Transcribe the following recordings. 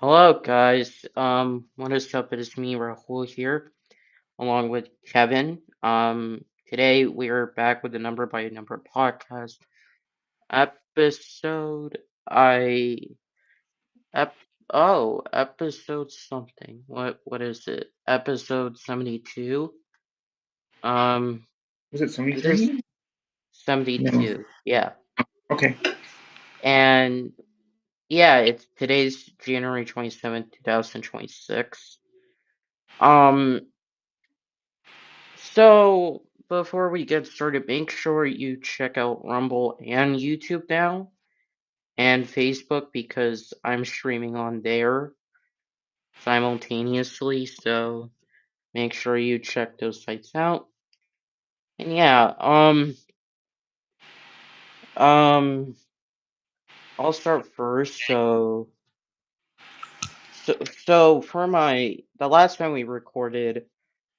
Hello, guys. What is up? It is me, Rahul here, along with Kevin. Today we are back with the Number by Number podcast episode. I ep episode something. What is it? Episode 72. Um, Was it and this 73? No. 72. Yeah, Okay. and yeah, it's today's January 27th, 2026. Um. So, before we get started, make sure you check out Rumble and YouTube now and Facebook because I'm streaming on there simultaneously. So, make sure you check those sites out. And yeah, um, I'll start first. So for the last time we recorded,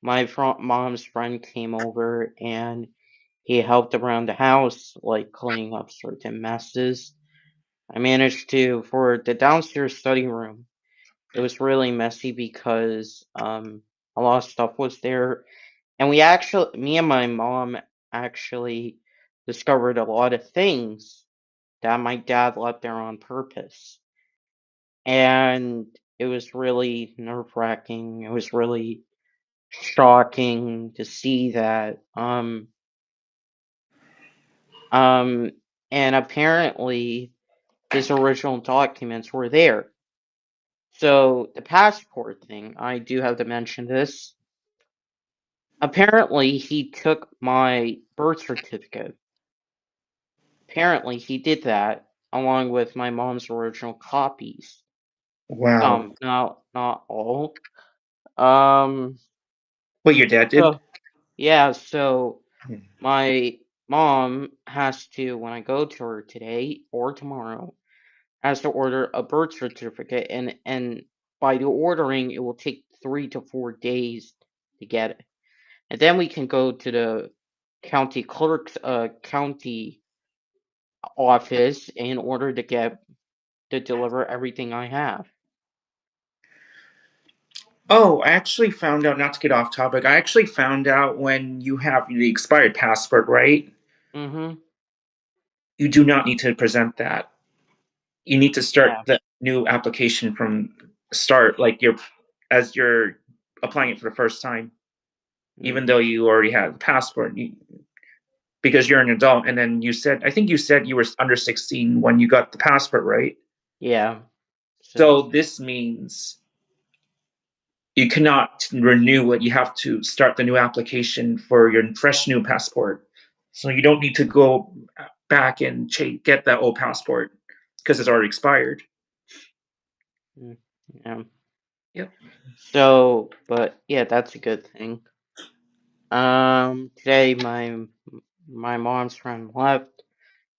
my mom's friend came over and he helped around the house, like cleaning up certain messes. I managed to, for the downstairs study room, it was really messy because a lot of stuff was there. And me and my mom actually discovered a lot of things that my dad left there on purpose. And it was really nerve-wracking. It was really shocking to see that. Um, and apparently his original documents were there. So the passport thing, I do have to mention this. Apparently, he took my birth certificate. Apparently, he did that along with my mom's original copies. Wow. Not all. Um, What your dad did? so yeah, so my mom has to, when I go to her today or tomorrow, has to order a birth certificate, and by the ordering, it will take 3 to 4 days to get it. And then we can go to the county clerk's county office in order to deliver everything I have. Oh, I actually found out, not to get off topic, I actually found out when you have the expired passport, right? Mm-hmm. You do not need to present that. You need to start Yeah. the new application from start, like you're applying it for the first time, Mm, even though you already have the passport. Because you're an adult, and then I think you said you were under 16 when you got the passport, right? yeah. So So this means you cannot renew it. You have to start the new application for your fresh new passport. So you don't need to go back and get that old passport because it's already expired. mm, yeah. Yep. So, but yeah, that's a good thing. Today my mom's friend left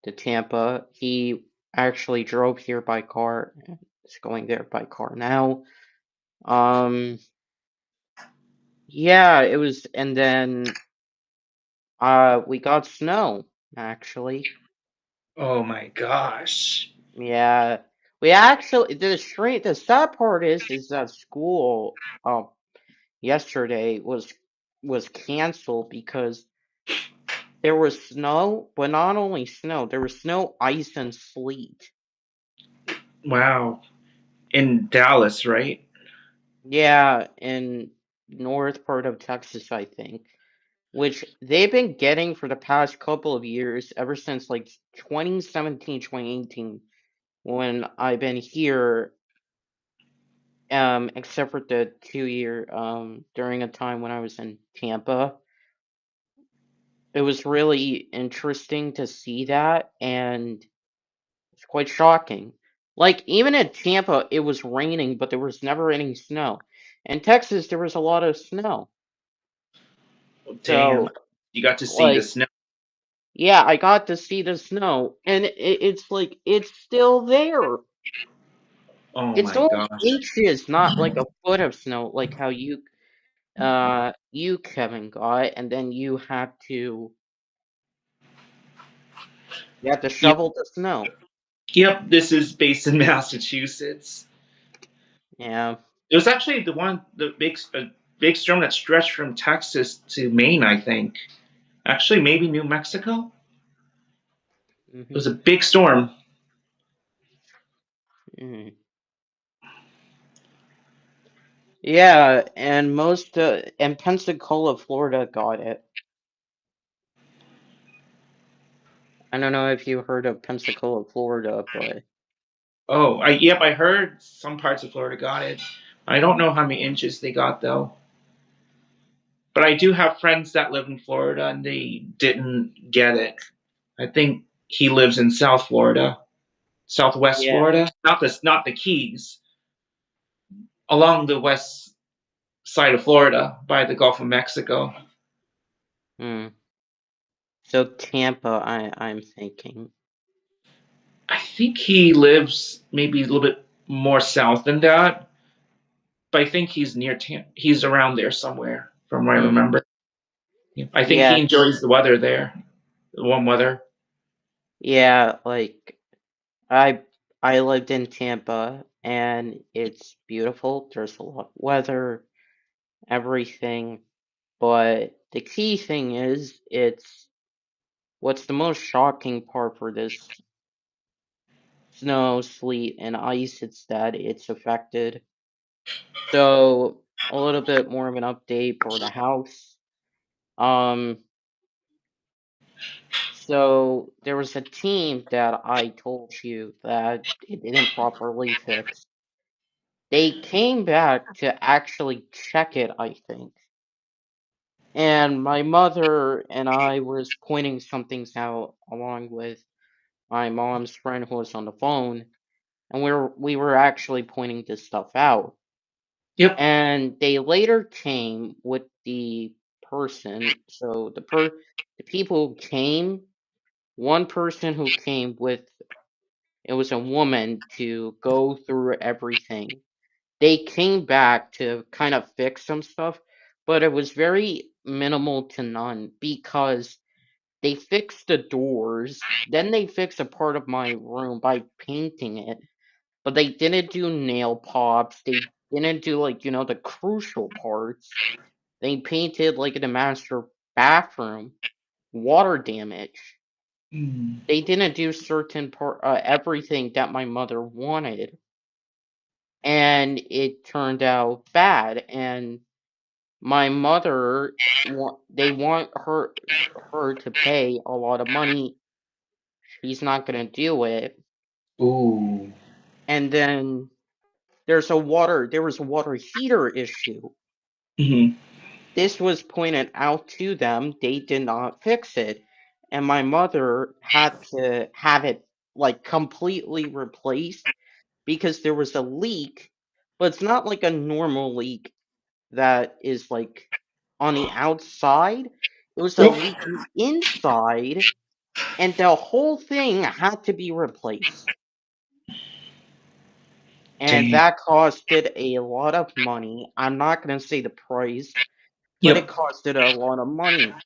to Tampa. He actually drove here by car. Is going there by car now. Um, yeah, it was, and then we got snow actually. Oh my gosh. Yeah, we actually the sad part is that school yesterday was canceled because there was snow, but not only snow, there was snow, ice, and sleet. Wow. In Dallas, right? Yeah, in north part of Texas, I think, which they've been getting for the past couple of years, ever since like 2017, 2018, when I've been here, except for the 2 year, during a time when I was in Tampa. It was really interesting to see that, and it's quite shocking. Like, even in Tampa, it was raining, but there was never any snow. In Texas, there was a lot of snow. Oh, damn. So, You got to see the like, snow. yeah, I got to see the snow, and it's like, it's still there. Oh It's my only gosh. inches, not like a foot of snow, like how you, Kevin, got, and then you have to Yep. shovel the snow. Yep. This is based in Massachusetts. Yeah. It was actually the big storm that stretched from Texas to Maine, I think. Actually, maybe New Mexico. It Hmm. was a big storm. Mm. Yeah, and Pensacola, Florida got it. I don't know if you heard of Pensacola, Florida, but Oh, yep, I heard some parts of Florida got it. I don't know how many inches they got though. But I do have friends that live in Florida and they didn't get it. I think he lives in South Florida, Southwest yeah. Florida, not the Keys, along the west side of Florida by the Gulf of Mexico. Mm. So Tampa, I'm thinking. I think he lives maybe a little bit more south than that, but I think he's he's around there somewhere, from what I Mm. remember. I think he Yeah, enjoys the weather there, the warm weather. yeah, like I I lived in Tampa and it's beautiful. There's a lot of weather, everything. But the key thing is it's what's the most shocking part for this snow, sleet, and ice, it's that it's affected. So a little bit more of an update for the house. Um, so there was a team that I told you that it didn't properly fix. They came back to actually check it, I think. And my mother and I was pointing some things out along with my mom's friend who was on the phone, and we were actually pointing this stuff out. Yep. And they later came with the person, so the people who came, one person who came with it was a woman to go through everything. They came back to kind of fix some stuff, but it was very minimal to none because they fixed the doors, then they fixed a part of my room by painting it, but they didn't do nail pops. They didn't do like, the crucial parts. They painted like in the master bathroom, water damage. Mm. They didn't do certain part, everything that my mother wanted, and it turned out bad. And my mother, they want her to pay a lot of money. She's not gonna do it. Ooh. And then there was a water heater issue. Hmm. This was pointed out to them. They did not fix it. And my mother had to have it like completely replaced because there was a leak, but it's not like a normal leak that is like on the outside. It was a Yep. leak inside, and the whole thing had to be replaced. And Dang. that costed a lot of money. I'm not going to say the price, but it Yep. costed a lot of money.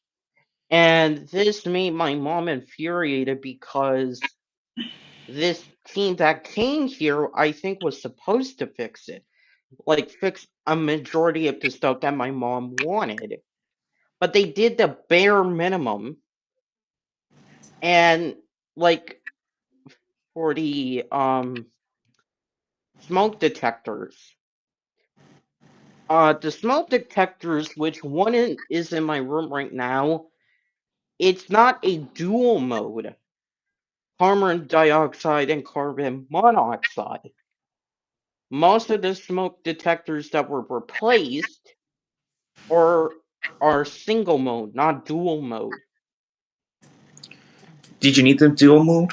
And this made my mom infuriated because this team that came here, I think, was supposed to fix it. Like, fix a majority of the stuff that my mom wanted. But they did the bare minimum. And, like, for the smoke detectors, the smoke detectors, which is in my room right now, it's not a dual mode carbon dioxide and carbon monoxide. Most of the smoke detectors that were replaced are are single mode, not dual mode. Did you need the dual mode?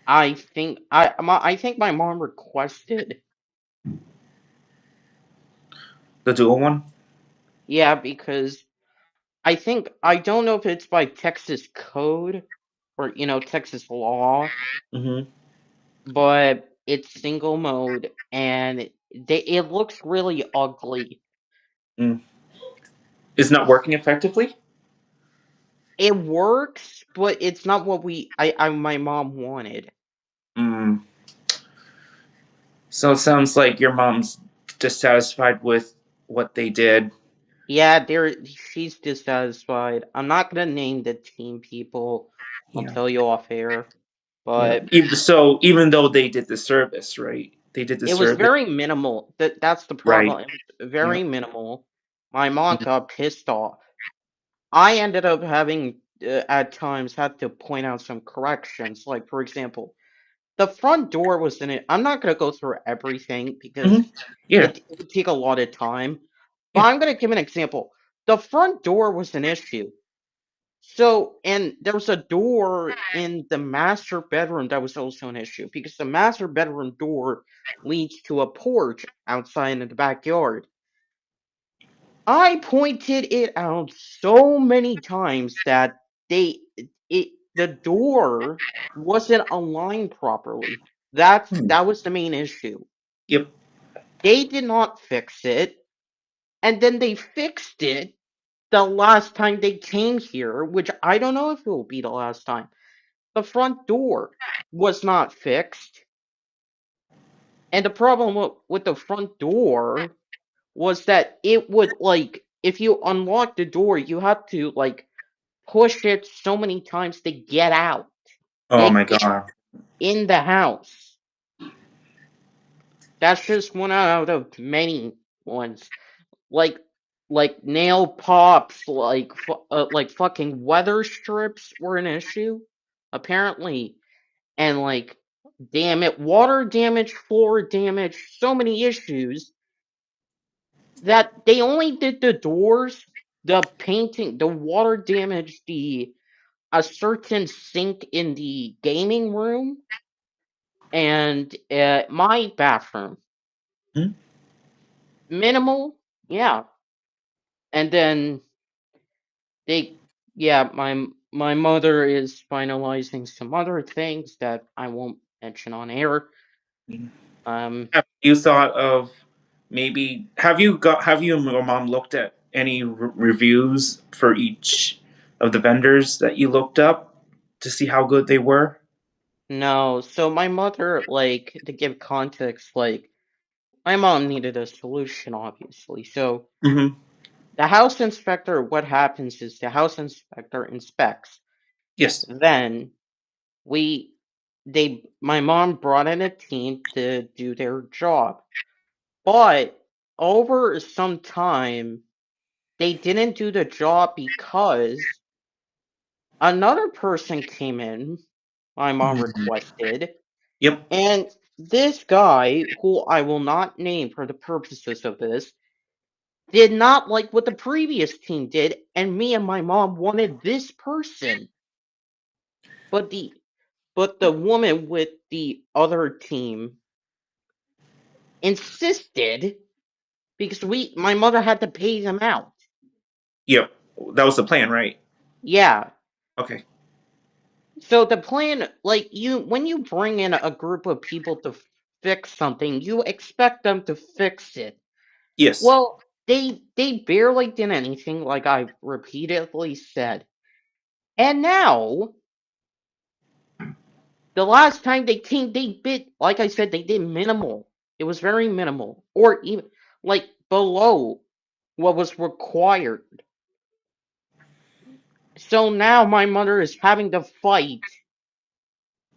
I think my mom requested, The dual one? yeah, because I don't know if it's by Texas code or Texas law, Mm-hmm. but it's single mode and it looks really ugly. Mm. Is not working effectively? It works, but it's not what my mom wanted. Mm. So it sounds like your mom's dissatisfied with what they did. Yeah, she's dissatisfied. I'm not gonna name the team people. I'll Yeah. tell you off air. Yeah. But Even though they did the service, right? They did the it was service, very minimal. That's the right? problem. It was Yeah. very minimal. My mom Mhm. got pissed off. I ended up having at times had to point out some corrections. Like for example, the front door was in it. I'm not gonna go through everything because Mhm. Yeah. it would take a lot of time. But Yeah. I'm gonna give an example. The front door was an issue. So, and there was a door in the master bedroom that was also an issue because the master bedroom door leads to a porch outside in the backyard. I pointed it out so many times that the door wasn't aligned properly. Hmm. That was the main issue. Yep. They did not fix it, and then they fixed it the last time they came here, which I don't know if it will be the last time. The front door was not fixed, and the problem with the front door was that it would like if you unlock the door, you have to like push it so many times to get out, Oh to my get god. in the house. That's just one out of many ones. Like nail pops, like fucking weather strips were an issue, apparently, and like damn it, water damage, floor damage, so many issues that they only did the doors, the painting, the water damage, the a certain sink in the gaming room and my bathroom. Hmm? Minimal, yeah. And then they, yeah, my mother is finalizing some other things that I won't mention on air. Um, Have you thought of maybe have you and your mom looked at any reviews for each of the vendors that you looked up to see how good they were? no, so my mother, like, to give context, like, my mom needed a solution, obviously. So Hmm. the house inspector, what happens is the house inspector inspects. Yes. Then my mom brought in a team to do their job. But over some time, they didn't do the job because another person came in, my mom Mhm. requested, Yep. and this guy, who I will not name for the purposes of this, did not like what the previous team did, and me and my mom wanted this person. But the woman with the other team insisted because my mother had to pay them out. Yep. That was the plan, right? Yeah. Okay. So the plan, like when you bring in a group of people to fix something, you expect them to fix it. Yes. Well, they barely did anything, like I repeatedly said. And now, the last time they came, they bit, like I said, they did minimal. It was very minimal, or even like below what was required. So now my mother is having to fight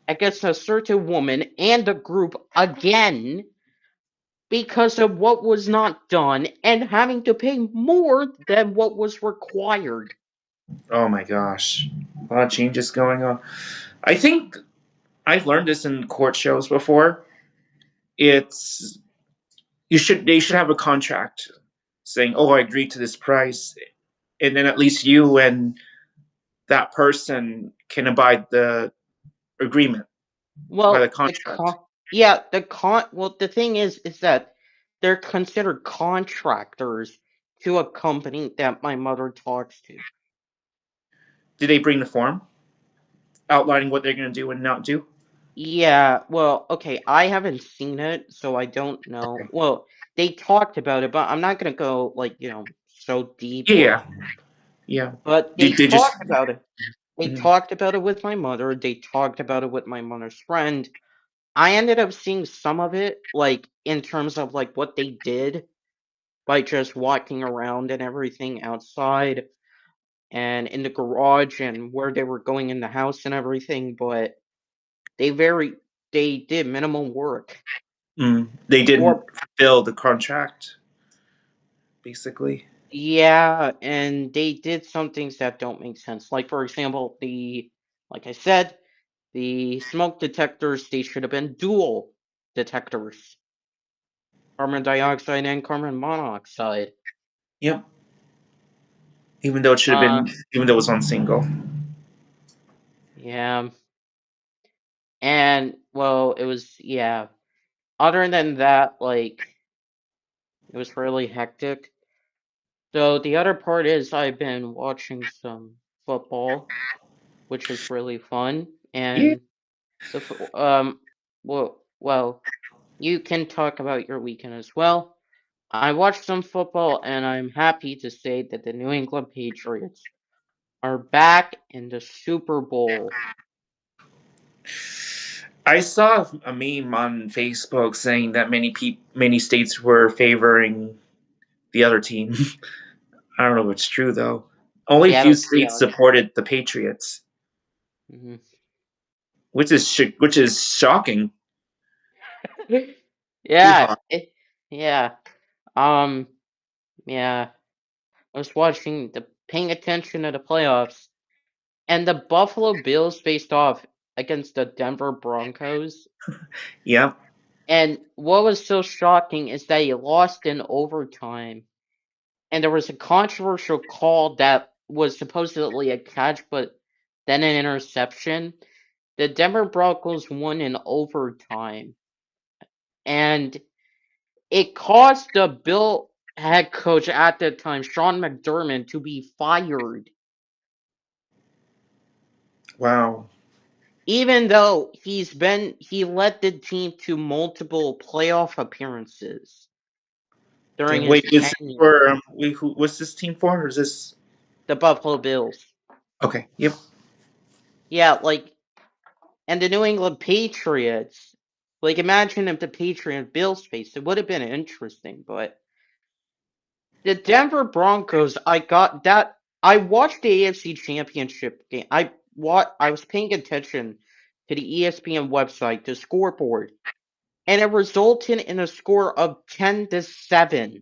against a certain woman and a group again because of what was not done and having to pay more than what was required. Oh my gosh. A lot of changes going on. I think I've learned this in court shows before. It's they should have a contract saying, "Oh, I agreed to this price," and then at least you and that person can abide the agreement by the Well, contract. well, the thing is that they're considered contractors to a company that my mother talks to. Did they bring the form outlining what they're going to do and not do? Yeah, well, okay, I haven't seen it, so I don't know. Okay. Well, they talked about it, but I'm not gonna go like, so deep. Yeah, yeah, yeah. But they Did they just? talked about it. They Mhm. talked about it with my mother. They talked about it with my mother's friend. I ended up seeing some of it, like in terms of like what they did by just walking around and everything outside and in the garage and where they were going in the house and everything, but they very they did minimal work. They didn't Or fulfill the contract, basically. yeah, and they did some things that don't make sense. Like for example, like I said, the smoke detectors, they should have been dual detectors. Carbon dioxide and carbon monoxide. Yep. Even though it should have Uh been, even though it was on single. yeah. And well, it was yeah. Other than that, like it was really hectic. So the other part is I've been watching some football, which is really fun. Yeah. And well, you can talk about your weekend as well. I watched some football, and I'm happy to say that the New England Patriots are back in the Super Bowl. I saw a meme on Facebook saying that many states were favoring the other team. I don't know if it's true though. Only a few Seattle states Seahawks. supported the Patriots, Mhm. which is shocking. Yeah, Seahawks. yeah. Um, yeah. I was paying attention to the playoffs, and the Buffalo Bills faced off against the Denver Broncos. Yep. And what was so shocking is that he lost in overtime, and there was a controversial call that was supposedly a catch, but then an interception. The Denver Broncos won in overtime, and it caused the Bill head coach at the time, Sean McDermott, to be fired, Wow. even though he led the team to multiple playoff appearances during Dang, his wait, is this tenure. for who? What's this team for? Or is this The Buffalo Bills. okay? Yep. Yeah, like, and the New England Patriots. Like, imagine if the Patriot Bills faced. It would have been interesting, but the Denver Broncos. I watched the AFC Championship game. I was paying attention to the ESPN website, the scoreboard, and it resulted in a score of 10-7.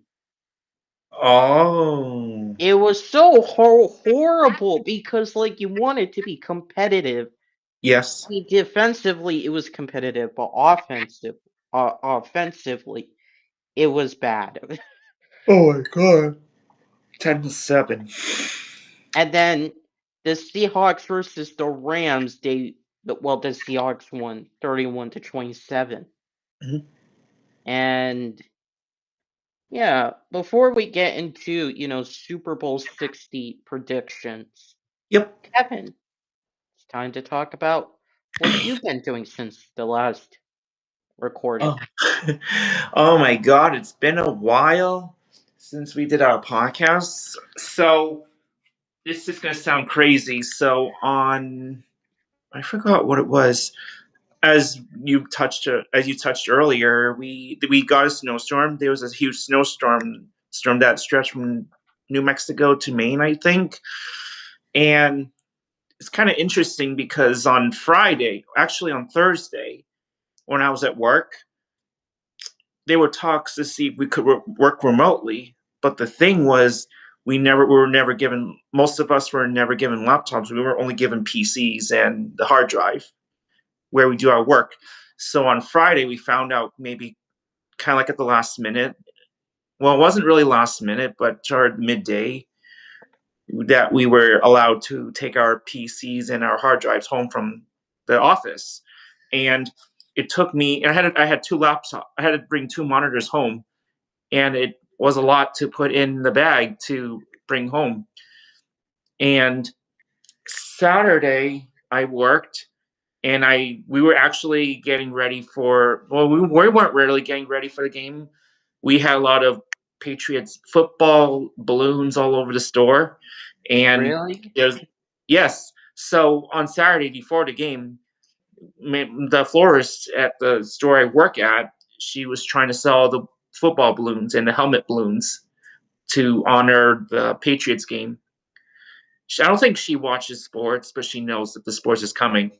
Oh, It was so horrible because like you wanted to be competitive. yes. Defensively, it was competitive, but offensively, it was bad. Oh my god. 10-7. And then the Seahawks versus the Rams, the Seahawks won 31-27. Mhm. And yeah, before we get into, Super Bowl 60 predictions, Yep. Kevin, it's time to talk about what you've been doing since the last recording. Oh. Oh my god, it's been a while since we did our podcast. So this is gonna sound crazy. So on I forgot what it was. As you touched earlier, we got a snowstorm. There was a huge storm that stretched from New Mexico to Maine, I think. And it's kind of interesting because on Friday, actually on Thursday, when I was at work, there were talks to see if we could work remotely. But the thing was, we were never given. Most of us were never given laptops. We were only given PCs and the hard drive where we do our work. So on Friday, we found out maybe kind of like at the last minute. Well, it wasn't really last minute, but toward midday, that we were allowed to take our PCs and our hard drives home from the office. And it took me. I had two laptops. I had to bring two monitors home, and it was a lot to put in the bag to bring home. And Saturday, I worked, and we were actually getting ready for. Well, we weren't really getting ready for the game. We had a lot of Patriots football balloons all over the store, and Really? there's yes. So on Saturday before the game, the florist at the store I work at, she was trying to sell the football balloons and the helmet balloons to honor the Patriots game. I don't think she watches sports, but she knows that the sports is coming.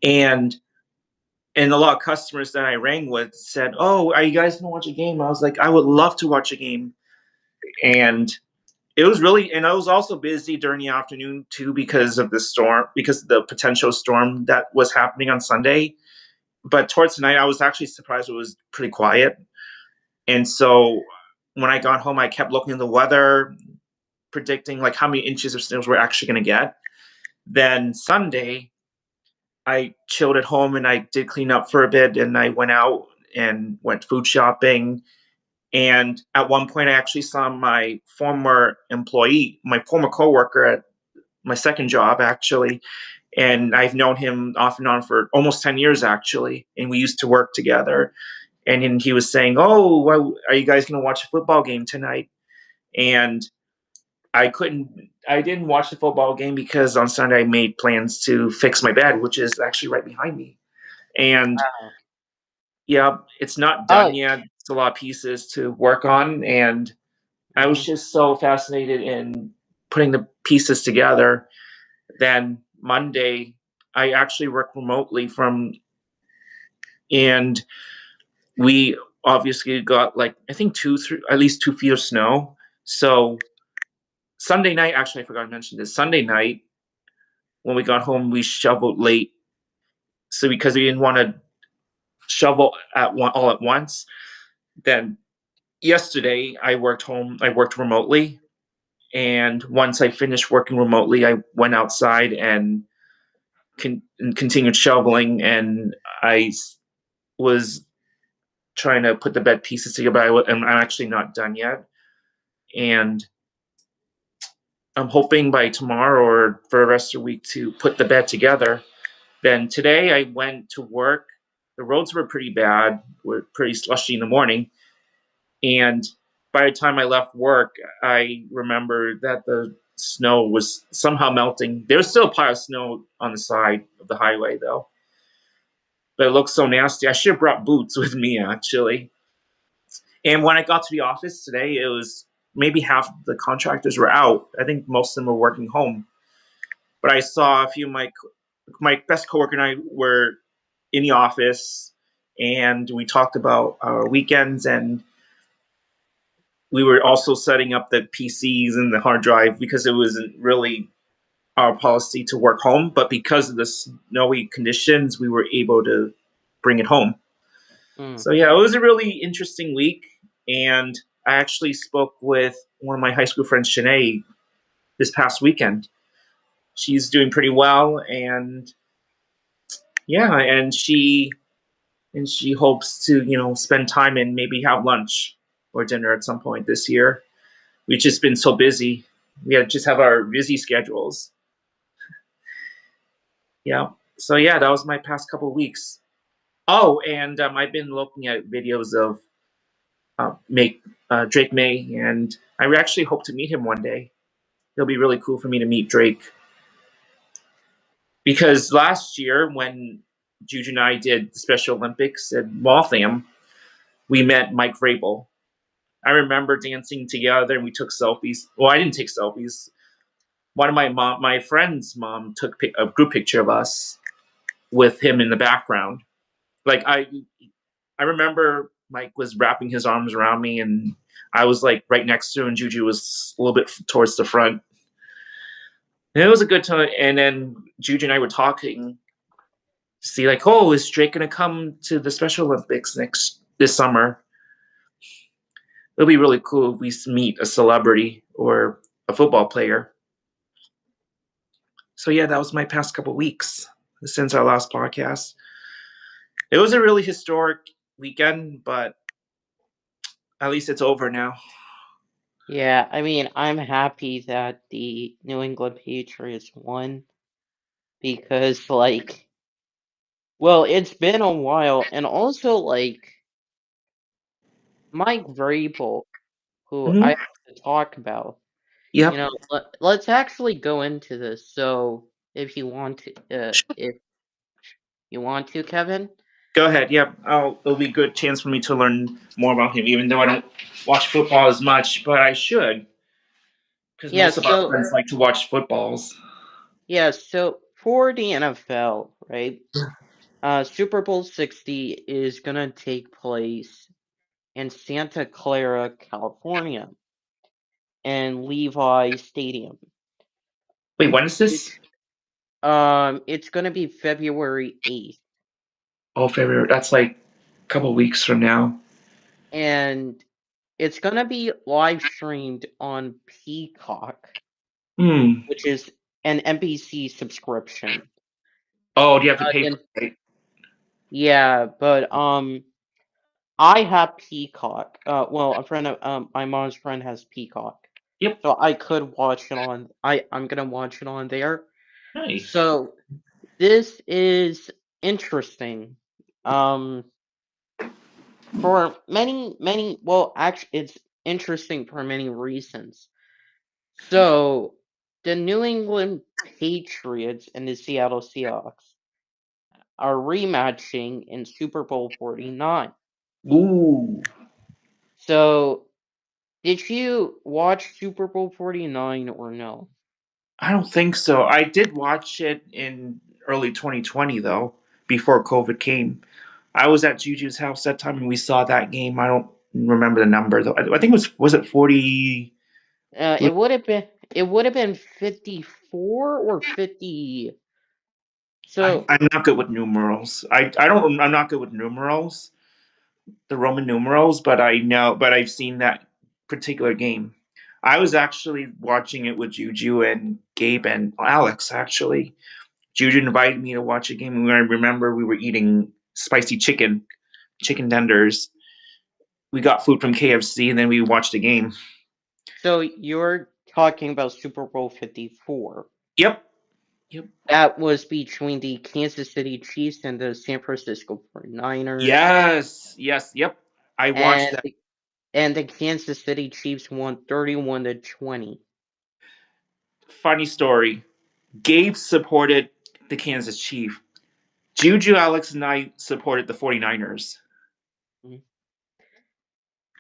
And a lot of customers that I rang with said, "Oh, are you guys gonna watch a game?" I was like, "I would love to watch a game." And it was really, and I was also busy during the afternoon too because of the storm, because of the potential storm that was happening on Sunday. But towards the night, I was actually surprised it was pretty quiet. And so when I got home, I kept looking at the weather, predicting like how many inches of snow we're actually going to get. Then Sunday, I chilled at home and I did clean up for a bit, and I went out and went food shopping. And at one point, I actually saw my former employee, my former coworker at my second job, actually. And I've known him off and on for almost 10 years, actually. And we used to work together. And then he was saying, "Oh, well, are you guys going to watch a football game tonight?" And I didn't watch the football game because on Sunday I made plans to fix my bed, which is actually right behind me. And Wow. yeah, it's not done Oh. yet. It's a lot of pieces to work on. And I was Mhm. just so fascinated in putting the pieces together. Then Monday, I actually work remotely from, and we obviously got like, I think at least 2 feet of snow. So Sunday night, actually, I forgot to mention this. Sunday night, when we got home, we shoveled late. So because we didn't want to shovel all at once. Then yesterday, I worked remotely. And once I finished working remotely, I went outside and continued shoveling. And I was trying to put the bed pieces together, but I'm actually not done yet. And I'm hoping by tomorrow or for the rest of the week to put the bed together. Then today I went to work. The roads were pretty bad, were pretty slushy in the morning. And by the time I left work, I remembered that the snow was somehow melting. There was still a pile of snow on the side of the highway, though. But it looked so nasty. I should have brought boots with me, actually. And when I got to the office today, it was maybe half the contractors were out. I think most of them were working home. But I saw a few of my best coworker and I were in the office, and we talked about our weekends, and we were also setting up the PCs and the hard drive because it wasn't really our policy to work home, but because of the snowy conditions, we were able to bring it home. Mm. So yeah, it was a really interesting week, and I actually spoke with one of my high school friends, Shanae, this past weekend. She's doing pretty well, and yeah, and she hopes to spend time and maybe have lunch or dinner at some point this year. We've just been so busy. We just have our busy schedules. Yeah. So yeah, that was my past couple of weeks. Oh, and I've been looking at videos of make Drake May, and I actually hope to meet him one day. It'll be really cool for me to meet Drake because last year when Juju and I did the Special Olympics at Waltham, we met Mike Vrabel. I remember dancing together and we took selfies. Well, I didn't take selfies. One of my friend's mom took a group picture of us with him in the background. Like I remember Mike was wrapping his arms around me, and I was like right next to him, and Juju was a little bit towards the front. And it was a good time. And then Juju and I were talking to see like, oh, is Drake gonna come to the Special Olympics this summer? It'll be really cool if we meet a celebrity or a football player. So yeah, that was my past couple weeks since our last podcast. It was a really historic weekend, but at least it's over now. Yeah, I mean, I'm happy that the New England Patriots won because, like, well, it's been a while, and also, like, Mike Vrabel, who I Mm-hmm. have to talk about, Yep. let's actually go into this. So, if you want to, if You want to, Kevin? Go ahead. Yeah, it'll be a good chance for me to learn more about him, even though I don't watch football as much, but I should, because Yeah, most of our so friends like to watch footballs. yeah, so for the NFL, right? Super Bowl 60 is gonna take place in Santa Clara, California, and Levi Stadium. Wait, when is this? Which it's gonna be February 8th, Oh, February. That's like a couple weeks from now. and it's gonna be live streamed on Peacock, Hmm. which is an NBC subscription. Oh, do you have to pay for And it? Right? yeah, but I have Peacock. Well, a friend of my mom's friend has Peacock, Yep. so I could watch it on. I'm gonna watch it on there. Nice. So this is interesting. Um, for many. Well, actually, it's interesting for many reasons. So the New England Patriots and the Seattle Seahawks are rematching in Super Bowl 49. Ooh. So did you watch Super Bowl 49 or no? I don't think so. I did watch it in early 2020 though, before COVID came. I was at Juju's house that time and we saw that game. I don't remember the number though. I think it was it 40. It would have been 54 or 50. So I'm not good with numerals. I don't I'm not good with numerals, the Roman numerals, but I've seen that particular game. I was actually watching it with Juju and Gabe and Alex actually. Juju invited me to watch a game, and I remember we were eating spicy chicken tenders. We got food from KFC, and then we watched a game. so you're talking about Super Bowl 54. Yep, yep, That was between the Kansas City Chiefs and the San Francisco 49ers. yes, yes, yep. I watched And that. and the Kansas City Chiefs won 31 to 20. Funny story. Gabe supported the Kansas Chief. Juju, Alex, and I supported the 49ers.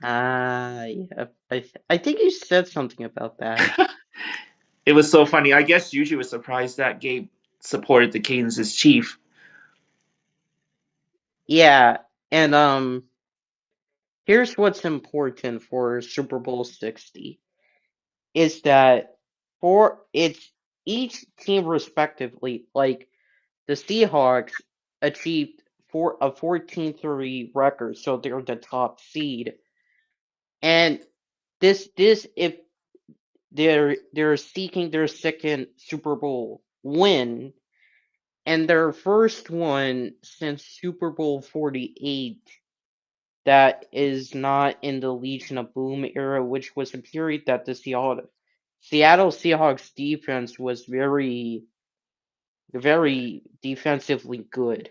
Yeah, I think you said something about that. It was so funny. I guess Juju was surprised that Gabe supported the Kansas Chief. Yeah, and here's what's important for Super Bowl 60 is that for it's each team respectively, like the Seahawks achieved a 14-3 record, so they're the top seed. And this if they're seeking their second Super Bowl win and their first one since Super Bowl 48 that is not in the Legion of Boom era, which was a period that the Seattle Seahawks defense was very defensively good.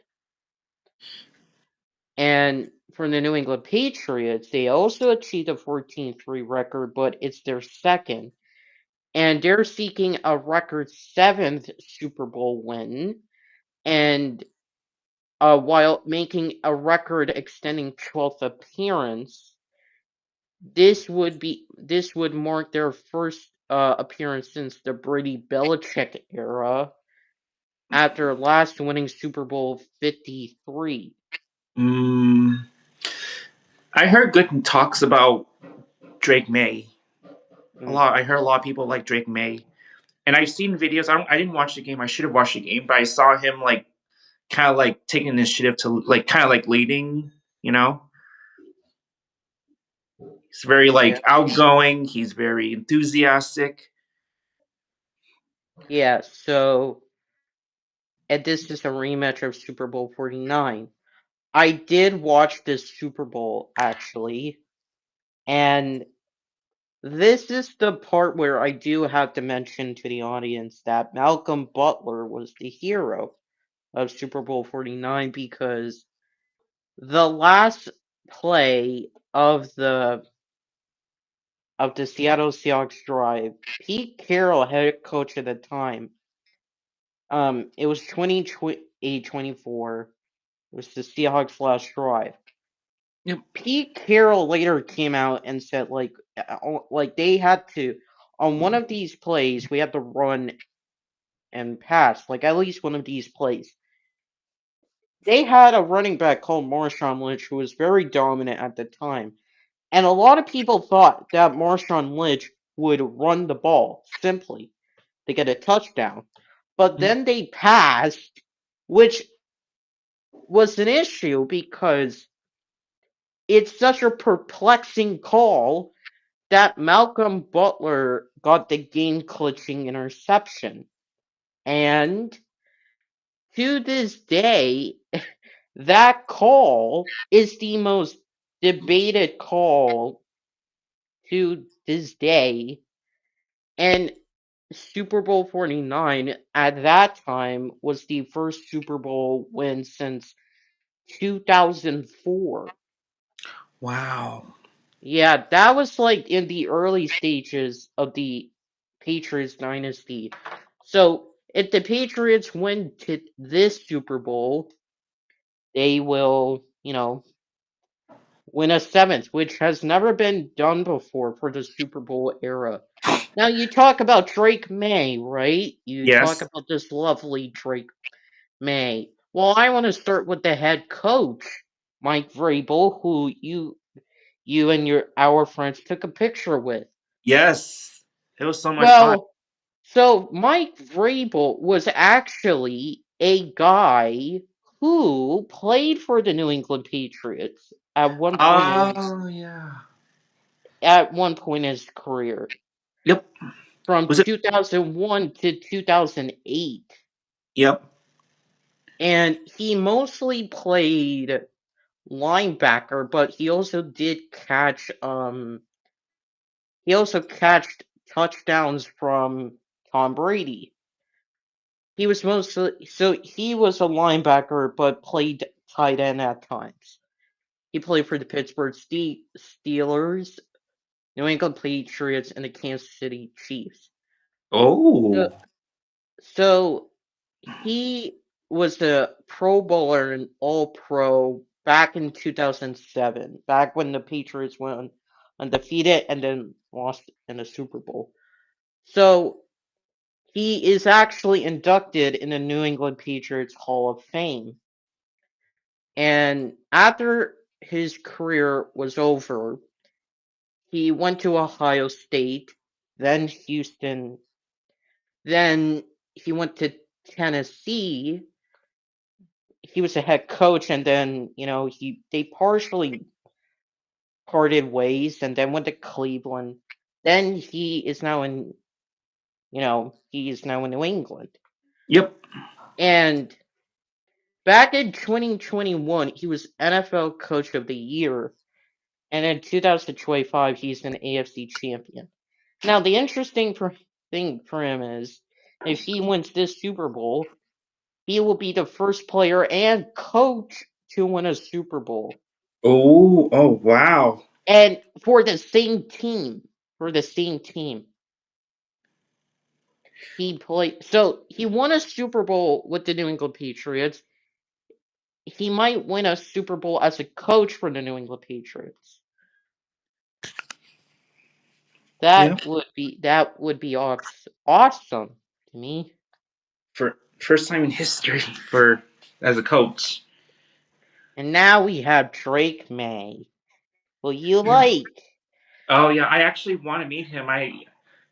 And for the New England Patriots, they also achieved a 14-3 record, but it's their second. And they're seeking a record seventh Super Bowl win, and while making a record extending 12th appearance, this would mark their first appearance since the Brady Belichick era after last winning Super Bowl 53. Mm, I heard good talks about Drake May. A Mm. lot. I heard a lot of people like Drake May, and I've seen videos. I didn't watch the game. I should have watched the game, but I saw him like kind of like taking initiative to like kind of like leading. You know, he's very Yeah. like outgoing. He's very enthusiastic. Yeah, so and this is a rematch of Super Bowl 49. I did watch this Super Bowl actually, and this is the part where I do have to mention to the audience that Malcolm Butler was the hero of Super Bowl 49 because the last play of the Seattle Seahawks drive, Pete Carroll, head coach at the time, It was 28-24. It was the Seahawks' last drive. Yep. Pete Carroll later came out and said, like they had to, on one of these plays, we had to run and pass, like at least one of these plays. They had a running back called Marshawn Lynch who was very dominant at the time. And a lot of people thought that Marshawn Lynch would run the ball simply to get a touchdown. But Yep. then they passed, which was an issue because it's such a perplexing call that Malcolm Butler got the game clutching interception. And to this day, that call is the most debated call to this day. And Super Bowl 49 at that time was the first Super Bowl win since 2004. Wow. Yeah, that was like in the early stages of the Patriots dynasty. So if the Patriots win to this Super Bowl, they will, win a seventh, which has never been done before for the Super Bowl era. Now you talk about Drake May, right? You talk Yes. about this lovely Drake May. Well, I want to start with the head coach, Mike Vrabel, who you and our friends took a picture with. Yes. It was so much fun. Well, so Mike Vrabel was actually a guy who played for the New England Patriots Oh yeah. at one point in his career, Yep. from Was it? 2001 to 2008. Yep. And he mostly played linebacker, but he also catched touchdowns from Tom Brady. He was a linebacker but played tight end at times. He played for the Pittsburgh Steelers, New England Patriots, and the Kansas City Chiefs. So, Oh. so he was a Pro Bowler and All Pro back in 2007, back when the Patriots went undefeated and then lost in the Super Bowl. So he is actually inducted in the New England Patriots Hall of Fame. And after his career was over, he went to Ohio State, then Houston, then he went to Tennessee. He was a head coach, and then they partially parted ways, and then went to Cleveland. Then he is now in New England. Yep. And back in 2021, he was NFL Coach of the Year, and in 2025, he's an AFC champion. Now, the interesting thing for him is, if he wins this Super Bowl, he will be the first player and coach to win a Super Bowl. Oh. Oh. Wow. And for the same team. For the same team. He won a Super Bowl with the New England Patriots. He might win a Super Bowl as a coach for the New England Patriots. Yep. That would be awesome to me. For first time in history for as a coach. And now we have Drake May. Will you Yeah. like? Oh yeah. I actually want to meet him. I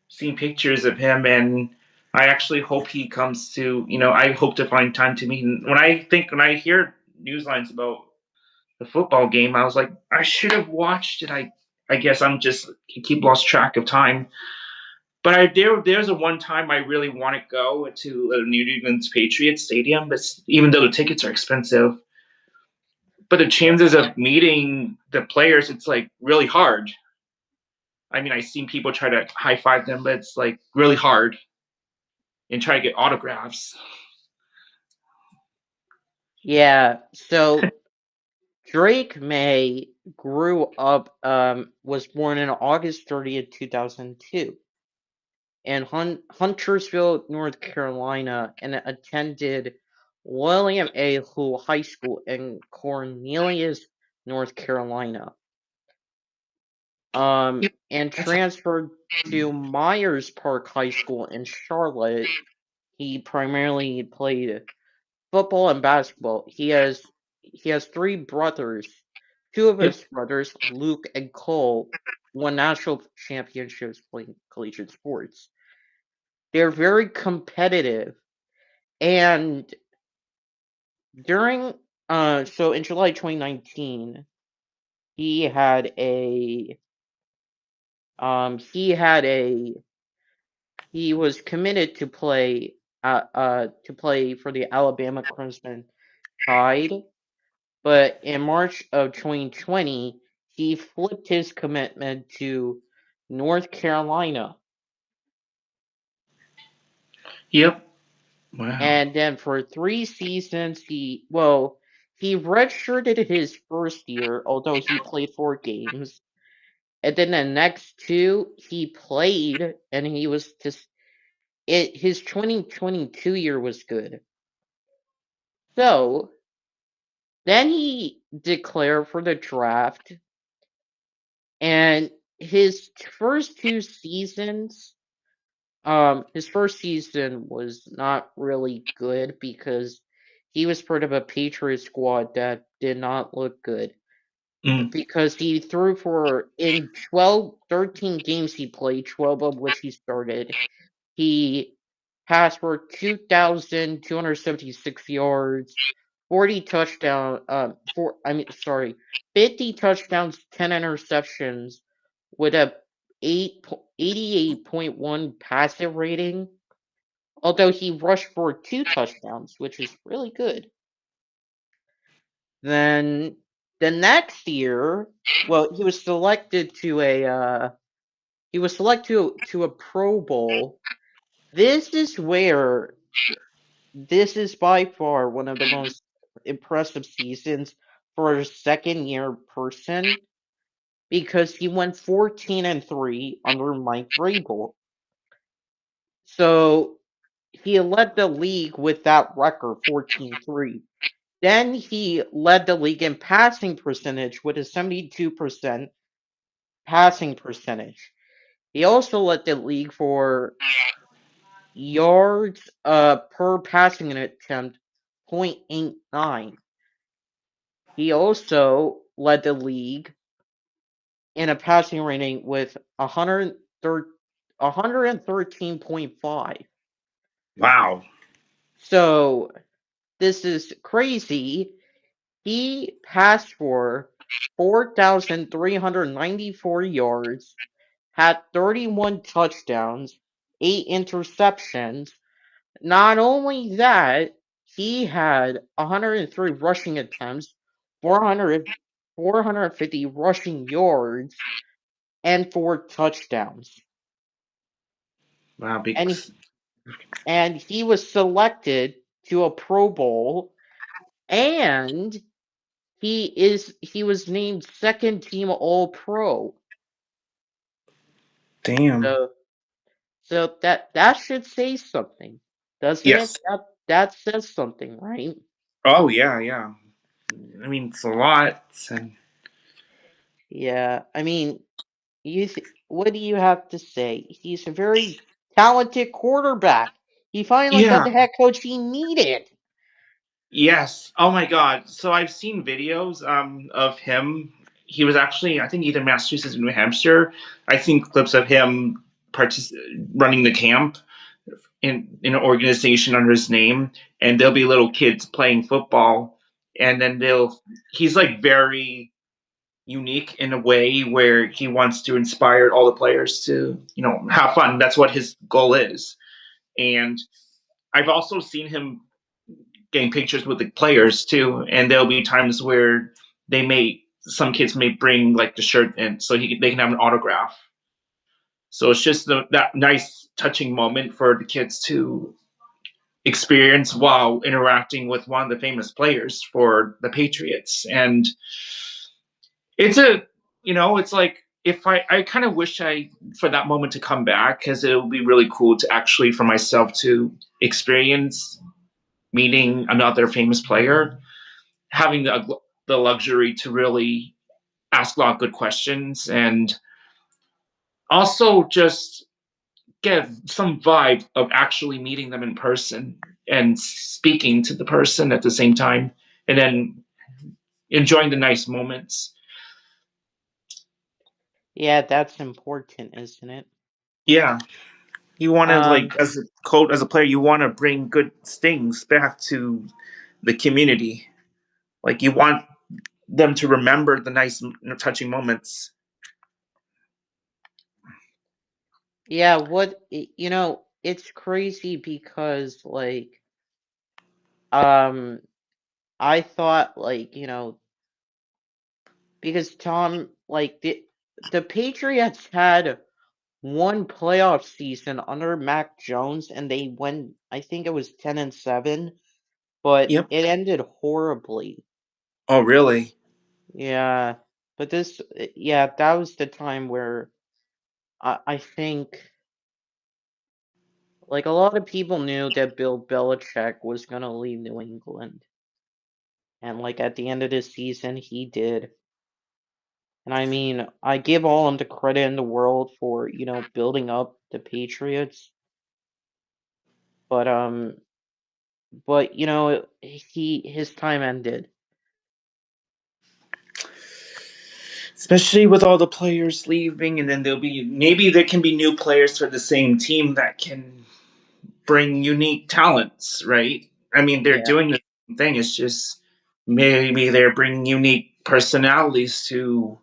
seen pictures of him, and I actually hope he comes to. I hope to find time to meet him. When I hear news lines about the football game, I was like, I should have watched it. I guess I'm just keep lost track of time. But there's a one time I really want to go to a New England Patriots stadium, but even though the tickets are expensive, but the chances of meeting the players, it's like really hard. I mean, I've seen people try to high five them, but it's like really hard and try to get autographs. Yeah. So Drake May was born on August 30th, 2002. in Huntersville, North Carolina, and attended William A. Hull High School in Cornelius, North Carolina. And transferred to Myers Park High School in Charlotte. He primarily played football and basketball. He has 3 brothers. 2 of Yep. his brothers, Luke and Cole, won national championships playing collegiate sports. They're very competitive, and during so in July 2019, he had a he had a he was committed to play for the Alabama Crimson Tide, but in March of 2020, he flipped his commitment to North Carolina. Yep. Wow. And then for 3 seasons, he redshirted his first year, although he played 4 games. And then the next 2, he played, and he was just his 2022 year was good. So then he declared for the draft, and his first 2 seasons, his first season was not really good because he was part of a Patriot squad that did not look good. Because he threw for, in 13 games he played, 12 of which he started, he passed for 2,276 yards, 40 touchdowns, 50 touchdowns, 10 interceptions, with a 88.1 passer rating. Although he rushed for 2 touchdowns, which is really good. Then the next year, he was selected to a Pro Bowl. This is by far one of the most impressive seasons for a second-year person, because he went 14-3 under Mike Vrabel. So he led the league with that record, 14-3. Then he led the league in passing percentage with a 72% passing percentage. He also led the league for yards per passing attempt, 0.89. He also led the league in a passing rating with 113.5. Wow. So this is crazy. He passed for 4,394 yards, had 31 touchdowns, 8 interceptions. Not only that, he had 103 rushing attempts, 450 rushing yards, and 4 touchdowns. Wow. And he was selected to a Pro Bowl, and he was named second team All Pro. Damn. So that should say something, doesn't it? Yes. That says something, right? Oh yeah, yeah. I mean, it's a lot. And Yeah, I mean, what do you have to say? He's a very talented quarterback. He finally got yeah. the head coach he needed. Yes. Oh my God. So I've seen videos of him. He was actually, I think, either Massachusetts or New Hampshire. I've seen clips of him running the camp in an organization under his name, and there'll be little kids playing football, and then he's like very unique in a way where he wants to inspire all the players to, have fun. That's what his goal is. And I've also seen him getting pictures with the players too, and there'll be times where some kids may bring like the shirt in so they can have an autograph. So it's just that nice touching moment for the kids to experience while interacting with one of the famous players for the Patriots. And it's it's like if I kind of wish I for that moment to come back, because it would be really cool to actually for myself to experience meeting another famous player, having the luxury to really ask a lot of good questions, and also just get some vibe of actually meeting them in person and speaking to the person at the same time, and then enjoying the nice moments. Yeah, that's important, isn't it? Yeah, you want to Um, like as a coach, as a player, you want to bring good things back to the community. Like you want them to remember the nice, touching moments. yeah, it's crazy because um, I thought because Tom, the Patriots had one playoff season under Mac Jones and they went, I think it was 10-7, but Yep. it ended horribly. Oh, really? Yeah, but yeah, that was the time where I think a lot of people knew that Bill Belichick was gonna leave New England, and at the end of the season, he did. And I mean, I give all him the credit in the world for building up the Patriots, but his time ended. Especially with all the players leaving, and then there'll be maybe there can be new players for the same team that can bring unique talents, right? I mean, they're Yeah, doing the same thing. It's just maybe they're bringing unique personalities to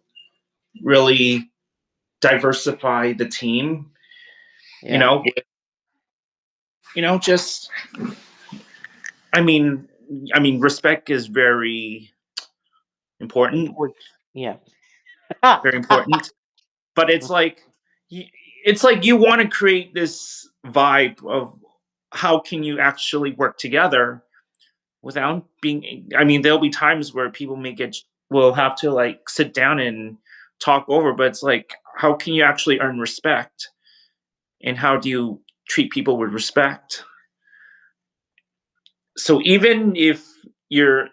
really diversify the team. You yeah, know, just I mean, respect is very important, important. Yeah. very important. But it's like you want to create this vibe of how can you actually work together without being. I mean, there'll be times where people will have to like sit down and talk over, but it's like how can you actually earn respect, and how do you treat people with respect? So even if you're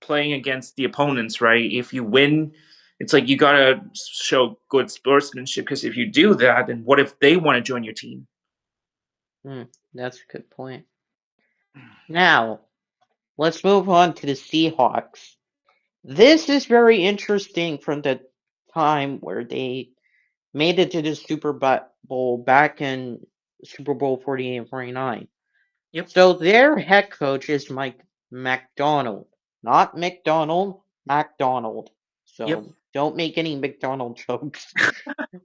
playing against the opponents, right? If you win, it's like you gotta show good sportsmanship, because if you do that, then what if they want to join your team? Hmm, that's a good point. Now, let's move on to the Seahawks. This is very interesting from the time where they made it to the Super Bowl back in Super Bowl 48 and 49. Yep. So their head coach is Mike McDonald, not McDonald, McDonald. Yep. So don't make any McDonald jokes.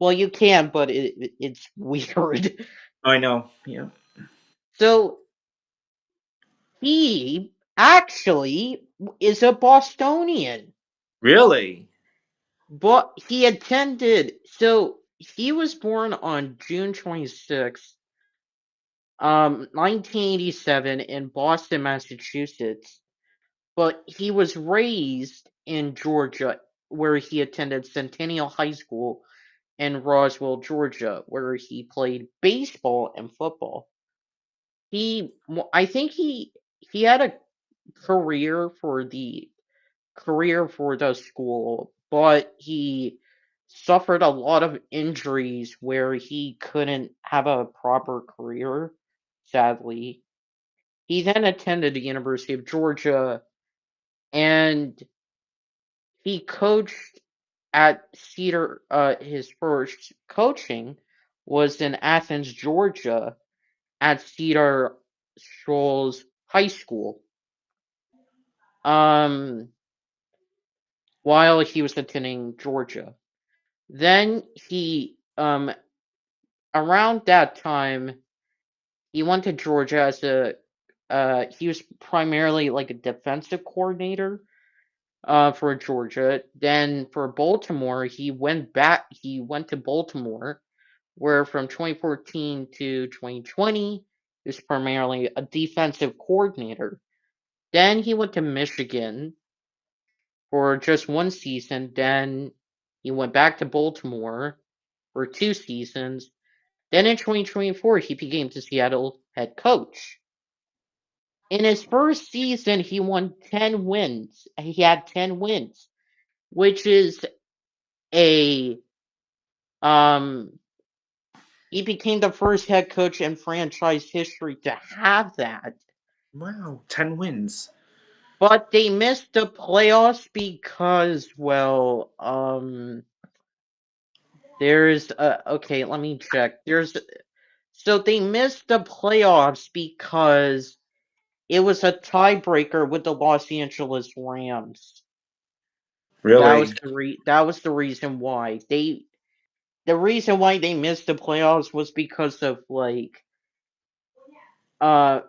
Well, you can, but it's weird. I know. Yeah. So he actually is a Bostonian, Really? but he attended. So he was born on June 26th, 1987, in Boston, Massachusetts. But he was raised in Georgia, where he attended Centennial High School in Roswell, Georgia, where he played baseball and football. I think he had a career for the school, but he suffered a lot of injuries where he couldn't have a proper career, sadly. He then attended the University of Georgia and he coached at Cedar. His first coaching was in Athens, Georgia, at Cedar Shoals High School. Um, while he was attending Georgia. Then around that time, he went to Georgia he was primarily like a defensive coordinator, for Georgia. Then for Baltimore, he went to Baltimore, where from 2014 to 2020, he was primarily a defensive coordinator. Then he went to Michigan for just one season. Then He went back to Baltimore for 2 seasons. Then in 2024, he became the Seattle head coach. In his first season, he won 10 wins. He had 10 wins, which is a he became the first head coach in franchise history to have that. Wow, 10 wins. But they missed the playoffs because, well, there's okay, let me check. So they missed the playoffs because it was a tiebreaker with the Los Angeles Rams. Really? That was the reason why. The reason why they missed the playoffs was because of like uh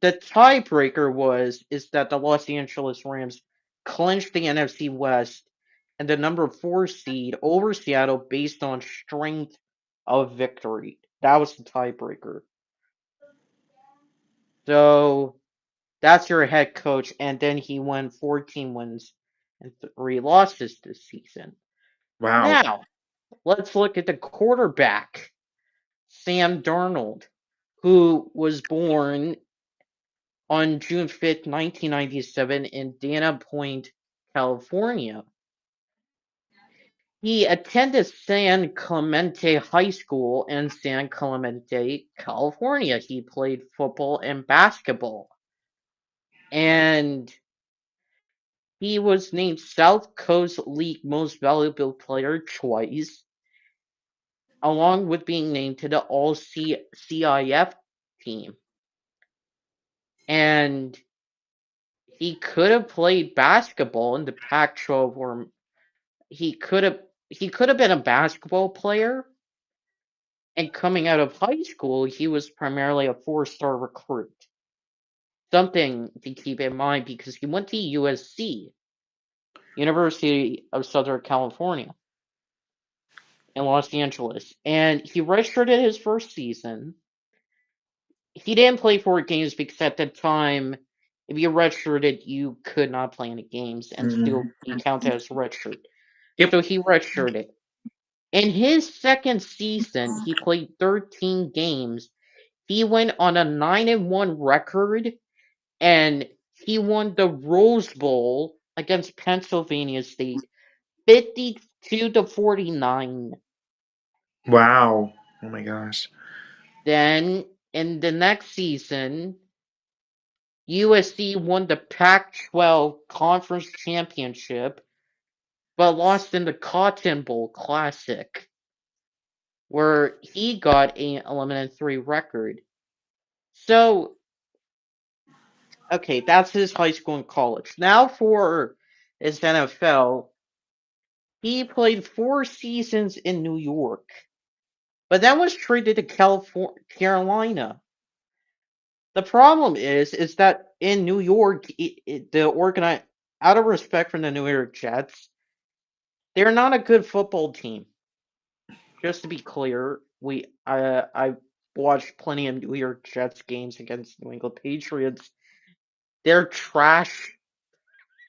the tiebreaker is that the Los Angeles Rams clinched the NFC West and the number 4 seed over Seattle based on strength of victory. That was the tiebreaker. So that's your head coach, and then he won 14 wins and 3 losses this season. Wow. Now, let's look at the quarterback, Sam Darnold, who was born on June 5th, 1997, in Dana Point, California. He attended San Clemente High School in San Clemente, California. He played football and basketball. And he was named South Coast League Most Valuable Player twice, along with being named to the All CIF team. And he could have played basketball in the Pac-12, or he could have been a basketball player. And coming out of high school, he was primarily a 4-star recruit. Something to keep in mind because he went to USC, University of Southern California, in Los Angeles, and he redshirted his first season. He didn't play 4 games because at the time, if you redshirted, you could not play any games and still be counted as redshirt. Yep. So he redshirted. In his second season, he played 13 games. He went on a 9-1 record, and he won the Rose Bowl against Pennsylvania State, 52-49. Wow. Oh my gosh. Then in the next season, USC won the Pac-12 Conference Championship, but lost in the Cotton Bowl Classic, where he got an 11-3 record. So, okay, that's his high school and college. Now for his NFL, he played 4 seasons in New York, but then was traded to Carolina. The problem is that in New York, out of respect for the New York Jets, they're not a good football team. Just to be clear, I watched plenty of New York Jets games against New England Patriots. They're trash.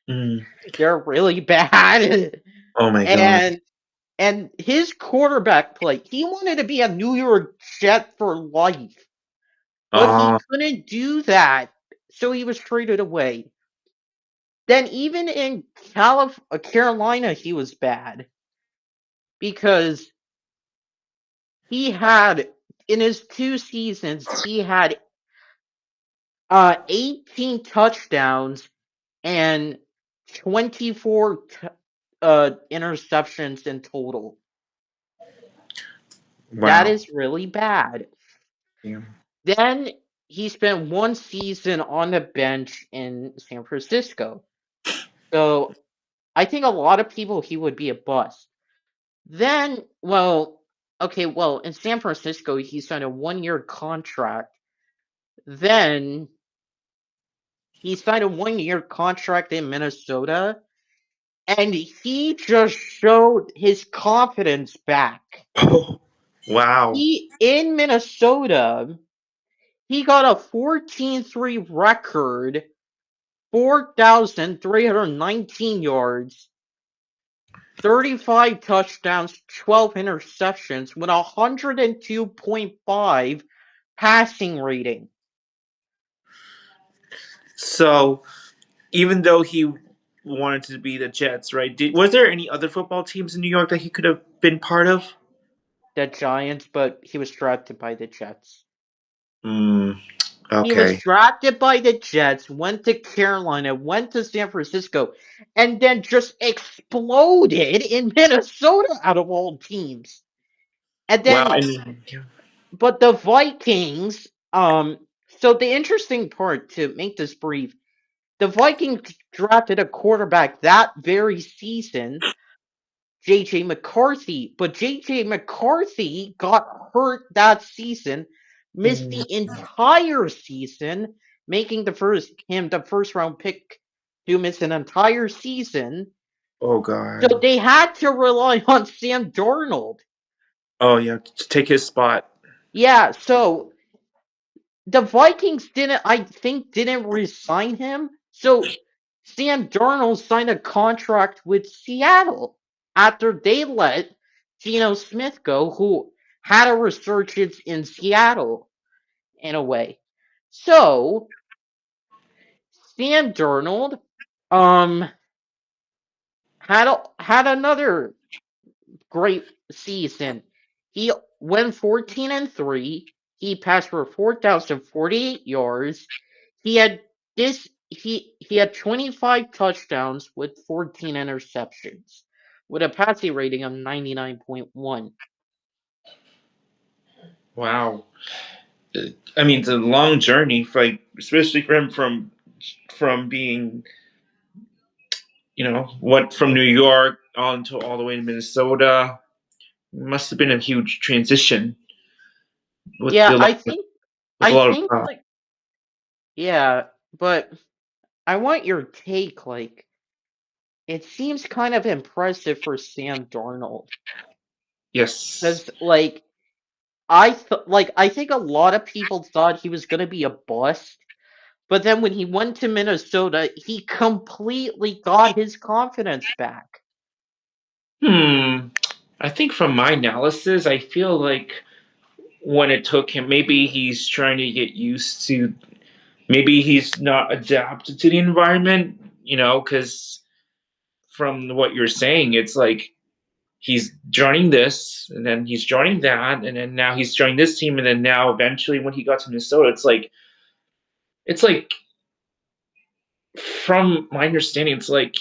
Mm. They're really bad. Oh my gosh. And his quarterback play, he wanted to be a New York Jet for life, but he Oh, couldn't do that, so he was traded away. Then even in Carolina, he was bad because he had in his 2 seasons he had 18 touchdowns and 24 interceptions in total. That wow. is really bad. Yeah. Then he spent 1 season on the bench in San Francisco. So I think a lot of people he would be a bust. Then, well, in San Francisco, he signed a 1-year contract. Then he signed a 1-year contract in Minnesota, and he just showed his confidence back. Oh, wow. In Minnesota, he got a 14-3 record, 4,319 yards, 35 touchdowns, 12 interceptions with 102.5 passing rating. So even though he wanted to be the Jets, right? Was there any other football teams in New York that he could have been part of? The Giants, but he was drafted by the Jets. Mm, He was okay. drafted by the Jets, went to Carolina, went to San Francisco, and then just exploded in Minnesota out of all teams. And Wow. then, but the Vikings, so the interesting part, to make this brief, the Vikings drafted a quarterback that very season, J.J. McCarthy, but J.J. McCarthy got hurt that season, missed the entire season, making the first round pick to miss an entire season. Oh So God. they had to rely on Sam Darnold. Oh yeah, to take his spot. Yeah, so the Vikings didn't resign him. So Sam Darnold signed a contract with Seattle after they let Geno Smith go, who had a resurgence in Seattle in a way. So Sam Darnold um had another great season. He went 14-3. He passed for 4,048 yards. He had he had 25 touchdowns with 14 interceptions, with a passing rating of 99.1. Wow. I mean, it's a long journey, like especially for him from being, what from New York on to all the way to Minnesota. Must have been a huge transition with Yeah, a lot with a I lot of think like yeah, but I want your take. Like, it seems kind of impressive for Sam Darnold yes. because I think a lot of people thought he was gonna be a bust, but then when he went to Minnesota, he completely got his confidence back. Hmm. I think from my analysis, I feel like when it took him, maybe he's trying to get used to, maybe he's not adapted to the environment, because from what you're saying, it's like he's joining this, and then he's joining that, and then now he's joining this team, and then now eventually when he got to Minnesota, it's like from my understanding, it's like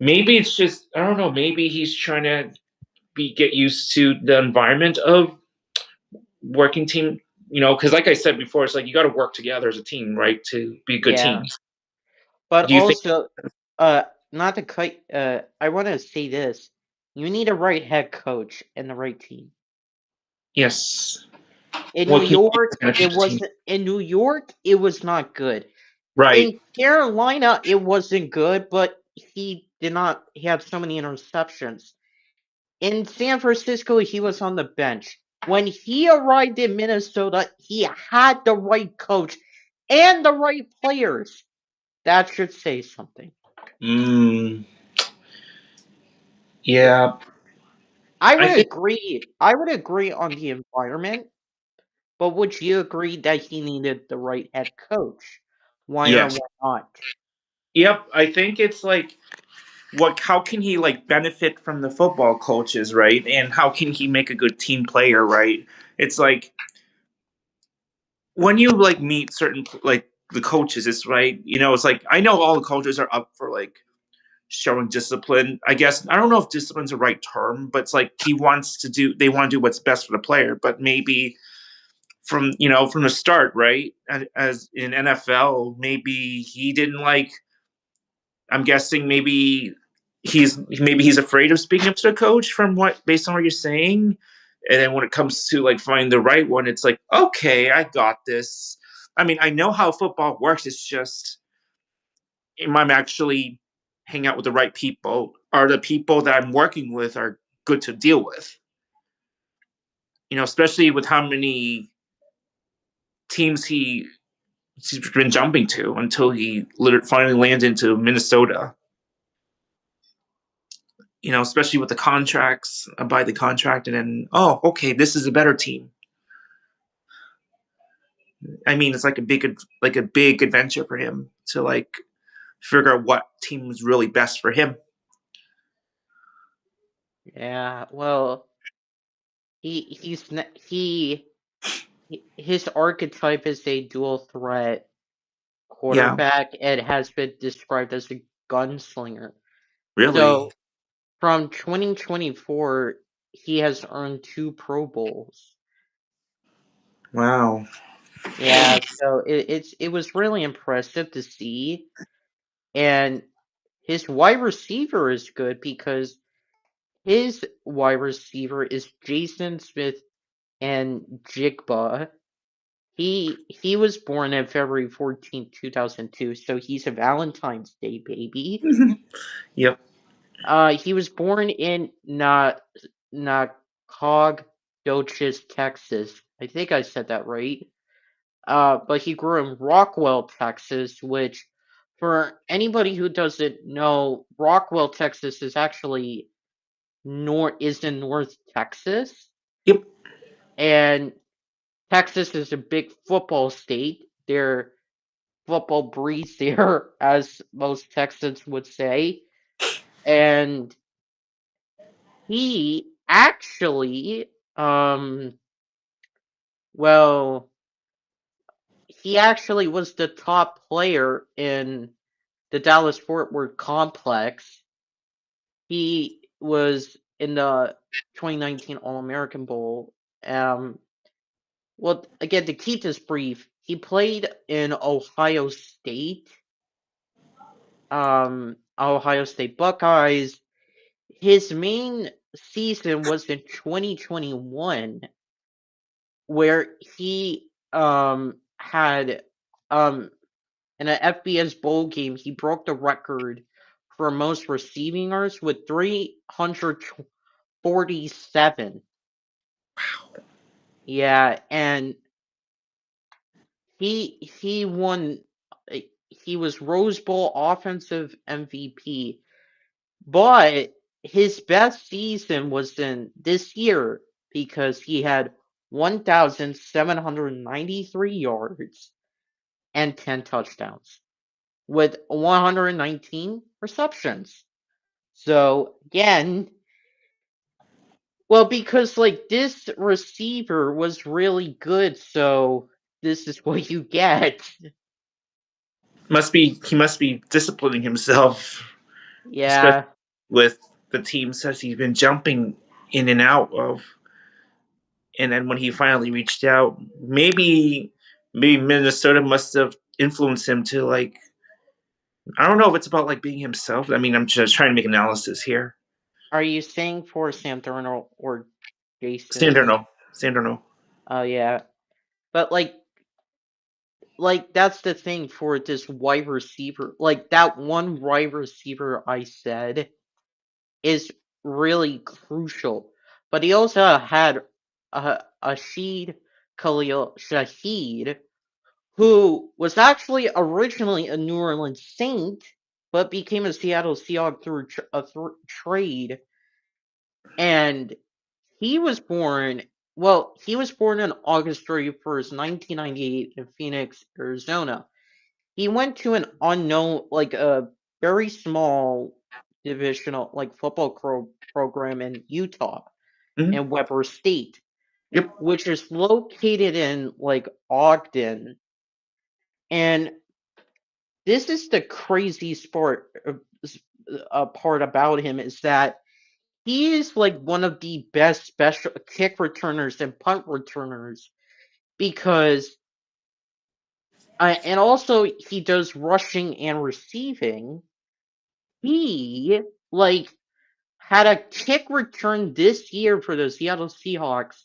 maybe it's just I don't know, maybe he's trying to get used to the environment of working team, because like I said before, it's like you got to work together as a team, right, to be a good Yeah, team. but Do you think? also, not to cut. I want to say this: you need a right head coach and the right team. Yes. In New What can you do York, to benefit it the team? wasn't. In New York, it was not good. Right. In Carolina, it wasn't good, but he did not. He had so many interceptions. In San Francisco, he was on the bench. When he arrived in Minnesota, he had the right coach and the right players. That should say something. Mm, yeah. I I would think agree. I would agree on the environment, but would you agree that he needed the right head coach? Why or yes. why not? Yep. I think it's like what how can he like benefit from the football coaches, right? And how can he make a good team player, right? It's like when you like meet certain like the coaches, it's right, it's like I know all the coaches are up for like showing discipline. I guess I don't know if discipline's the right term, but it's like they want to do what's best for the player, but maybe from the start, right? As in NFL, maybe he didn't like I'm guessing maybe he's afraid of speaking up to the coach from what based on what you're saying. And then when it comes to like finding the right one, it's like, okay, I got this. I mean, I know how football works. It's just I'm actually hang out with the right people. Are the people that I'm working with are good to deal with? Especially with how many teams he's been jumping to until he literally finally lands into Minnesota. especially with the contracts, buy the contract, and then, oh, okay, this is a better team. I mean, it's like a big adventure for him to like figure out what team was really best for him. Yeah, well, he he's n- his archetype is a dual threat Yeah, quarterback. It has been described as a gunslinger. really. So from 2024, he has earned 2 Pro Bowls. Wow. Yeah, so it was really impressive to see, and his wide receiver is good because his wide receiver is Jason Smith and Jigba. He was born on February 14th, 2002, so he's a Valentine's Day baby. Yep. He was born in Nacogdoches, Texas. I think I said that right. But he grew in Rockwell, Texas, which, for anybody who doesn't know, Rockwell, Texas is actually in North Texas, Yep. and Texas is a big football state. Their football breeds there, as most Texans would say, and he actually, well, he actually was the top player in the Dallas Fort Worth complex. He was in the 2019 All American Bowl. Um, well, again, to keep this brief, he played in Ohio State Buckeyes. His main season was in 2021, where he had in an FBS bowl game, he broke the record for most receiving yards with 347. Yeah, and he won. He was Rose Bowl offensive MVP, but his best season was in this year because he had 1,793 yards and 10 touchdowns with 119 receptions. So again, well, because like this receiver was really good, so this is what you get. He must be disciplining himself, especially Yeah. with the team says he's been jumping in and out of. And then when he finally reached out, maybe Minnesota must have influenced him to like, I don't know if it's about like being himself. I mean, I'm just trying to make analysis here. Are you saying for Sam Darnold or Jason Smith? Sanderno. Sanderno. Oh yeah. But like that's the thing for this wide receiver. Like that one wide receiver I said is really crucial. But he also had Ashid Khalil Shahid, who was actually originally a New Orleans Saint, but became a Seattle Seahawks through a trade. And he was born, he was born on August 31st, 1998 in Phoenix, Arizona. He went to an unknown, like a very small divisional, like program in Utah, Hmm. in Weber State, Yep. which is located in like Ogden. And this is the crazy part about him is that he is like one of the best special kick returners and punt returners because and also he does rushing and receiving. He like had a kick return this year for the Seattle Seahawks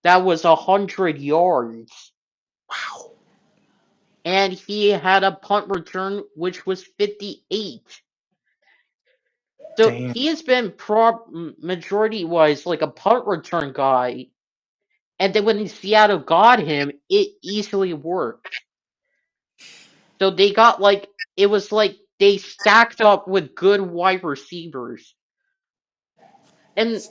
that was 100 yards, Wow. and he had a punt return which was 58. So Damn. he has been majority wise like a punt return guy, and then when Seattle got him, it easily worked. So they got like it was like they stacked up with good wide receivers. and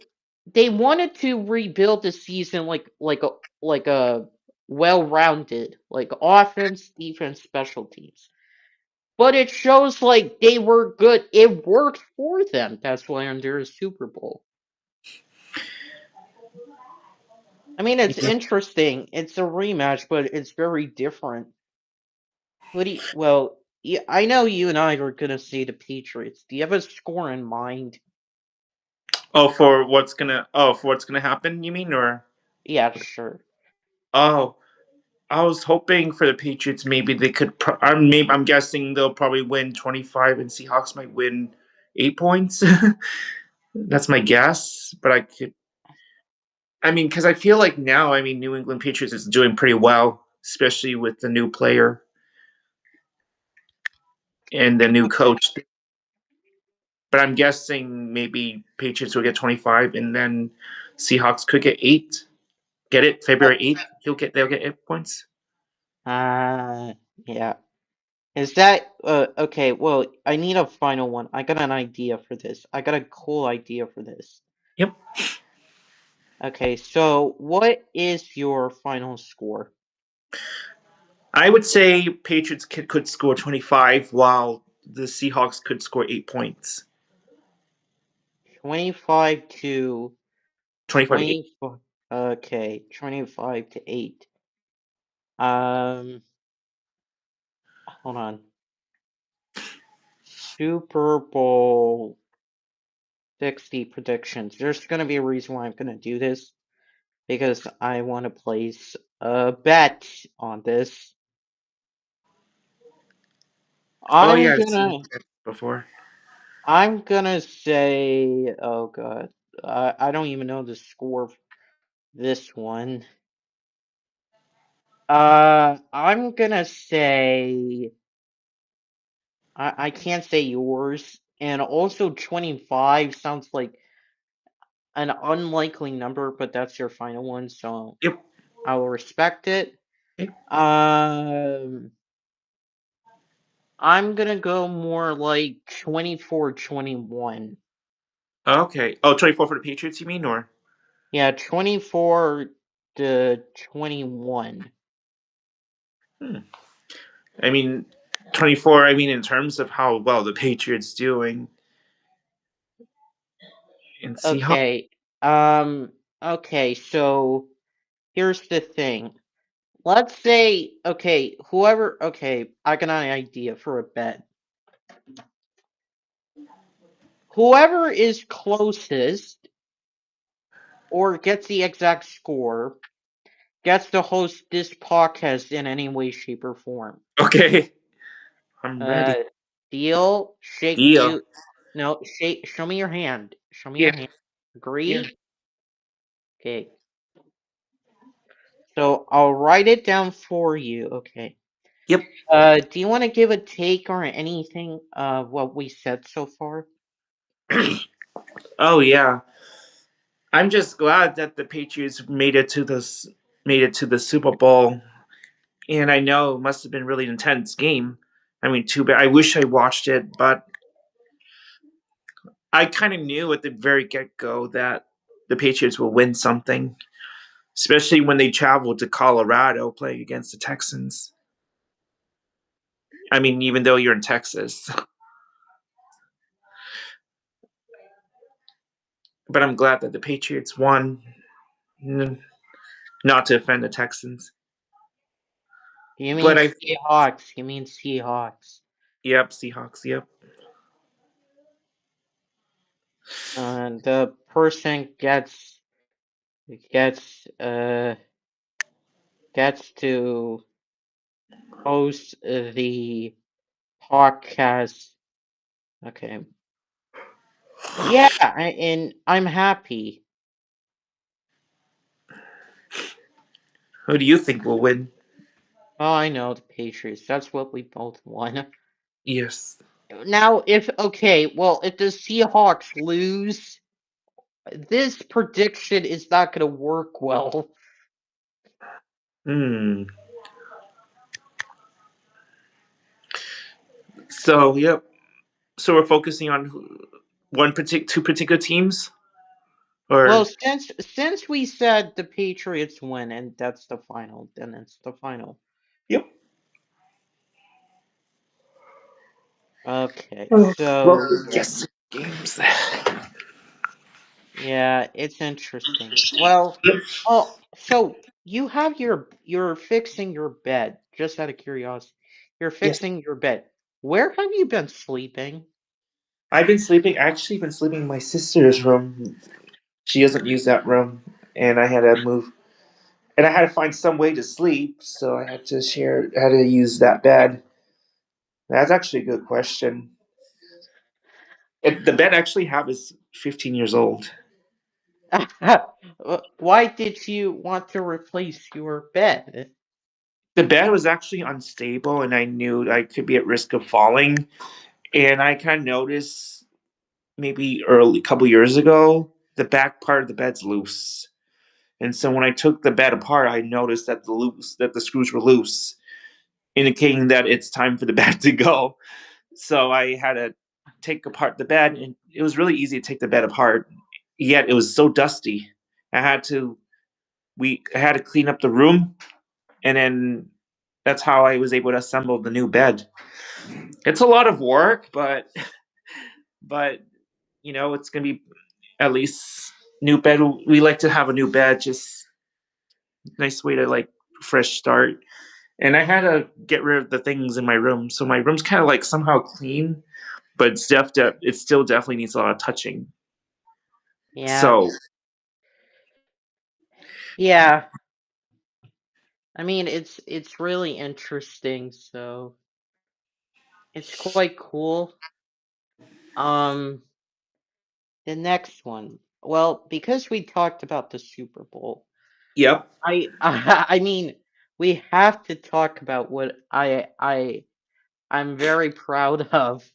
they wanted to rebuild the season like a well-rounded like offense, defense, special teams. But it shows like they were good. It worked for them. That's why they're a Super Bowl. I mean, it's Yeah. interesting. It's a rematch, but it's very different. What do you, well, yeah, I know you and I are gonna see the Patriots. Do you have a score in mind? for what's gonna happen, you mean, or Yeah, sure. oh, I was hoping for the Patriots. Maybe they could. I'm guessing they'll probably win 25, and Seahawks might win 8 points. That's my guess, but I could. I mean, because I feel like now, I mean, New England Patriots is doing pretty well, especially with the new player and the new Okay. coach. But I'm guessing maybe Patriots will get 25, and then Seahawks could get 8. Get it? Uh, February 8th, they'll get 8 points. uh, yeah. Is that okay? Well, I need a final one. I got an idea for this. I got a cool idea for this. Yep. Okay, so what is your final score? I would say Patriots could score 25, while the Seahawks could score 8 points. 25 to 25 to 8. 24. Okay, 25 to 8. Um, hold on. Super Bowl 60 predictions. There's going to be a reason why I'm going to do this because I want to place a bet on this. Oh, I'm yeah, I've seen gonna that before. I'm gonna say, oh God, I don't even know the score of this one. I'm gonna say I can't say yours, and also 25 sounds like an unlikely number, but that's your final one, so Yep. I will respect it. Yep. Um, I'm gonna go more like 24-21. Okay. Oh, 24 for the Patriots, you mean? Or Yeah, 24-21. hmm. I mean, 24, I mean, in terms of how well the Patriots doing in Seahawks. Okay. Um, okay, so here's the thing. Let's say, okay, I got an idea for a bet. Whoever is closest or gets the exact score gets to host this podcast in any way, shape, or form. Okay. I'm ready. Uh, deal? Shake Deal. you? No, shake. Show me your hand. Show me Yeah. your hand. Yeah. Agree? Okay. So I'll write it down for you. Okay. Yep. Do you want to give a take or anything what we said so far? Oh, yeah. I'm just glad that the Patriots made it to the Super Bowl, and I know it must have been a really intense game. I mean, too bad. I wish I watched it, but I kind of knew at the very get go that the Patriots will win something, especially when they traveled to Colorado playing against the Texans. I mean, even though you're in Texas, but I'm glad that the Patriots won. Not to offend the Texans, You mean but I Seahawks? You mean Seahawks? yep, Seahawks, yep. The person gets uh gets to host the podcast. Okay. Yeah, and I'm happy. Who do you think will win? Oh, I know the Patriots. That's what we both want. Yes. Now, if the Seahawks lose, this prediction is not going to work well. Hmm. So yep. So we're focusing on two particular teams. Well, Or since we said the Patriots win and that's the final, then it's the final. yep. Okay, Oh, well, so yes, games. yeah, it's interesting. Well, oh, so you're fixing your bed, just out of curiosity. You're Yes, fixing your bed. Where have you been sleeping? I've been sleeping. I actually been sleeping in my sister's room. She doesn't use that room, and I had to move. And I had to find some way to sleep, so I had to share. Had to use that bed. That's actually a good question. The bed I actually have is 15 years old. Why did you want to replace your bed? The bed was actually unstable, and I knew I could be at risk of falling. And I kind of noticed maybe early, couple years ago, the back part of the bed's loose. And so when I took the bed apart, I noticed that the screws were loose, indicating that it's time for the bed to go. So I had to take apart the bed, and it was really easy to take the bed apart. Yet it was so dusty. I had to I had to clean up the room, and then that's how I was able to assemble the new bed. It's a lot of work, but it's gonna be at least new bed. We like to have a new bed, just nice way to like fresh start. And I had to get rid of the things in my room, so my room's kind of like somehow clean, but it still definitely needs a lot of touching. Yeah, So, yeah. I mean, it's really interesting, so it's quite cool. Um, the next one. Well, because we talked about the Super Bowl, yep, I mean, we have to talk about what I'm very proud of.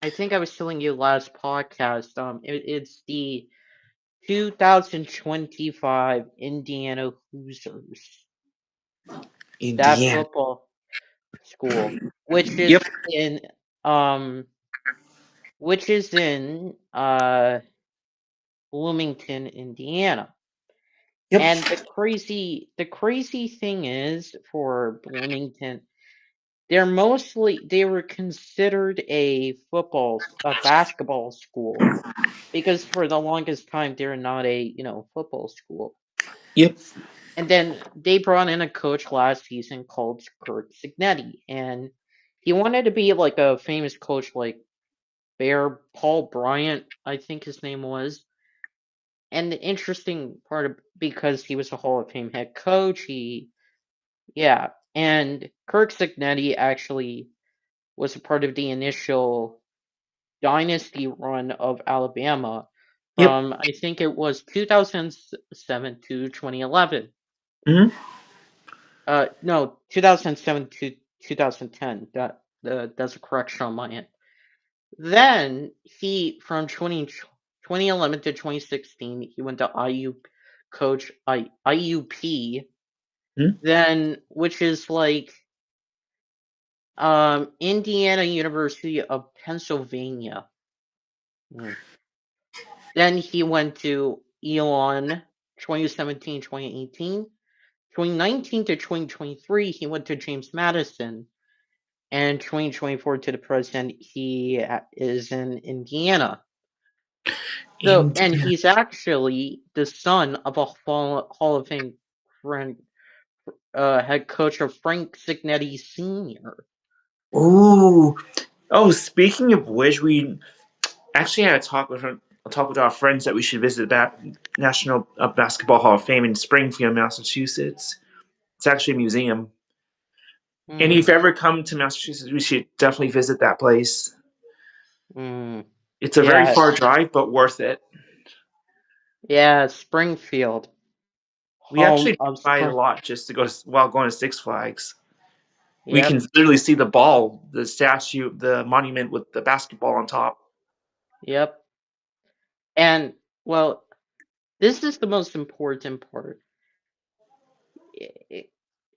I think I was telling you last podcast. It's the 2025 Indiana Hoosiers, that Indiana. football school, which Yep, is in um, Bloomington, Indiana. yep, And the crazy thing is for Bloomington, they were considered a basketball school because for the longest time they're not a, football school. yep, And then they brought in a coach last season called Kurt Signetti, and he wanted to be like a famous coach like Bear Paul Bryant, I think his name was. And the interesting part because he was a Hall of Fame head coach, yeah, and Kirk Signetti actually was a part of the initial dynasty run of Alabama yep. from I think it was 2007 to 2011. Hmm. No, 2007 to 2010. That's a correction on my end. Then he from 2011 to 2016 he went to IUP, Hmm. then which is like Indiana University of Pennsylvania. Hmm. Then he went to Elon 2017, 2018. 2019 to 2023 he went to James Madison, and 2024 to the present he is in Indiana. So, and Indiana. he's actually the son of a Hall of Fame friend, head coach of Frank Signetti Sr. Ooh. Oh, speaking of which, we actually had a talk with our friends that we should visit that National Basketball Hall of Fame in Springfield, Massachusetts. It's actually a museum. And Mm, if you ever come to Massachusetts, we should definitely visit that place. mm, It's a very yeah, far drive, but worth it. yeah, Springfield, We home actually of buy it a Spring. lot just to go while going to Six Flags. We can Yep, literally see the ball, the statue, the monument with the basketball on top. yep. And well, this is the most important part. I-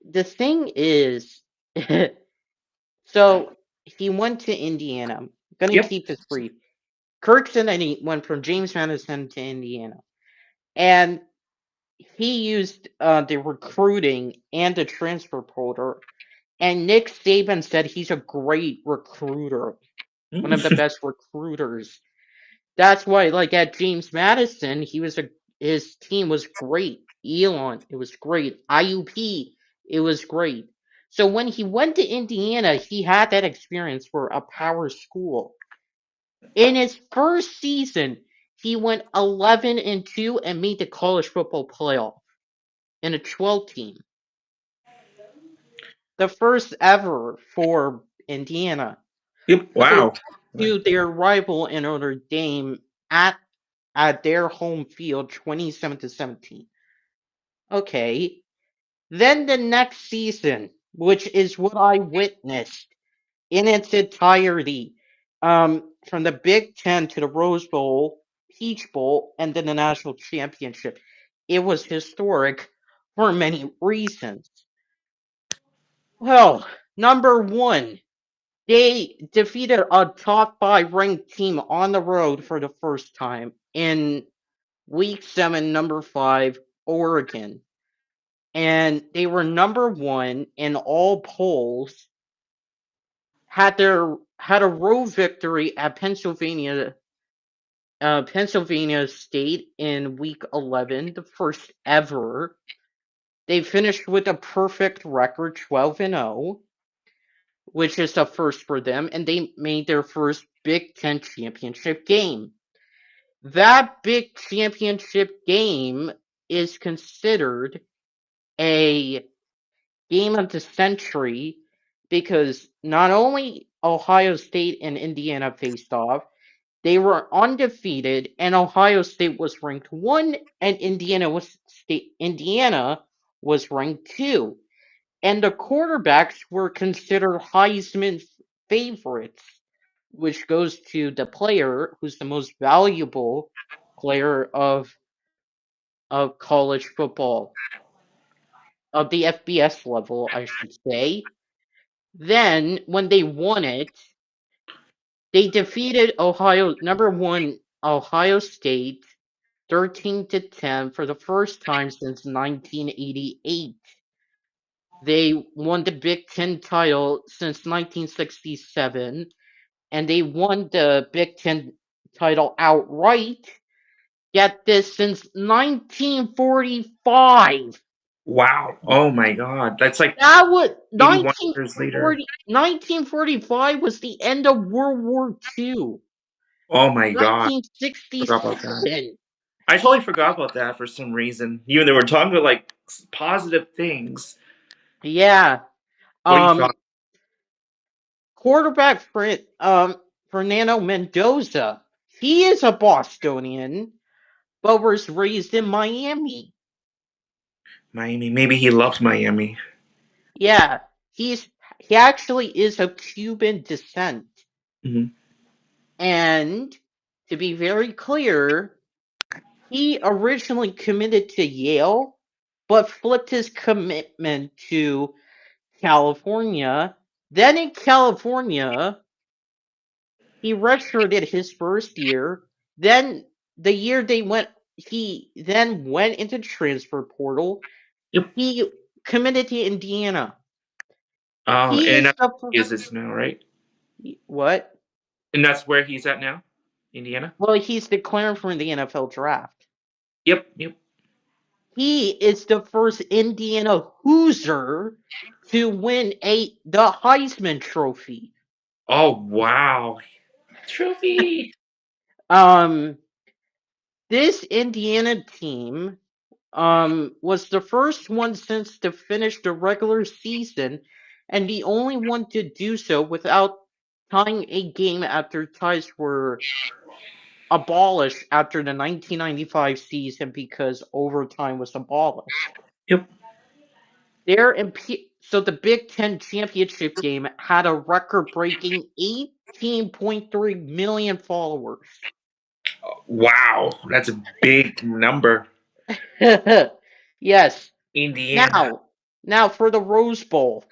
The thing is, so he went to Indiana. I'm gonna Yep. keep this brief. Kirkson and he went from James Madison to Indiana. and he used the recruiting and the transfer portal. And Nick Saban said he's a great recruiter, one of the best recruiters. That's why, like at James Madison, his team was great. Elon, it was great. IUP, it was great. So when he went to Indiana, he had that experience for a power school. In his first season, he went 11-2 and made the college football playoff in a 12 team. The first ever for Indiana. Yep. But they Wow. lost to their rival in Notre Dame at their home field 27-17. Okay. Then the next season, which is what I witnessed in its entirety, from the Big Ten to the Rose Bowl, Peach Bowl, and then the national championship. It was historic for many reasons. Well, number one, they defeated a top five ranked team on the road for the first time in week 7, number 5, Oregon. And they were number 1 in all polls, had a road victory at Pennsylvania State in week 11, the first ever. They finished with a perfect record, 12-0, which is a first for them, and they made their first Big Ten championship game. That big championship game is considered a game of the century because not only Ohio State and Indiana faced off, they were undefeated, and Ohio State was ranked 1, and Indiana was ranked 2. And the quarterbacks were considered Heisman favorites, which goes to the player who's the most valuable player of college football, of the FBS level, I should say. Then, when they won it, they defeated number 1 Ohio State 13-10 for the first time since 1988. They won the Big Ten title since 1967, and they won the Big Ten title outright. Get this, since 1945. Wow. Oh my God. That's like That was 81 years later. 1945 was the end of World War II. Oh my God. Forgot about that. 1967. I totally forgot about that for some reason. Even though we're talking about like positive things. Yeah. What do you thought? Um Quarterback Fernando Mendoza. He is a Bostonian, but was raised in Miami. Miami. Maybe he loved Miami. Yeah, he actually is of Cuban descent. Hmm. And to be very clear, he originally committed to Yale, but flipped his commitment to California. Then in California, he redshirted his first year. Then the year he then went into transfer portal. Yep. He committed to Indiana. He And is that's the where he is now, right? what? And that's where he's at now, Indiana. Well, he's declaring for the NFL draft. Yep. Yep. He is the first Indiana Hoosier to win the Heisman Trophy. Oh wow. Trophy. Um, this Indiana team was the first one since to finish the regular season, and the only one to do so without tying a game after ties were abolished after the 1995 season because overtime was abolished. Yep. So the Big Ten championship game had a record-breaking 18.3 million followers. Wow. That's a big number. Yes. Indiana. Now for the Rose Bowl.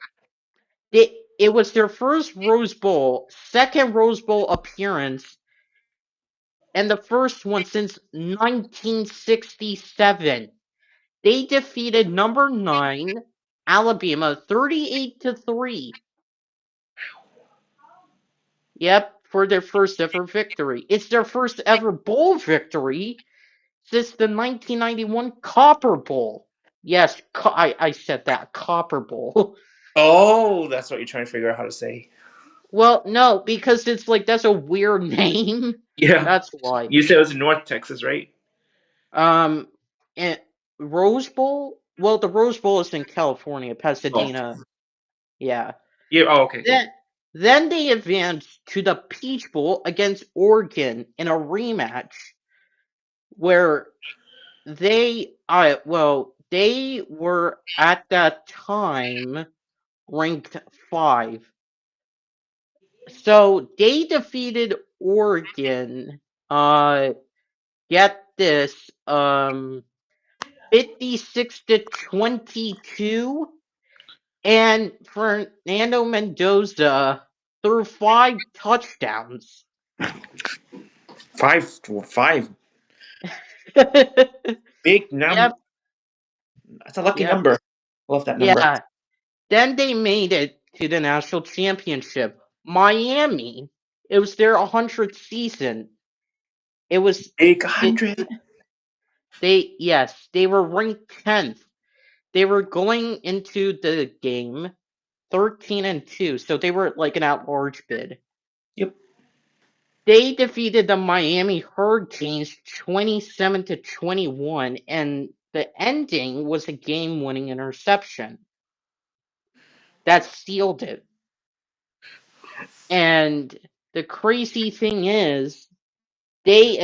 It was their first Rose Bowl, second Rose Bowl appearance and the first one since 1967. They defeated number 9 Alabama 38-3. Yep, for their first ever victory. It's their first ever bowl victory since the 1991 Copper Bowl. Yes, I said that, Copper Bowl. Oh, that's what you're trying to figure out how to say. Well, no, because it's like that's a weird name. Yeah. That's why. You said it was in North Texas, right? Um, and Rose Bowl. Well, the Rose Bowl is in California, Oh. Pasadena. Yeah. Yeah. Oh, okay, cool. Then they advanced to the Peach Bowl against Oregon in a rematch where they were at that time ranked 5. So they defeated Oregon, uh get this, 56-22, and Fernando Mendoza threw 5 touchdowns. Five. Big number. Yep, That's a lucky yep, number. Love that number. yeah. Then they made it to the national championship. Miami, it was their 100th season. It was Big it, 100. they were ranked 10th. They were going into the game 13-2, so they were like an at-large bid. Yep. They defeated the Miami Hurricanes 27-21, and the ending was a game-winning interception that sealed it. And the crazy thing is, they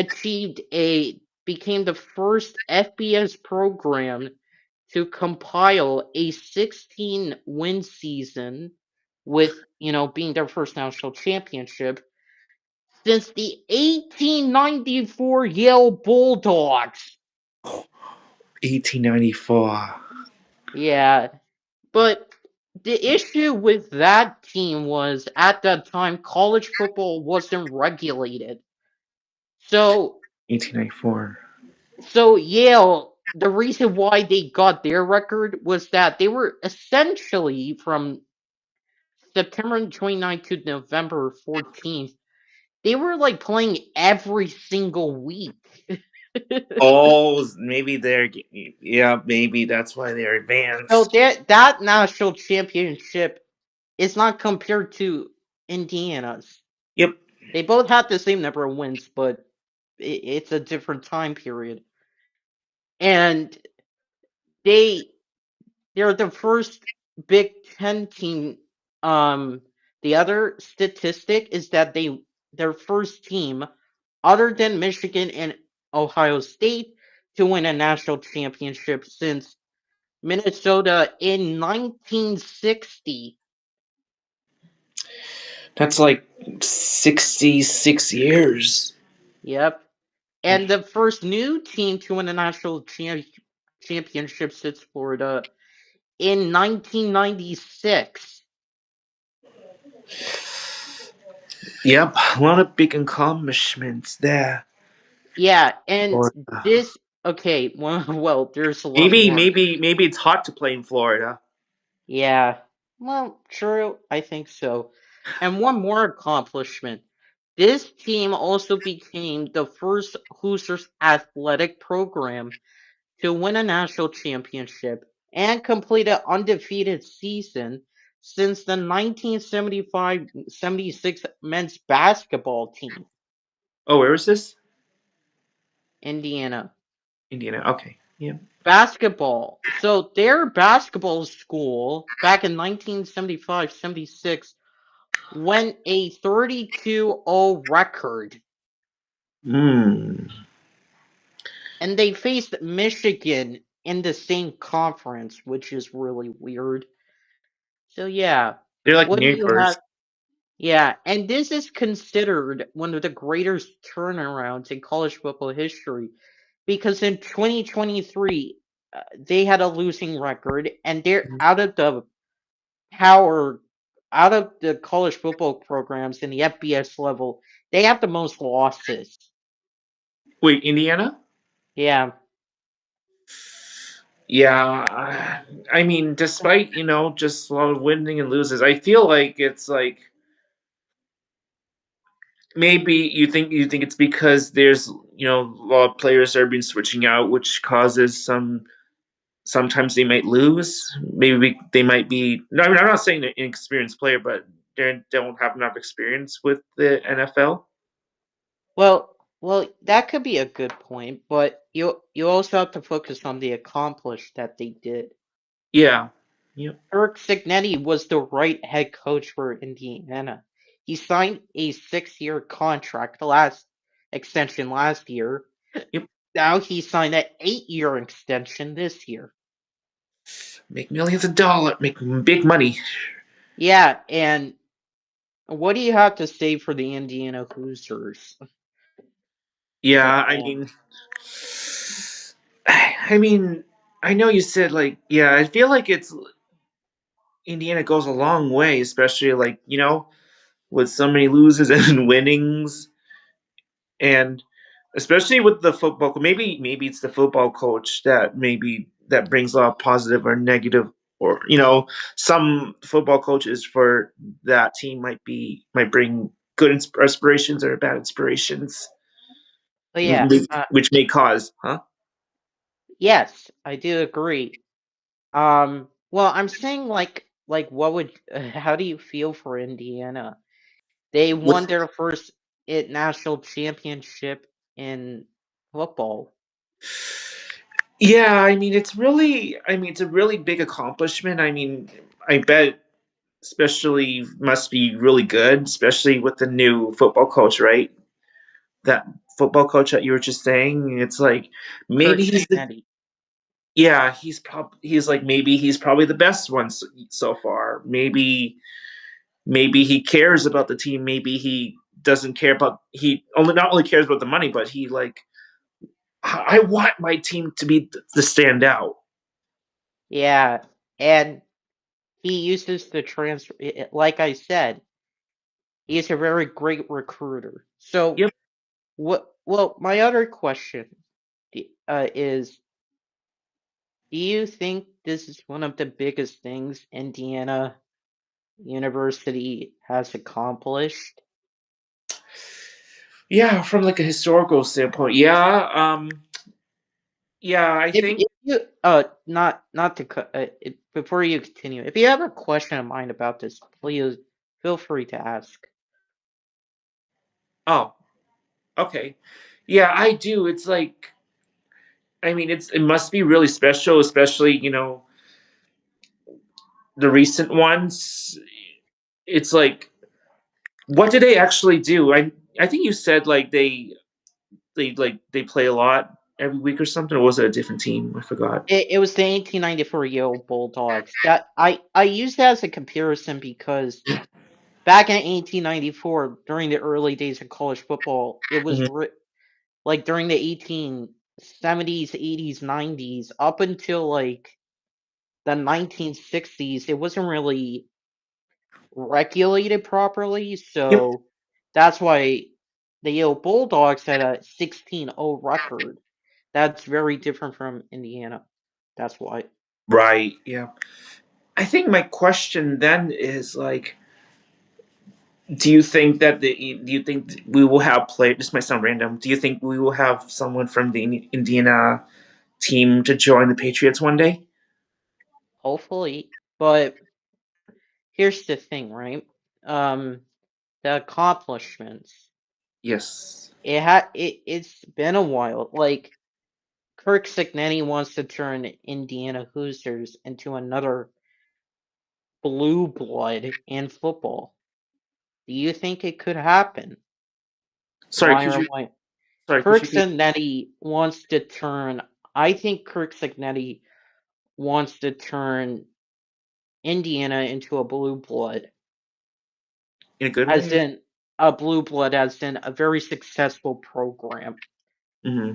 became the first FBS program to compile a 16-win season with, being their first national championship since the 1894 Yale Bulldogs. 1894. Yeah, but the issue with that team was at that time college football wasn't regulated. So 1894. Yale, the reason why they got their record was that they were essentially from September 29th to November 14th. They were like playing every single week. Oh, maybe they're. Yeah, maybe that's why they're So advanced. that national championship is not compared to Indiana's. Yep. They both had the same number of wins, but it's a different time period. And they they're the first Big Ten team. Um, the other statistic is that their first team, other than Michigan and Ohio State, to win a national championship since Minnesota in 1960. That's like 66 years. Yep. And the first new team to win a national championship since Florida in 1996. Yep, a lot of big accomplishments there. Yeah, and Florida. this okay, well, there's a lot Maybe, more. maybe, maybe it's hot to play in Florida. Yeah, well, true, I think so. And one more accomplishment. This team also became the first Hoosiers athletic program to win a national championship and complete an undefeated season since the 1975-76 men's basketball team, Oh, where is this? Indiana. Indiana. Okay. Yeah. Basketball. So their basketball school back in 1975-76 went a 32-0 record, Hmm. and they faced Michigan in the same conference, which is really weird. So yeah, They're like what do you neighbors. have? Yeah, and this is considered one of the greatest turnarounds in college football history because in 2023 they had a losing record and they're power out of the college football programs in the FBS level, they have the most losses. Wait, Indiana? Yeah. Yeah, I mean, despite just a lot of winning and loses, I feel like it's like maybe you think it's because there's a lot of players that are been switching out, which causes sometimes they might lose. Maybe they might be. No, I mean, I'm not saying they're an inexperienced player, but they don't have enough experience with the NFL. Well, that could be a good point, but you also have to focus on the accomplished that they did. Yeah. Yep. Eric Signetti was the right head coach for Indiana. He signed a 6-year contract, the last extension last year. Yep. Now he signed an 8-year extension this year. Make millions of dollars, make big money. Yeah, and what do you have to say for the Indiana Hoosiers? As a Yeah, I fan? mean, I mean, I know you said like, yeah, I feel like it's Indiana goes a long way, especially like with so many loses and winnings, and especially with the football. Maybe it's the football coach that maybe that brings a lot of positive or negative, or some football coaches for that team might bring good inspirations or bad inspirations, But yeah, which may cause, huh? yes, I do agree. Well, I'm saying like what would how do you feel for Indiana? They With won their first national championship in football. Yeah, I mean it's a really big accomplishment. I mean, I bet especially must be really good, especially with the new football coach, right? That football coach that you were just saying, it's like Kirk maybe Cignetti. he's like maybe he's probably the best one so far. Maybe he cares about the team. Maybe he doesn't care about he only not only cares about the money, but he like I want my team to be the standout. Yeah, and he uses the transfer. Like I said, he's a very great recruiter. So Yep. what? Well, my other question is: do you think this is one of the biggest things Indiana University has accomplished? Yeah, from like a historical standpoint, yeah. Yeah, I think. If you not to cut before you continue, if you have a question of mine about this, please feel free to ask. Oh, okay. Yeah, I do. It's like, I mean, it must be really special, especially the recent ones. It's like, what do they actually do? I think you said like they play a lot every week or something, or was it a different team? I forgot. It was the 1894 Yale Bulldogs. That I use that as a comparison because back in 1894, during the early days of college football, it was Mhm. like during the 1870s, 80s, 90s, up until like the 1960s, it wasn't really regulated properly. Yep. So that's why the Yale Bulldogs had a 16-0 record. That's very different from Indiana. That's why. Right. Yeah. I think my question then is like, do you think we will have play? This might sound random. Do you think we will have someone from the Indiana team to join the Patriots one day? Hopefully. But here's the thing, right? Um, the accomplishments. Yes. It's been a while. Like Kirk Cignetti wants to turn Indiana Hoosiers into another blue blood in football. Do you think it could happen? Sorry, Why could or you? why? Sorry, could Kirk you? Cignetti wants to turn. I think Kirk Cignetti wants to turn Indiana into a blue blood, In a good as way? in a blue blood, as in a very successful program. Hmm.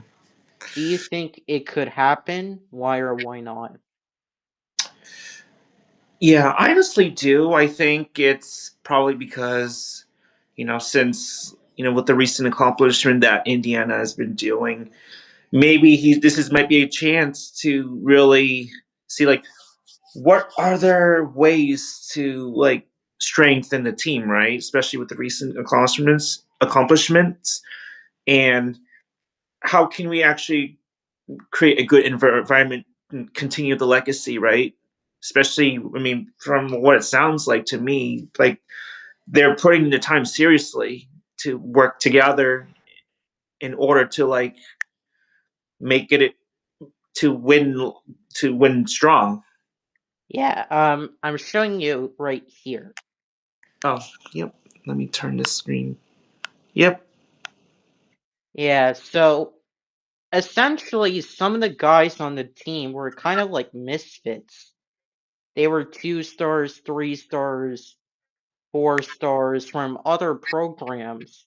Do you think it could happen? Why or why not? Yeah, I honestly do. I think it's probably because, since with the recent accomplishment that Indiana has been doing, maybe might be a chance to really see like what are there ways to like strengthen the team, right? Especially with the recent accomplishments, and how can we actually create a good environment and continue the legacy, right? Especially, I mean, from what it sounds like to me, like they're putting the time seriously to work together in order to like make it to win strong. Yeah, I'm showing you right here. Oh, yep. Let me turn this screen. Yep. Yeah, so essentially some of the guys on the team were kind of like misfits. They were 2 stars, 3 stars, 4 stars from other programs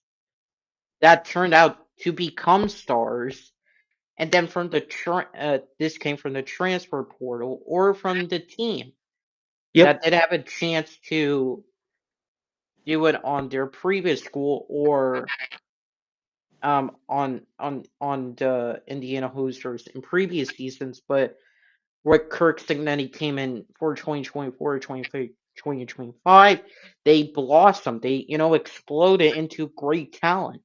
that turned out to become stars. And then from this came from the transfer portal or from the team that Yep. did have a chance to do it on their previous school or on the Indiana Hoosiers in previous seasons, but Rick Kirk Signetti came in for 2024, 2025. They blossomed. They, exploded into great talent.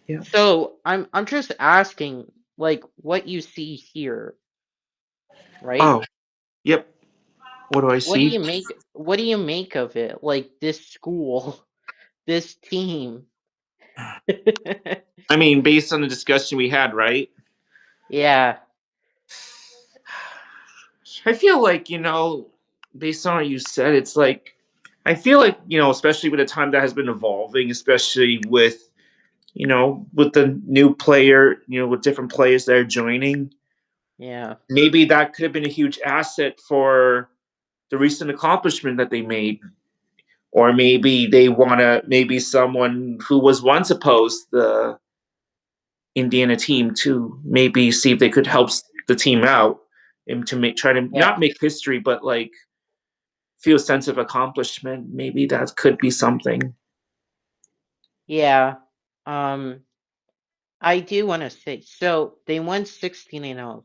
Yep. So I'm just asking, like, what you see here, right? Oh, yep. What do I What do see? you make? What do you make of it? Like this school, this team. I mean, based on the discussion we had, right? Yeah, I feel like, based on what you said, it's like, I feel like, especially with the time that has been evolving, especially with the new player, with different players that are joining, yeah, maybe that could have been a huge asset for the recent accomplishment that they made. Or maybe maybe someone who was once opposed the Indiana team to maybe see if they could help the team out and to try to yeah, not make history, but like feel a sense of accomplishment. Maybe that could be something. yeah. Um, I do want to say, so they won 16-0.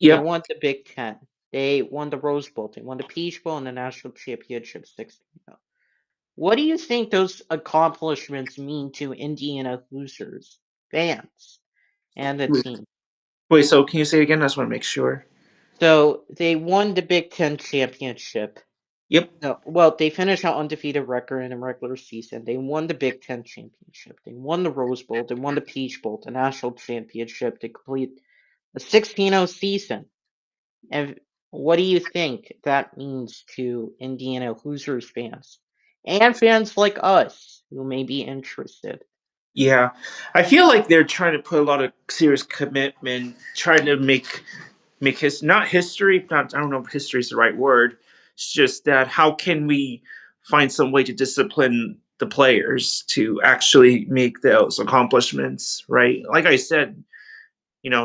They Yep. won the Big Ten. They won the Rose Bowl. They won the Peach Bowl and the National Championship 16-0. What do you think those accomplishments mean to Indiana Hoosiers fans and the team? Wait, so can you say it again? I just want to make sure. So they won the Big Ten championship. Yep. No, well, they finished out undefeated record in the regular season. They won the Big Ten championship. They won the Rose Bowl. They won the Peach Bowl, the national championship to complete a 16-0 season. And what do you think that means to Indiana Hoosiers fans and fans like us who may be interested? Yeah. I feel like they're trying to put a lot of serious commitment, trying to make his not history, not I don't know if history is the right word. It's just that how can we find some way to discipline the players to actually make those accomplishments, right? Like I said,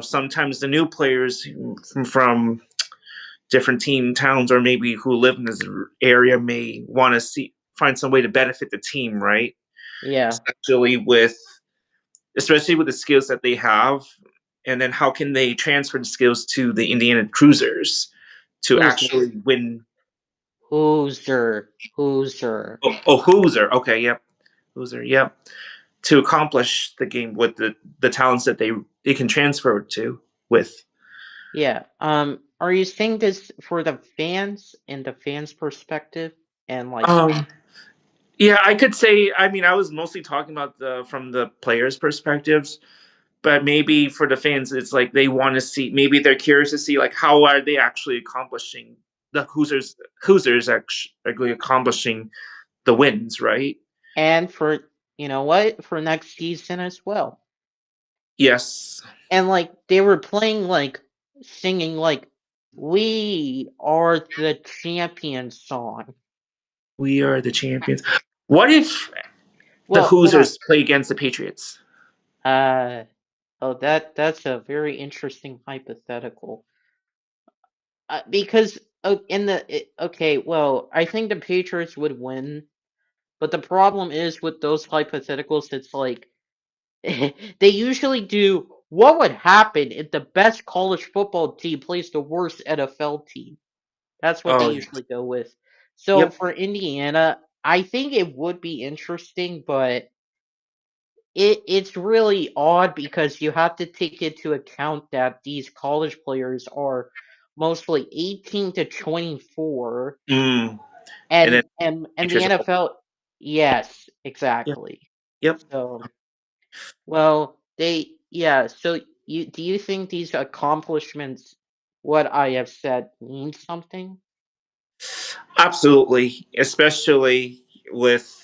sometimes the new players from different team towns or maybe who live in this area may want to find some way to benefit the team, right? Yeah, Especially with the skills that they have, and then how can they transfer the skills to the Indiana Cruisers to Hoosier, actually win? Hoosier. Oh, Hooser. Okay, yep. Hooser, yep. To accomplish the game with the talents that they can transfer to with. Yeah. Are you saying this for the fans and the fans' perspective and like, Um, yeah, I could say. I mean, I was mostly talking about from the players' perspectives, but maybe for the fans, it's like they want to see. Maybe they're curious to see like how are they actually accomplishing the Hoosers actually accomplishing the wins, right? and for what for next season as well? Yes, And like they were playing like singing like "We Are the Champions" song. we are the champions. What if the Well, hold on. Hoosers play against the Patriots? Uh oh, that's a very interesting hypothetical. Because okay, well, I think the Patriots would win, But the problem is with those hypotheticals, it's like they usually do what would happen if the best college football team plays the worst NFL team. That's what they Oh, usually go with. So yep. for Indiana, I think it would be interesting, but it's really odd because you have to take into account that these college players are mostly 18 to 24 Mm. And then and the teachers. NFL, yes, Yep. exactly. Yep. So, well, yeah, so do you think these accomplishments, what I have said, mean something? Absolutely, especially with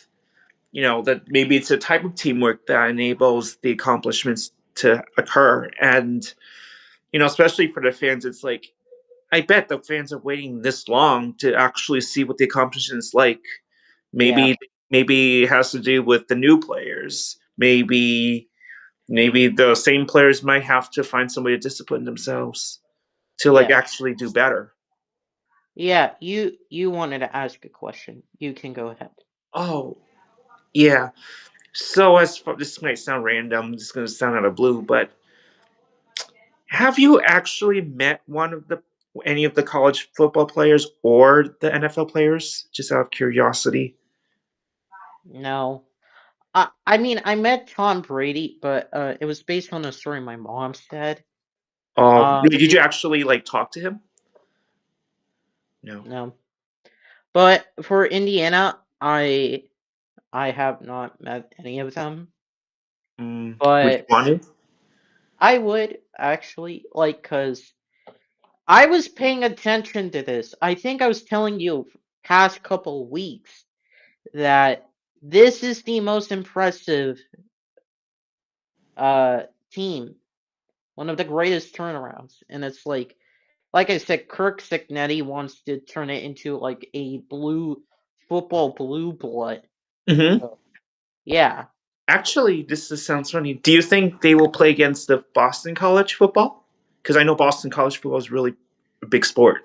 that maybe it's a type of teamwork that enables the accomplishments to occur, and especially for the fans, it's like I bet the fans are waiting this long to actually see what the accomplishment is like. Yeah, Maybe it has to do with the new players. Maybe the same players might have to find somebody to discipline themselves to like yeah. actually do better. Yeah, you wanted to ask a question. You can go ahead. Oh, yeah. So as for this might sound random, this is going to sound out of blue, but have you actually met any of the college football players or the NFL players? Just out of curiosity. No. I mean, I met Tom Brady, but it was based on a story my mom said. Um, Did you actually like talk to him? No. no. But for Indiana, I have not met any of them, Would you but want to? I would actually like cuz I was paying attention to this. I think I was telling you past couple weeks that this is the most impressive uh team, one of the greatest turnarounds, and it's like I said, Kirk Signetti wants to turn it into like a blue blood. Hmm. So, yeah. Actually, sounds funny. Do you think they will play against the Boston College football? Because I know Boston College football is really a big sport.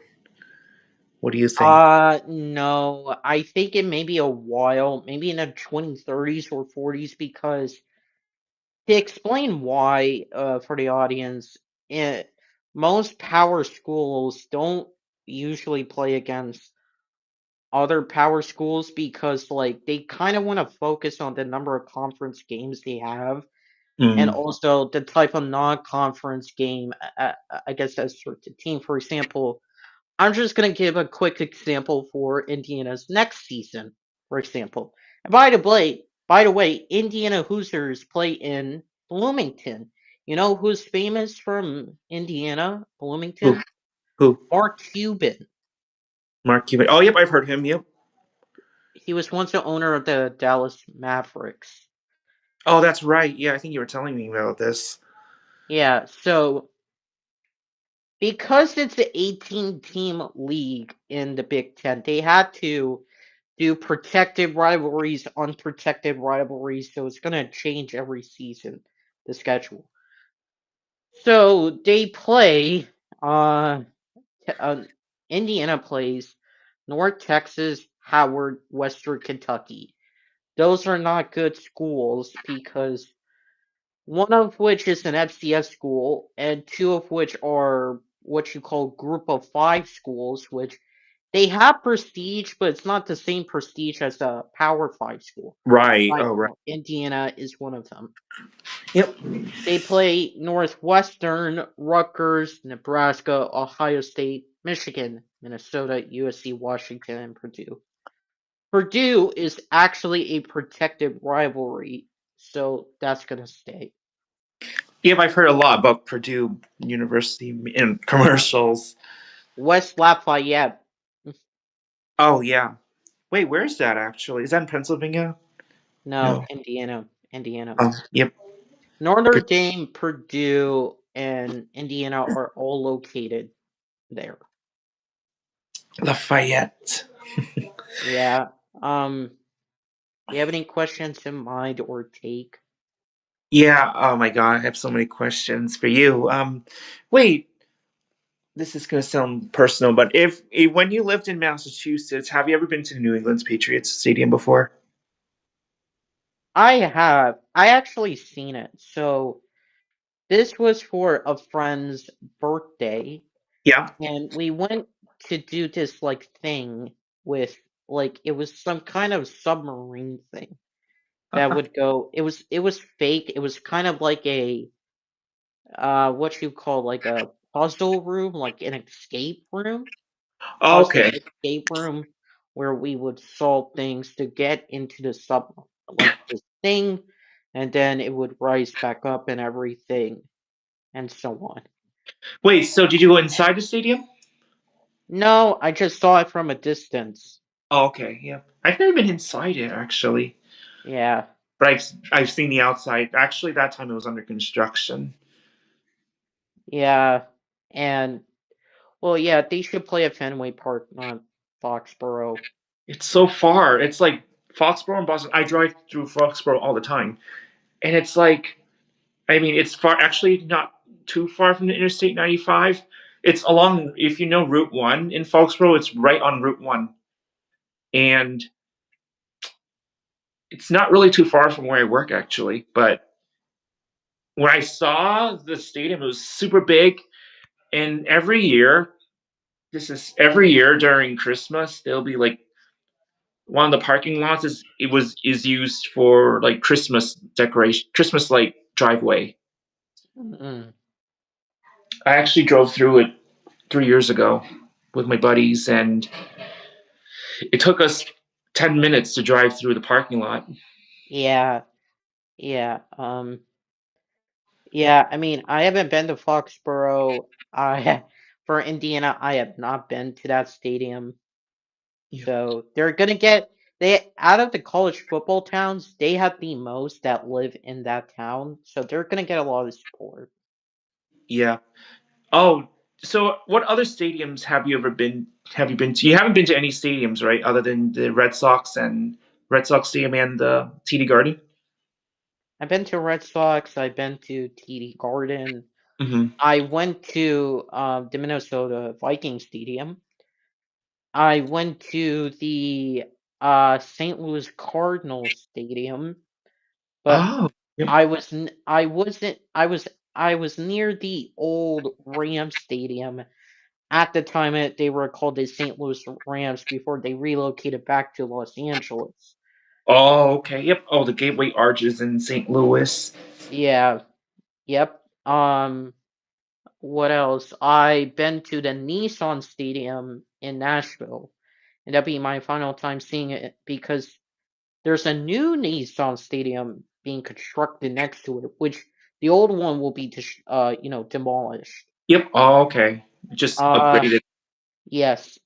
What do you think? No, I think it may be a while, maybe in the 2030s or 40s, because to explain why, for the audience, most power schools don't usually play against other power schools because, like, they kind of want to focus on the number of conference games they have and Mm. also the type of non-conference game, I guess, as sort of team. For example, I'm just going to give a quick example for Indiana's next season, for example. And by the way, Indiana Hoosiers play in Bloomington. You know who's famous from Indiana, Who? Bloomington? Who? Mark Cuban. Mark Cuban. Oh, yep, I've heard him. Yep. He was once the owner of the Dallas Mavericks. Oh, that's right. Yeah, I think you were telling me about this. Yeah, so because it's the 18 team league in the Big Ten, they had to do protected rivalries, unprotected rivalries, so it's going to change every season, the schedule. So they play, uh, uh Indiana plays North Texas, Howard, Western Kentucky. Those are not good schools because one of which is an FCS school, and two of which are what you call group of five schools, which they have prestige, but it's not the same prestige as a Power Five school. Right. Like Oh, right. Indiana is one of them. Yep. They play Northwestern, Rutgers, Nebraska, Ohio State, Michigan, Minnesota, USC, Washington, and Purdue. Purdue is actually a protected rivalry, so that's gonna stay. Yep, I've heard a lot about Purdue University in commercials. West Lafayette. Oh, yeah. Wait, where is that actually? Is that in Pennsylvania? No, No. Indiana. Indiana. Oh, yep. Notre Dame, Purdue, and Indiana are all located there. Lafayette. Yeah. Um, do you have any questions in mind or take? Yeah. Oh my God, I have so many questions for you. Wait. This is going to sound personal, but if when you lived in Massachusetts, have you ever been to New England's Patriots Stadium before? I have. I actually seen it. So this was for a friend's birthday, Yeah. and we went to do this like thing with like it was some kind of submarine thing that would go. It was fake. It was kind of like a what you call like a puzzle room, like an escape room, puzzle Okay. escape room where we would solve things to get into the sub like this thing, and then it would rise back up and everything and so on. Wait, so did you go inside the stadium? No, I just saw it from a distance. Oh, okay, yeah. I've never been inside it actually, Yeah, but I've seen the outside. Actually, that time it was under construction. yeah, and well, yeah, they should play at Fenway Park, not Foxborough. It's so far. It's like Foxborough and Boston. I drive through Foxborough all the time, and it's like, I mean, it's far. Actually, not too far from the Interstate 95. It's along. If you know Route One in Foxborough, it's right on Route One, and it's not really too far from where I work actually. But when I saw the stadium, it was super big, and every year during Christmas, there'll be like one of the parking lots is used for like Christmas decoration, Christmas like driveway. Mm-mm. I actually drove through it 3 years ago with my buddies, and it took us 10 minutes to drive through the parking lot. Yeah, yeah, yeah. I mean, I haven't been to Foxborough. For Indiana, I have not been to that stadium. Yeah, So they're gonna get they out of the college football towns, they have the most that live in that town. So they're gonna get a lot of support. yeah. Oh, so what other stadiums have you ever been? Have you been to? You haven't been to any stadiums, right? Other than the Red Sox Stadium and the TD Garden. I've been to Red Sox, I've been to TD Garden. Hmm. I went to the Minnesota Vikings Stadium. I went to the St. Louis Cardinals Stadium, but Oh, yep. I wasn't I was near the old Rams Stadium at the time they were called the St. Louis Rams before they relocated back to Los Angeles. Oh, okay. Yep. Oh, the Gateway Arches in St. Louis. Yeah, yep. What else? I been to the Nissan Stadium in Nashville, and that'd be my final time seeing it because there's a new Nissan Stadium being constructed next to it, which the old one will be demolished. Yep. Oh, okay. Just Uh, upgraded. yes.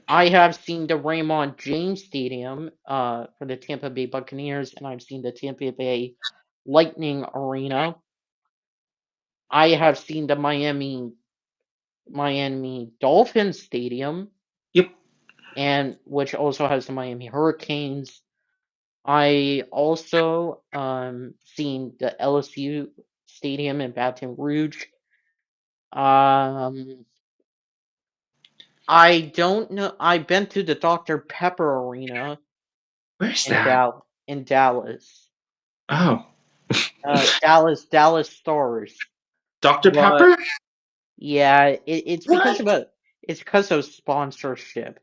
I have seen the Raymond James Stadium for the Tampa Bay Buccaneers, and I've seen the Tampa Bay Lightning Arena. I have seen the Miami Dolphins Stadium, Yep. and which also has the Miami Hurricanes. I also seen the LSU Stadium in Baton Rouge. Um, I don't know. I've been to the Dr. Pepper Arena Where's in that? Dallas. Oh, Dallas Stars. Dr. But Pepper? yeah, it's because of What? sponsorship.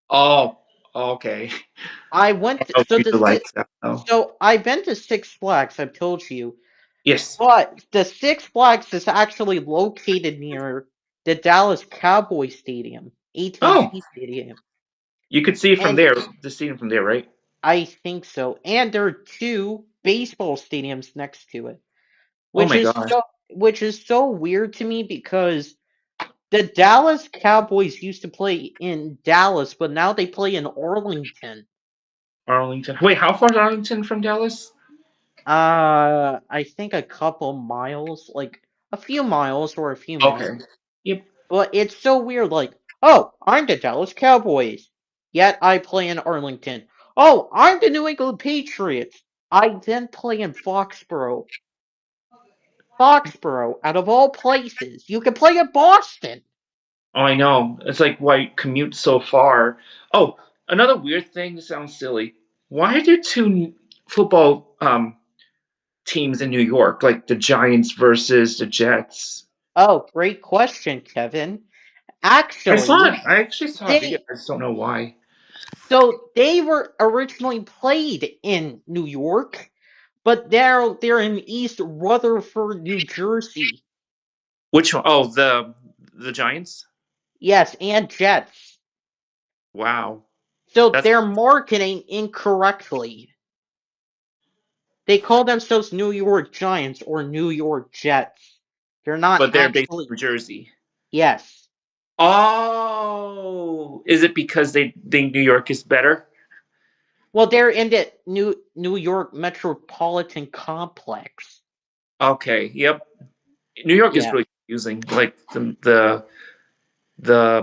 Oh, okay. I went I to, don't usually like that though. so I've been to Six Flags. I've told you, Yes. but the Six Flags is actually located near the Dallas Cowboys Stadium, Oh, AT&T Stadium, you could see it from and there. The stadium from there, right? I think so. And there are two baseball stadiums next to it, Oh which my is gosh. so which is so weird to me because the Dallas Cowboys used to play in Dallas, but now they play in Arlington. Arlington. Wait, how far is Arlington from Dallas? I think a couple miles, like a few miles or a few Okay. minutes. Yep. But it's so weird, like, oh, I'm the Dallas Cowboys, yet I play in Arlington. Oh, I'm the New England Patriots. I then play in Foxborough. Foxborough, out of all places. You can play in Boston. Oh, I know. It's like why commute so far. Oh, another weird thing. This sounds silly. Why are there two football teams in New York, like the Giants versus the Jets? Oh, great question, Kevin. Actually, I actually saw a video. they I just don't know why. they were originally played in New York, but they're in East Rutherford, New Jersey. Which one? Oh, the Giants. Yes, and Jets. Wow, So that's they're marketing incorrectly. They call themselves New York Giants or New York Jets. They're not but they're based actually. in New Jersey. Yes. Oh, is it because they think New York is better? Well, they're in the New York metropolitan complex. Okay, yep. New York is Yeah. really confusing. Like the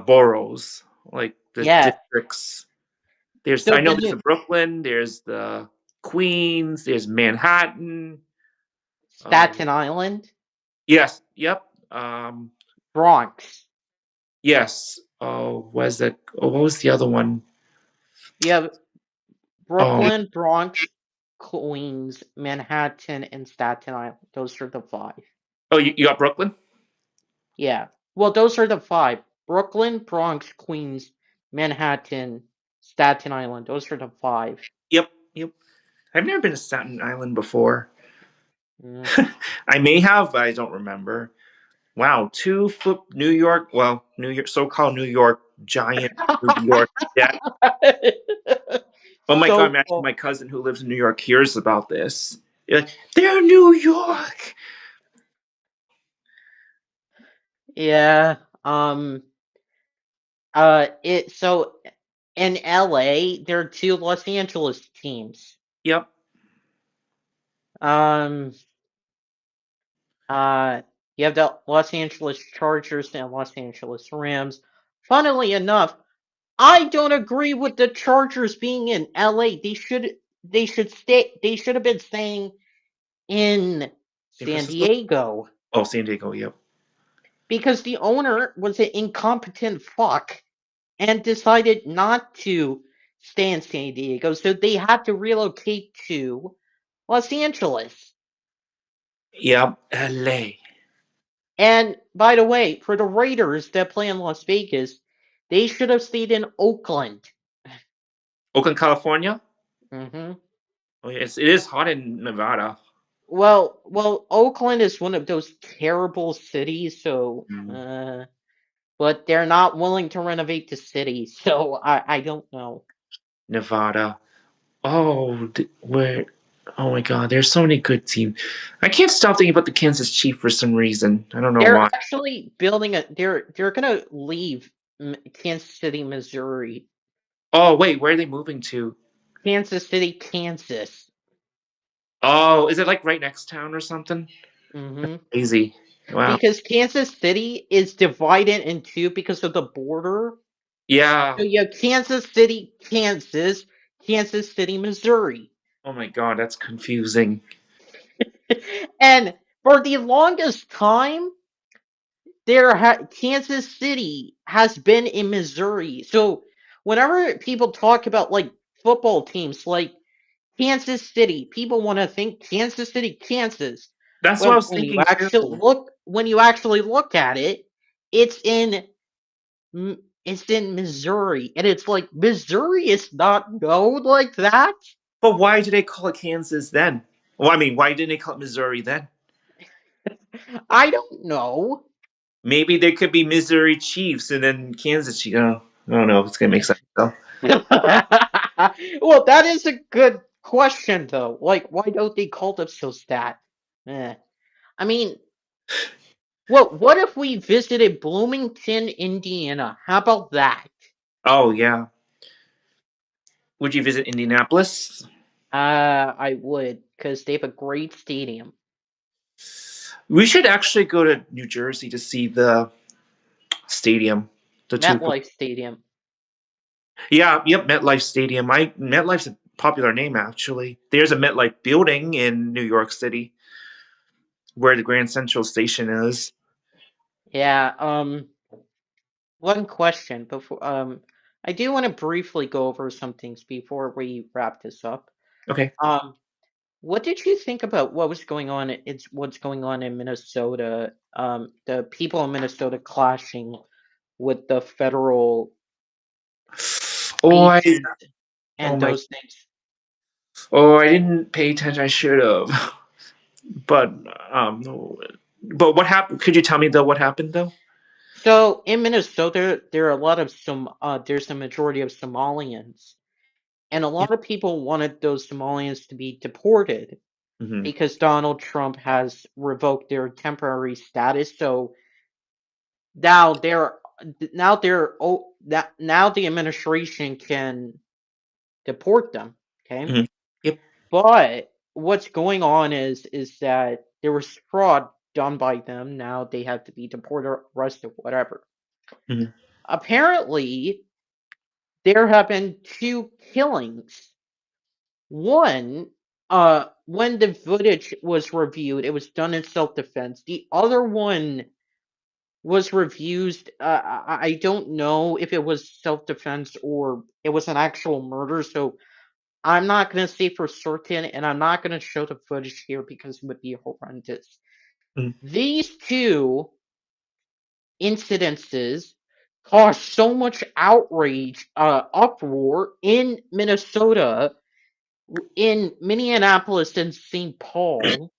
boroughs, like the Yeah. districts. There's So I know the there's new the Brooklyn, there's the Queens, there's Manhattan. Um, Staten Island, yes, yep. Bronx. Yes. Oh, was that? Oh, what was the other one? You have Oh, Brooklyn, Bronx, Queens, Manhattan, and Staten Island. Those are the five. oh, you got Brooklyn? Yeah. Well, those are the five. Brooklyn, Bronx, Queens, Manhattan, Staten Island. Those are the five. Yep, yep. I've never been to Staten Island before. Mm. I may have, but I don't remember. Wow, two foot New York, well, New York, so-called New York giant New York Jets. Oh my God, So imagine cool. my cousin who lives in New York hears about this. You're like, they're New York. Yeah. Um. It so in LA there are two Los Angeles teams. Yep. Um. Uh. You have the Los Angeles Chargers and Los Angeles Rams. Funnily enough, I don't agree with the Chargers being in LA. They should have been staying in San San Francisco? Diego Oh, San Diego, yep. because the owner was an incompetent fuck and decided not to stay in San Diego, so they had to relocate to Los Angeles. Yep, LA. And by the way, for the Raiders that play in Las Vegas, they should have stayed in Oakland. Oakland, California? Hmm. Oh, yes, it is hot in Nevada. Well, Oakland is one of those terrible cities, so Mm, but they're not willing to renovate the city, so I don't know. Nevada. Oh, where? Oh my God, there's so many good teams. I can't stop thinking about the Kansas Chief for some reason. I don't know They're why. actually building a. They're gonna leave Kansas City, Missouri. Oh, wait, where are they moving to? Kansas City, Kansas. Oh, is it like right next town or something? Hmm. Easy. Wow. Because Kansas City is divided in two because of the border. Yeah. So you have Kansas City, Kansas, Kansas City, Missouri. Oh my God, that's confusing. And for the longest time, Kansas City has been in Missouri. So whenever people talk about like football teams like Kansas City, people want to think Kansas City, Kansas. That's what I Well, was thinking too. when you actually look at it, it's in it's in Missouri, and it's like Missouri is not known like that. But why did they call it Kansas then? Well, I mean, why didn't they call it Missouri then? I don't know. Maybe they could be Missouri Chiefs and then Kansas Chiefs. Oh, I don't know if it's gonna make sense though. Well, that is a good question, though. Like, why don't they call themselves that? Eh. I mean, what if we visited Bloomington, Indiana? How about that? Oh yeah. Would you visit Indianapolis? I would, because they have a great stadium. We should actually go to New Jersey to see the stadium. The two. MetLife Stadium. Yeah, yep, MetLife Stadium. I MetLife's a popular name actually. There's a MetLife building in New York City where the Grand Central Station is. Yeah, one question before I do want to briefly go over some things before we wrap this up. Okay. Um, what did you think about what was going on? It's what's going on in Minnesota. The people in Minnesota clashing with the federal Oh, agents oh and my, those things. I didn't pay attention. I should have. But um, but what happened? Could you tell me though? What happened though? So in Minnesota, there are a lot of there's a majority of Somalians, and a Yeah. lot of people wanted those Somalians to be deported Hmm. because Donald Trump has revoked their temporary status. So now now the administration can deport them. Okay, Hmm. Yep. but what's going on is that there was fraud done by them. Now they have to be deported, arrested, whatever. Hmm. Apparently, there have been two killings. One, when the footage was reviewed, it was done in self-defense. The other one was reviewed. I don't know if it was self-defense or it was an actual murder. So I'm not gonna say for certain, and I'm not gonna show the footage here because it would be horrendous. Hmm. These two incidences caused so much outrage, uproar in Minnesota, in Minneapolis and St. Paul,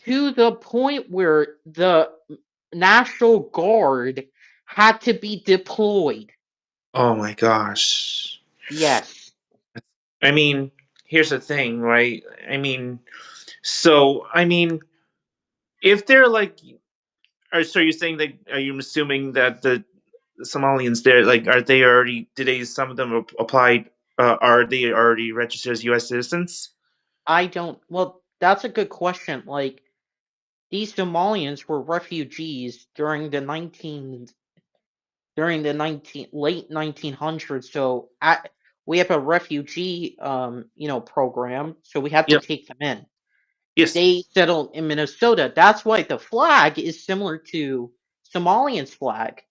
to the point where the National Guard had to be deployed. Oh my gosh. Yes, I mean, here's the thing, right? I mean, so I mean, if they're like, so you're saying that? Are you assuming that the Somalians there, like, are they already? Did they? Some of them applied. Are they already registered as U.S. citizens? I don't. Well, that's a good question. Like, these Somalians were refugees during the 19 late 1900s. So we have a refugee program, so we have to Yep. take them in. Yes. They settled in Minnesota. That's why the flag is similar to Somalians' flag,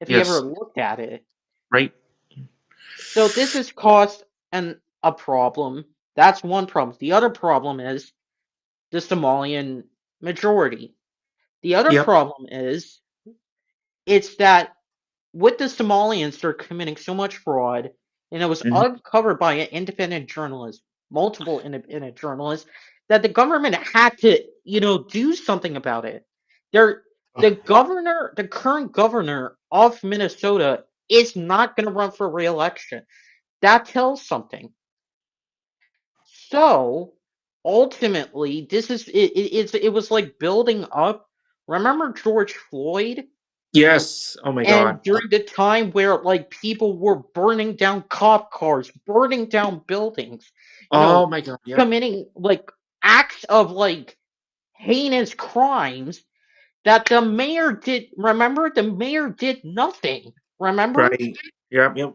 if you ever Yes. looked at it. Right. So this has caused a problem. That's one problem. The other problem is the Somalian majority. The other Yep. problem is it's that with the Somalians, they're committing so much fraud, and it was Hmm. uncovered by an independent journalist, multiple independent journalists, that the government had to, do something about it. They're, the current governor of Minnesota is not going to run for re-election. That tells something. So ultimately, it was like building up. Remember George Floyd? Yes. Oh my God. And during the time where like people were burning down cop cars, burning down buildings, you Oh know, my God. Yep. committing like acts of like heinous crimes that the mayor did. Remember, the mayor did nothing. Remember? Right. Yep. Yep.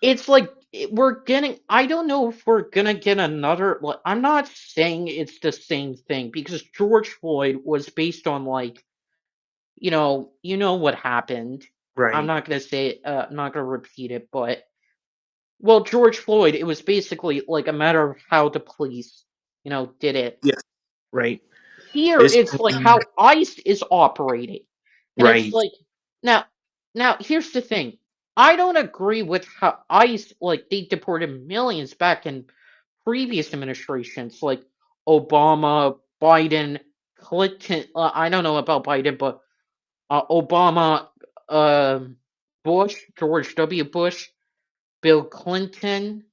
It's like we're getting. I don't know if we're gonna get another. Like, I'm not saying it's the same thing because George Floyd was based on like you know what happened. I'm Right. not gonna say it, I'm not gonna repeat it, but well, George Floyd, it was basically like a matter of how the police, did it. Yes. Right. Here, This. it's like how ICE is operating, and it's Right. like now, now here's the thing. I don't agree with how ICE like they deported millions back in previous administrations, like Obama, Biden, Clinton. I don't know about Biden, but Obama, Bush, George W. Bush, Bill Clinton.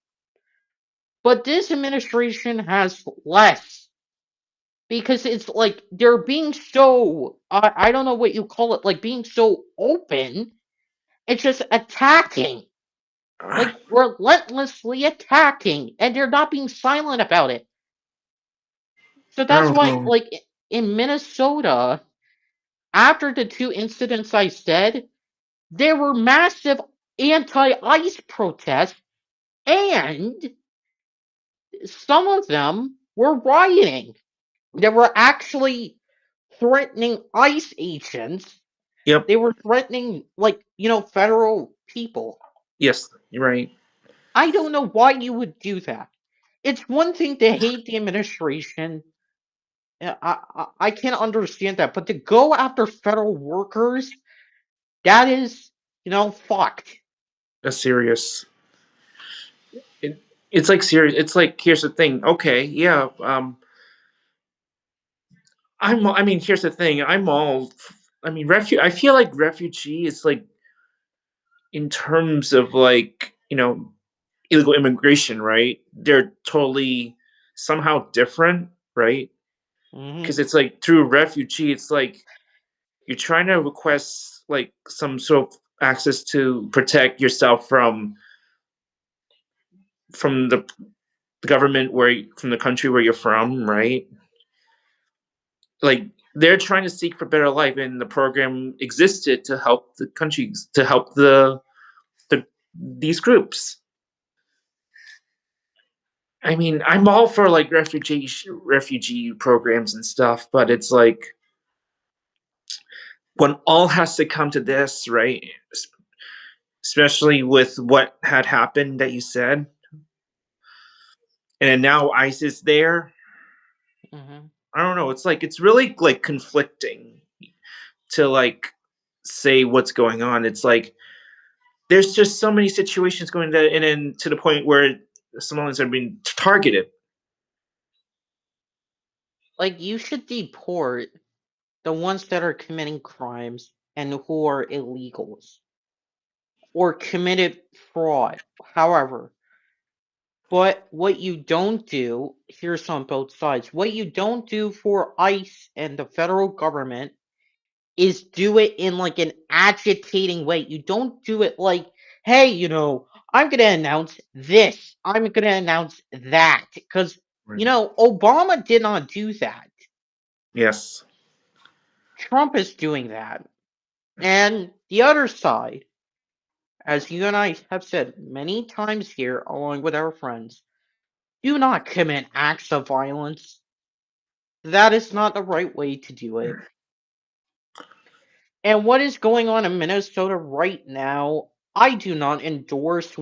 But this administration has less because it's like they're being so, I don't know what you call it, like being so open. It's just attacking, like relentlessly attacking, and they're not being silent about it. So I that's don't why, know. like in Minnesota, after the two incidents I said, there were massive anti-ICE protests, and some of them were rioting. They were actually threatening ICE agents Yep. They were threatening, like, federal people. Yes, you're right. I don't know why you would do that. It's one thing to hate the administration. I can't understand that, but to go after federal workers, that is, fucked. That's serious. It, it's like serious. It's like, here's the thing. Okay, yeah. I mean, here's the thing. I'm all. I mean, I feel like refugee is like, in terms of like, illegal immigration, right? They're totally somehow different, right? Hmm. Because it's like through refugee, it's like you're trying to request like some sort of access to protect yourself from the government from the country where you're from, right? Like they're trying to seek for better life, and the program existed to help the countries, to help the these groups. I mean, I'm all for like refugee programs and stuff, but it's like when all has to come to this, right? Especially with what had happened that you said, and now ICE is there. Hmm. I don't know. It's like it's really like conflicting to like say what's going on. It's like there's just so many situations going to, and then to the point where Somalians are being targeted. Like, you should deport the ones that are committing crimes and who are illegals or committed fraud. However, but what you don't do, here's on both sides, what you don't do for ICE and the federal government is do it in like an agitating way. You don't do it like, hey, I'm going to announce this, I'm going to announce that. Because, Right. Obama did not do that. Yes. Trump is doing that. And the other side, as you and I have said many times here, along with our friends, do not commit acts of violence. That is not the right way to do it. And what is going on in Minnesota right now, I do not endorse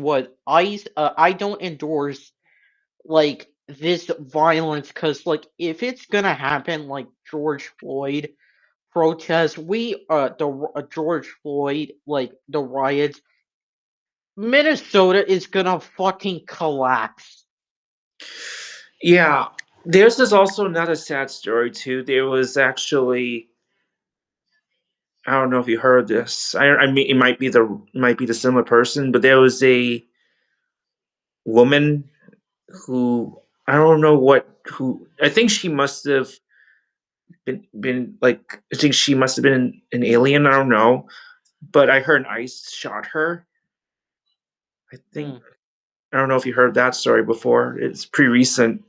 I don't endorse like this violence because like if it's gonna happen like George Floyd protests, George Floyd like the riots, Minnesota is gonna fucking collapse. Yeah. There's this also another sad story too. There was actually, I don't know if you heard this. I mean, it might be the similar person, but there was a woman who, I don't know what who, I think she must have been like, I think she must have been an alien. I don't know, but I heard ICE shot her. I think, Hmm. I don't know if you heard that story before. It's pretty recent,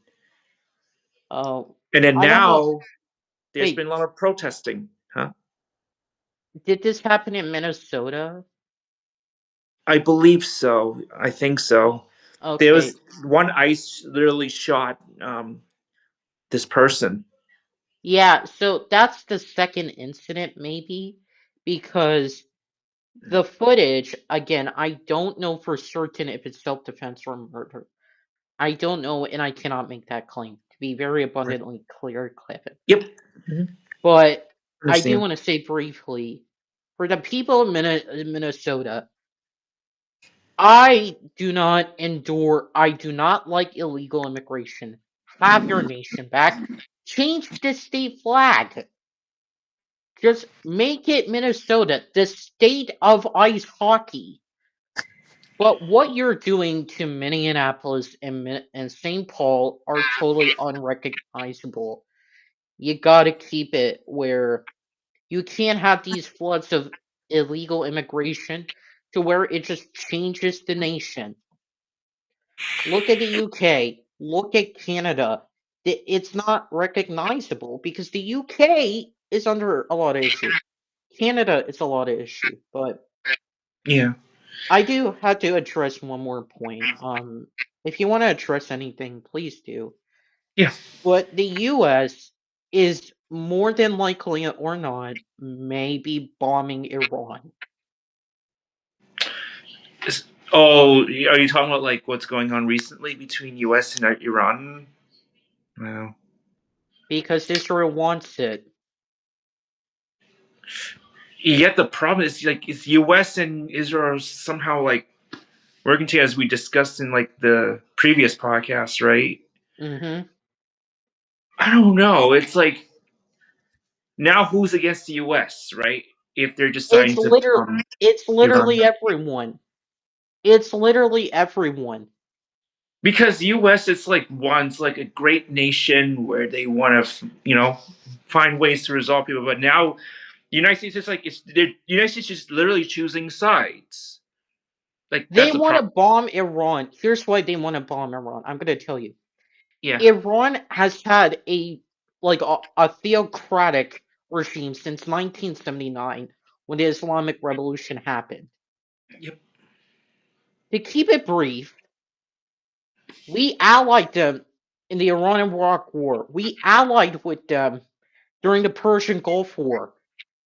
Oh, and then I don't know. now there's been Wait, a lot of protesting. Huh? did this happen in Minnesota? I believe so. I think so. There Okay. was one ICE literally shot this person. Yeah, so that's the second incident, maybe, because the footage, again, I don't know for certain if it's self-defense or murder. I don't know, and I cannot make that claim, to be very Right. abundantly clear, Clifford. Yep. Mhm. But I do Understand. want to say briefly, for the people of Minnesota, I do not like illegal immigration. Have your nation back. Change the state flag. Just make it Minnesota, the state of ice hockey. But what you're doing to Minneapolis and St. Paul are totally unrecognizable. You gotta keep it where you can't have these floods of illegal immigration to where it just changes the nation. Look at the UK. Look at Canada. It's not recognizable because the UK is under a lot of issue. Canada is a lot of issue, but Yeah. I do have to address one more point. If you want to address anything, please do. Yeah. But the U.S. is more than likely or not, may be bombing Iran. Oh, are you talking about like what's going on recently between U.S. and Iran? Well, Because Israel wants it. yet the problem is like it's U.S. and Israel somehow like working together, as we discussed in like the previous podcast, right? Hmm. I don't know. It's like now who's against the U.S., right? If they're It's deciding to literally, it's Iran, literally everyone. It's literally everyone. because the U.S. is like once like a great nation where they want to find ways to resolve people, but now the United States is like the United States is literally choosing sides. Like They that's a want to problem. bomb Iran. Here's why they want to bomb Iran. I'm going to tell you. Yeah. Iran has had a theocratic regime since 1979 when the Islamic Revolution happened. Yep. To keep it brief, we allied them in the Iran-Iraq War. We allied with them during the Persian Gulf War.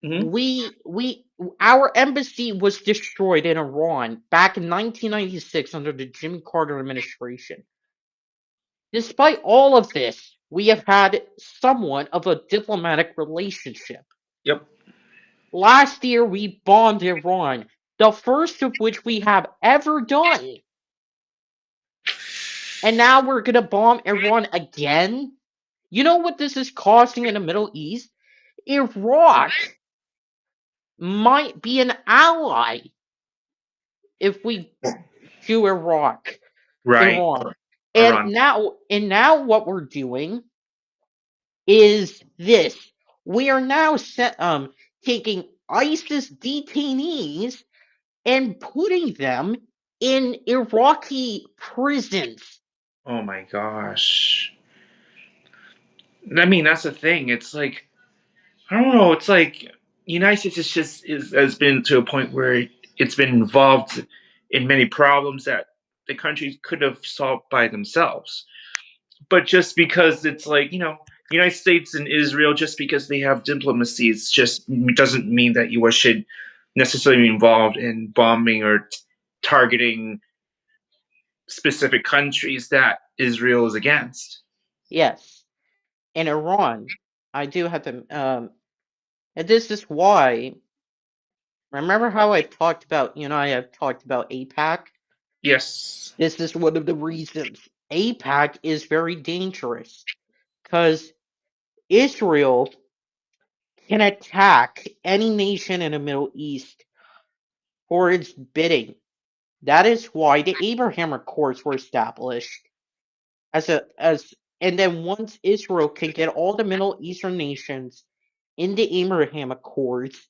Hmm. We our embassy was destroyed in Iran back in 1996 under the Jimmy Carter administration. Despite all of this, we have had somewhat of a diplomatic relationship. Yep. Last year, we bombed Iran, the first of which we have ever done. And now we're going to bomb Iran again? You know what this is costing in the Middle East? Iraq might be an ally if we do Right. Iran. Iran. And now what we're doing is this. We are now taking ISIS detainees and putting them in Iraqi prisons. Oh my gosh. I mean, that's the thing. It's like I don't know. It's like United States is just has been to a point where it's been involved in many problems that the countries could have solved by themselves. But just because it's like United States and Israel, just because they have diplomacy, it's just doesn't mean that U.S. should necessarily be involved in bombing or targeting specific countries that Israel is against. Yes. In Iran, I do have to, and this is why, remember how I have talked about APAC? Yes. This is one of the reasons. APAC is very dangerous because Israel can attack any nation in the Middle East for its bidding. That is why the Abraham Accords were established as and then once Israel can get all the Middle Eastern nations in the Abraham Accords,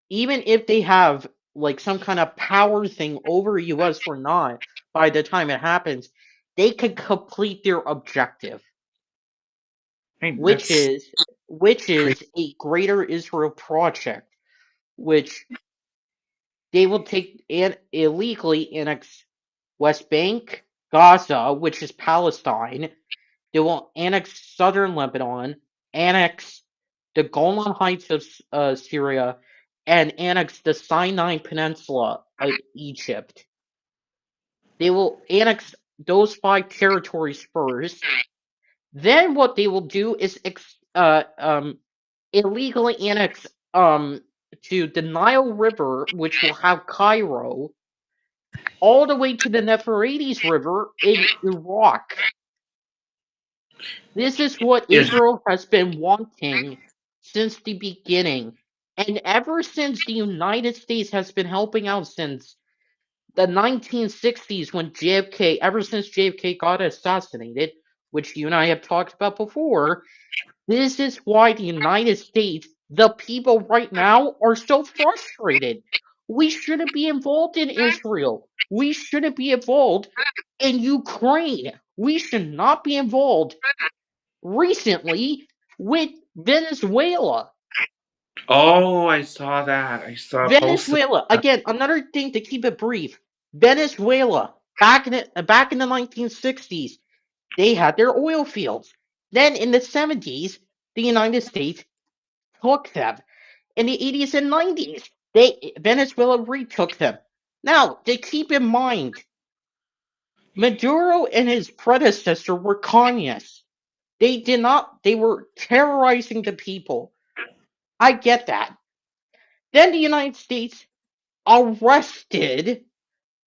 even if they have like some kind of power thing over US or not, by the time it happens, they can complete their objective, I mean, which that's is which crazy. is a greater Israel project, which they will take and illegally annex West Bank, Gaza, which is Palestine. They will annex southern Lebanon, annex the Golan Heights of Syria, and annex the Sinai Peninsula of Egypt. They will annex those five territories first. Then what they will do is illegally annex to the Nile River, which will have Cairo, all the way to the Euphrates River in Iraq. This is what Is Israel has been wanting since the beginning. And ever since the United States has been helping out since the 1960s when ever since JFK got assassinated, which you and I have talked about before, this is why the United States, the people right now, are so frustrated. We shouldn't be involved in Israel. We shouldn't be involved in Ukraine. We should not be involved recently with Venezuela. Oh, I saw that. I saw a post. Venezuela, again, another thing to keep it brief. Venezuela, back in the 1960s, they had their oil fields. Then in the 70s, the United States took them. In the 80s and 90s, Venezuela retook them. Now, to keep in mind, Maduro and his predecessor were communists. They were terrorizing the people. I get that. Then the United States arrested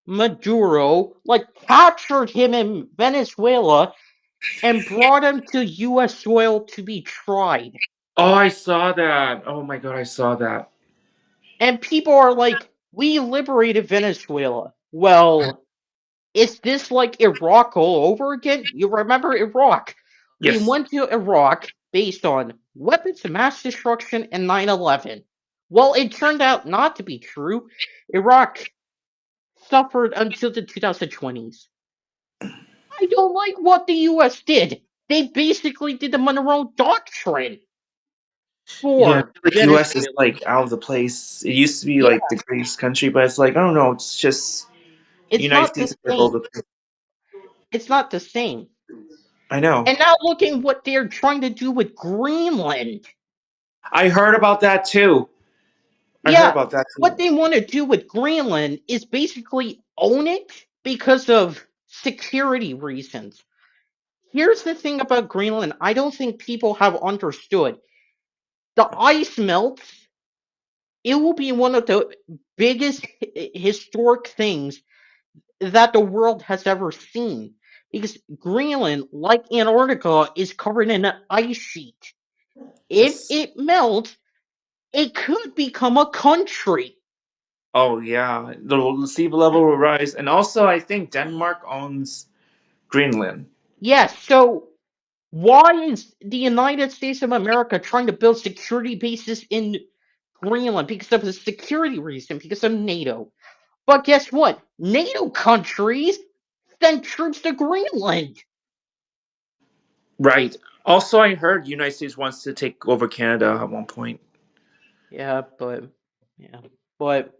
Maduro, like captured him in Venezuela and brought him to US soil to be tried. Oh, I saw that. Oh my god, I saw that. And people are like, we liberated Venezuela. Well, is this like Iraq all over again? You remember Iraq? We Yes. went to Iraq based on weapons of mass destruction and 9/11. Well, it turned out not to be true. Iraq suffered until the 2020s. I don't like what the US did. They basically did the Monroe Doctrine Yeah, I for feel like US is Venezuela. like out of the place. It used to be Yeah, like the greatest country, but it's like I don't know, it's just the it's United not the States is like all same. the It's not the same. I know. And now looking what they're trying to do with Greenland. I heard about that too. I heard Yeah, about that what too. they want to do with Greenland is basically own it because of security reasons. Here's the thing about Greenland I don't think people have understood. The ice melts, it will be one of the biggest historic things that the world has ever seen. Because Greenland, like Antarctica, is covered in an ice sheet. If Yes. it melts, it could become a country. Oh yeah, the sea level will rise, and also I think Denmark owns Greenland. Yes, so why is the United States of America trying to build security bases in Greenland? Because of a security reason, because of NATO. But guess what? NATO countries send troops to Greenland. Right. Also, I heard United States wants to take over Canada at one point. Yeah, yeah, but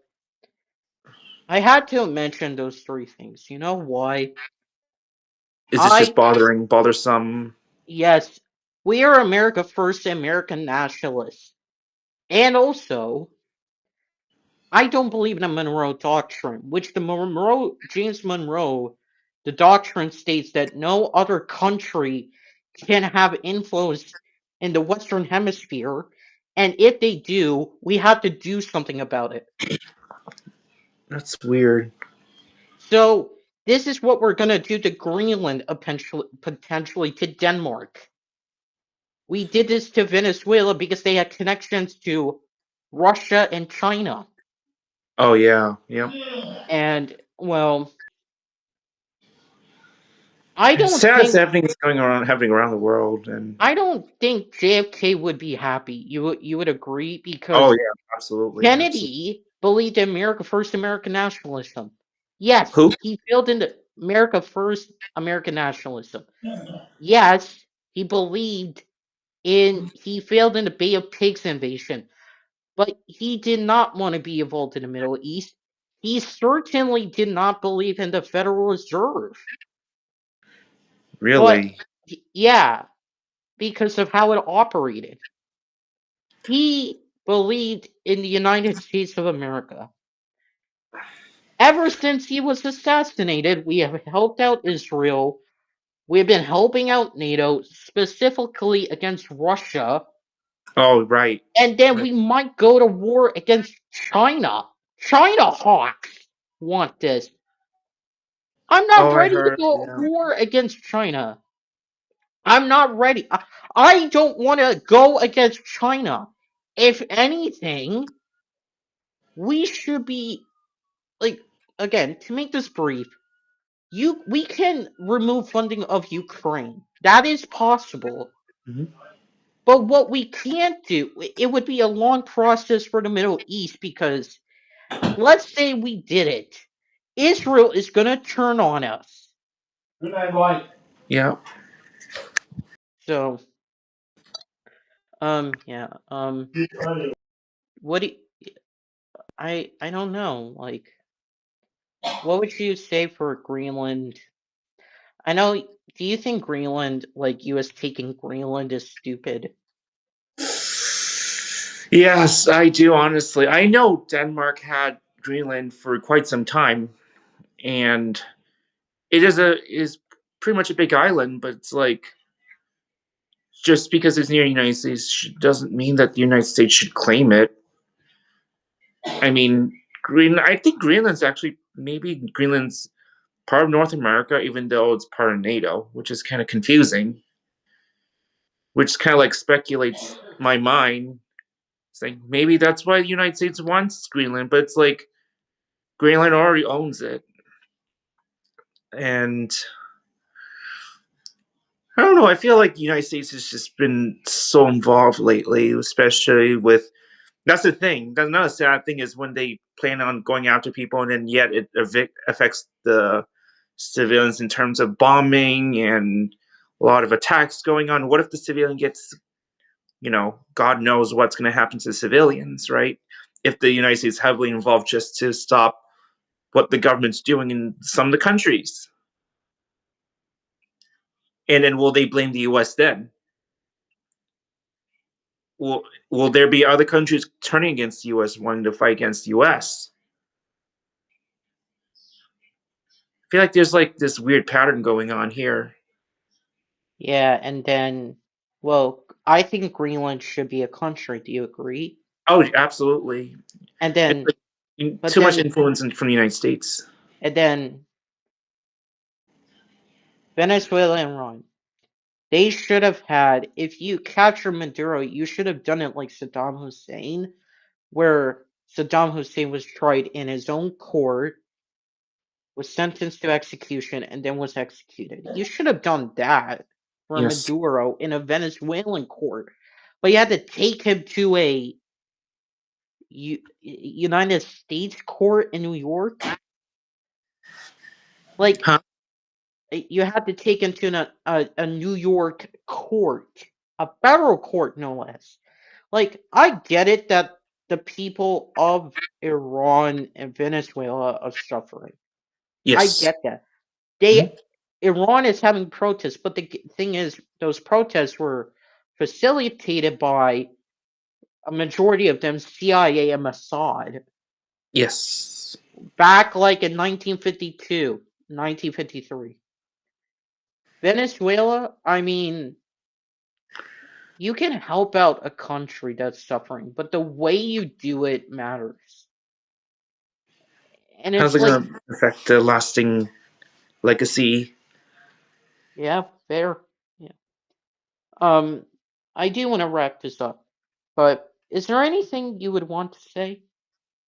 I had to mention those three things. You know why? Is this just I bothersome? yes, we are America first American nationalists. And also, I don't believe in the Monroe Doctrine, which James Monroe, the doctrine states that no other country can have influence in the Western Hemisphere, and if they do, we have to do something about it. That's weird. So this is what we're gonna do to Greenland, potentially to Denmark. We did this to Venezuela because they had connections to Russia and China. Oh yeah, yeah. And well, I It's don't sad. It's think happening around the world, and I don't think JFK would be happy. You would agree oh because yeah, absolutely, absolutely. Kennedy believed in America first American nationalism. Yes, Who? he failed in America first American nationalism. Yes, he failed in the Bay of Pigs invasion, but he did not want to be involved in the Middle East. He certainly did not believe in the Federal Reserve. But Really? yeah, because of how it operated. He believed in the United States of America. Ever since he was assassinated, we have helped out Israel. We have been helping out NATO, specifically against Russia. Oh right, And then right. we might go to war against China. China hawks want this. I'm not Oh, I ready to heard. go to Yeah. war against China. I'm not ready. I don't want to go against China. If anything, we should be like again to make this brief. We can remove funding of Ukraine. That is possible. Mhm. But what we can't do, it would be a long process for the Middle East because let's say we did it. Israel is going to turn on us. Yeah. So, yeah, what do you, I don't know. Like, what would you say for Greenland? I know. Do you think Greenland, like U.S. taking Greenland, is stupid? Yes, I do. Honestly, I know Denmark had Greenland for quite some time, and is pretty much a big island. But it's like just because it's near the United States doesn't mean that the United States should claim it. I mean, Green. I think Greenland's actually maybe Greenland's part of North America, even though it's part of NATO, which is kind of confusing. Which kind of like speculates my mind, saying maybe that's why the United States wants Greenland, but it's like Greenland already owns it, and I don't know. I feel like the United States has just been so involved lately, especially with. That's the thing. That's another sad thing is when they plan on going after people, and then yet it affects the civilians in terms of bombing and a lot of attacks going on. What if the civilian gets, God knows what's going to happen to civilians, right? If the United States is heavily involved just to stop what the government's doing in some of the countries, and then will they blame the U.S. then? Will there be other countries turning against the U.S. wanting to fight against the U.S.? I feel like there's like this weird pattern going on here. Yeah, and then, well, I think Greenland should be a country. Do you agree? Oh, absolutely. And It's then, like but too much then, influence from the United States. and then Venezuela and Iran. They should have had, if you capture Maduro, you should have done it like Saddam Hussein, where Saddam Hussein was tried in his own court, was sentenced to execution, and then was executed. You should have done that for Yes. Maduro in a Venezuelan court. But you had to take him to a United States court in New York. Like, Huh? you had to take him to a New York court, a federal court, no less. Like, I get it that the people of Iran and Venezuela are suffering. I Yes. get that. Mhm. Iran is having protests, but the thing is, those protests were facilitated by a majority of them CIA and Mossad Yes. back like in 1952, 1953. Venezuela, I mean, you can help out a country that's suffering, but the way you do it matters. And How's it's it like, going to affect the lasting legacy? yeah, fair. Yeah. Um, I do want to wrap this up, but is there anything you would want to say?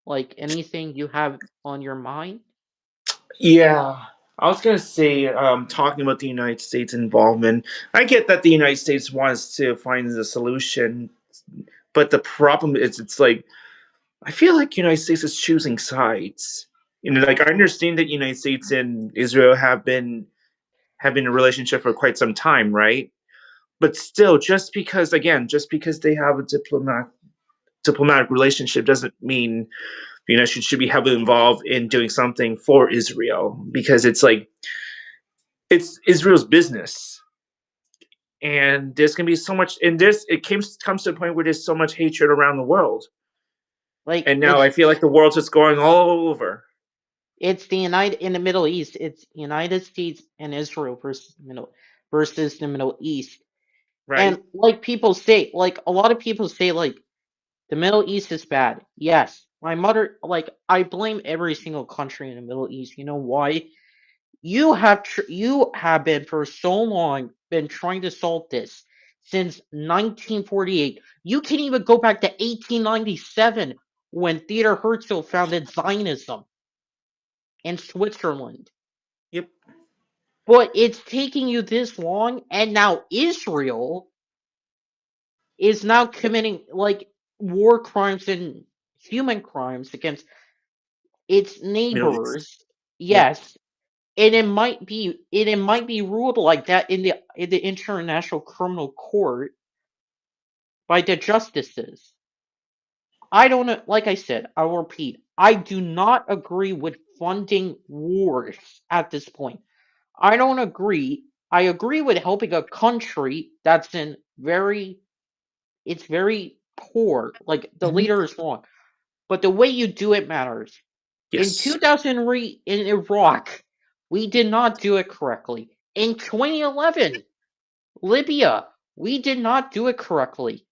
Like anything you have on your mind? Yeah, I was gonna say, talking about the United States involvement, I get that the United States wants to find the solution, but the problem is, it's like I feel like United States is choosing sides. Like I understand that United States and Israel have been in a relationship for quite some time, right? But still, just because they have a diplomatic relationship doesn't mean the United States should be heavily involved in doing something for Israel, because it's like it's Israel's business. And there's gonna be so much, and comes to a point where there's so much hatred around the world, Like and now I feel like the world's just going all over, it's the United in the Middle East. It's United States and Israel versus the Middle East. right? And like people say, like a lot of people say, like the Middle East is bad. Yes, my mother, like I blame every single country in the Middle East. You know why? You have been for so long been trying to solve this since 1948. You can even go back to 1897 when Theodor Herzl founded Zionism in Switzerland. Yep. But it's taking you this long, and now Israel is now committing like war crimes and human crimes against its Middle East. neighbors. Yep. Yes, and it might be ruled like that in the International Criminal Court by the justices. I don't know. Like I said, I'll repeat. I do not agree with funding wars at this point. I don't agree. I agree with helping a country that's in very it's very poor. Like the Mhm. leader is wrong, but the way you do it matters. In Yes. 2003 in Iraq, we did not do it correctly. In 2011, Libya, we did not do it correctly.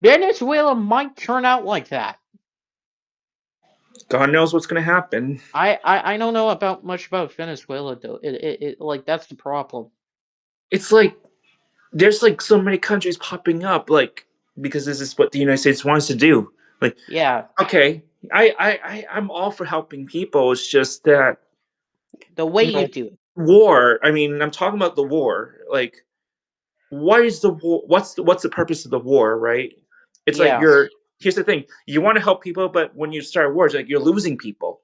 Venezuela might turn out like that. God knows what's going to happen. I don't know about much about Venezuela though. It like that's the problem. It's like there's like so many countries popping up, like because this is what the United States wants to do. Like, Yeah, okay, I'm all for helping people. It's just that the way you you know, do it. war. I mean, I'm talking about the war. Like, what is the war? What's the purpose of the war? Right? It's like Yeah, you're. Here's the thing: you want to help people, but when you start wars, like you're losing people.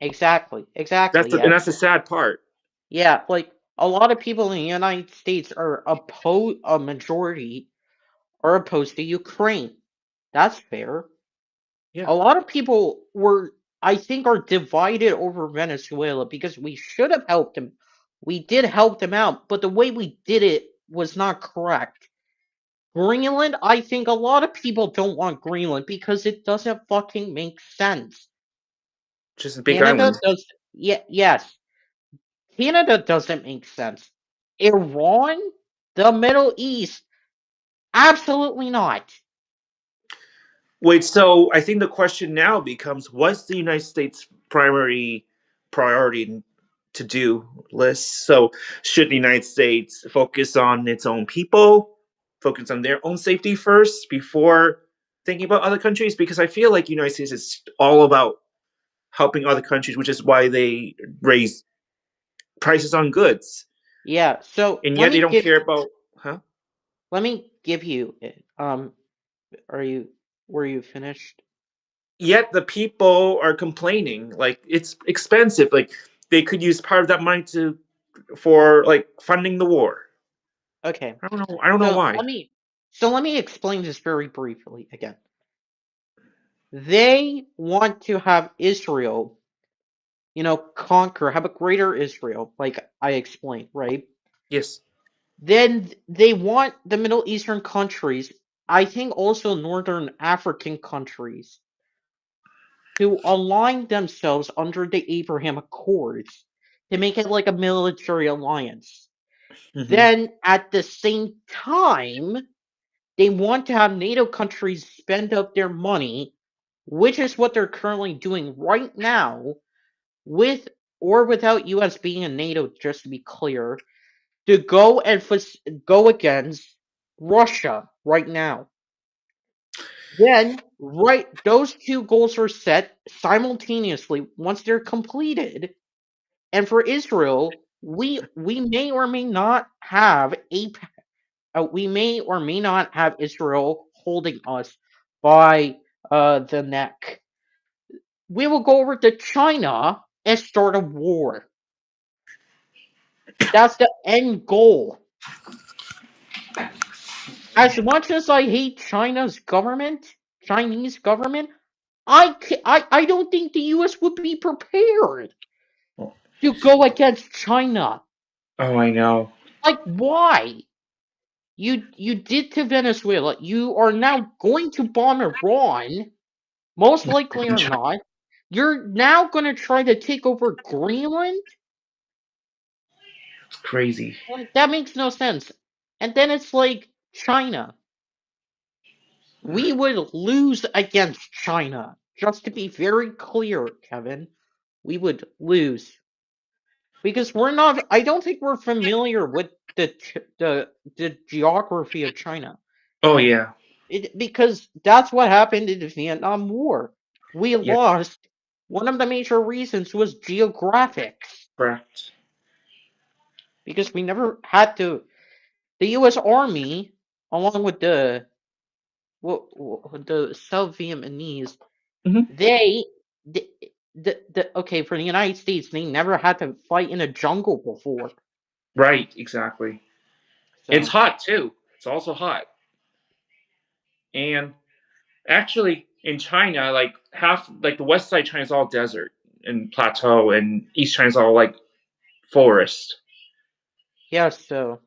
exactly. And Yeah, that's the sad part. yeah. Like a lot of people in the United States are opposed. A majority are opposed to Ukraine. That's fair. Yeah, A lot of people were, I think, are divided over Venezuela because we should have helped them. We did help them out, but the way we did it was not correct. Greenland, I think a lot of people don't want Greenland because it doesn't fucking make sense. just a big Canada island. does, yeah, yes, Canada doesn't make sense. Iran, the Middle East, absolutely not. Wait, so I think the question now becomes what's the United States' primary priority to do list? So, should the United States focus on its own people, focus on their own safety first before thinking about other countries? Because I feel like the United States is all about helping other countries, which is why they raise prices on goods. Yeah, so And yet they don't care about, huh? let me give you are you were you finished? Yet the people are complaining like it's expensive, like they could use part of that money to for like funding the war. Okay. I don't know So why. let me explain this very briefly again. They want to have Israel, conquer, have a greater Israel, like I explained, right? Yes. Then they want the Middle Eastern countries, I think also Northern African countries, to align themselves under the Abraham Accords to make it like a military alliance. Hmm. Then at the same time, they want to have NATO countries spend up their money, which is what they're currently doing right now, with or without US being in NATO, just to be clear, to go and go against Russia right now. Then, right, those two goals are set simultaneously once they're completed. And for Israel, we may or may not have we may or may not have Israel holding us by the neck. We will go over to China and start a war. That's the end goal. As much as I hate Chinese government, I don't think the U.S. would be prepared to go against China. Oh, I know. Like, why? You did to Venezuela. You are now going to bomb Iran, most likely or not. You're now going to try to take over Greenland? It's crazy. Like, that makes no sense. And then it's like China. We would lose against China. Just to be very clear, Kevin, we would lose because we're not. I don't think we're familiar with the geography of China. Oh yeah. Because that's what happened in the Vietnam War. We Yeah. lost. One of the major reasons was geographics Correct. because we never had to. The U.S. Army, along with the South Vietnamese, Hmm. they the, okay, for the United States, they never had to fight in a jungle before. Right. Exactly. It's So hot too. It's also hot. And actually, in China, like half, like the west side of China is all desert and plateau, and east China is all like forest. yeah, so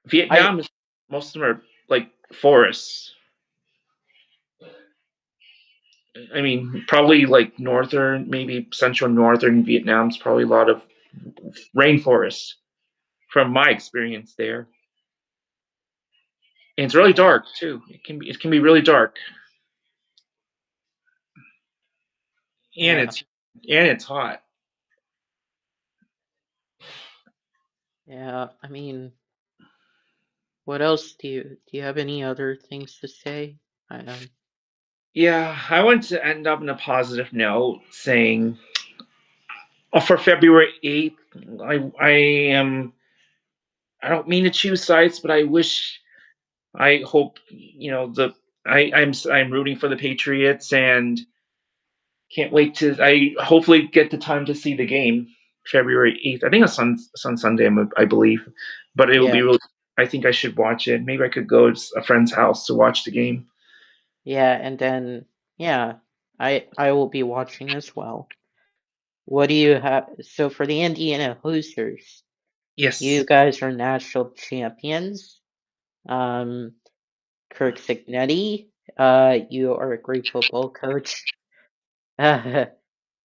I Vietnam is most of them are like forests. I mean, probably like northern, maybe central northern Vietnam's probably a lot of rainforest from my experience there. And it's really Yeah. dark too. It can be really dark, and Yeah. it's hot. Yeah. I mean, what else do you have any other things to say? I. Yeah, I want to end up on a positive note, saying, oh, for February 8th, I am. I don't mean to choose sides, but I hope the I'm rooting for the Patriots and can't wait to. I hopefully get the time to see the game February 8th. I think it's on Sunday, I believe, but it will be Yeah. really. I think I should watch it. Maybe I could go to a friend's house to watch the game. Yeah. And then yeah, I will be watching as well. What do you have? So for the Indiana Hoosiers, you Yes, guys are national champions. Um, Kirk Signetti, you are a great football coach. I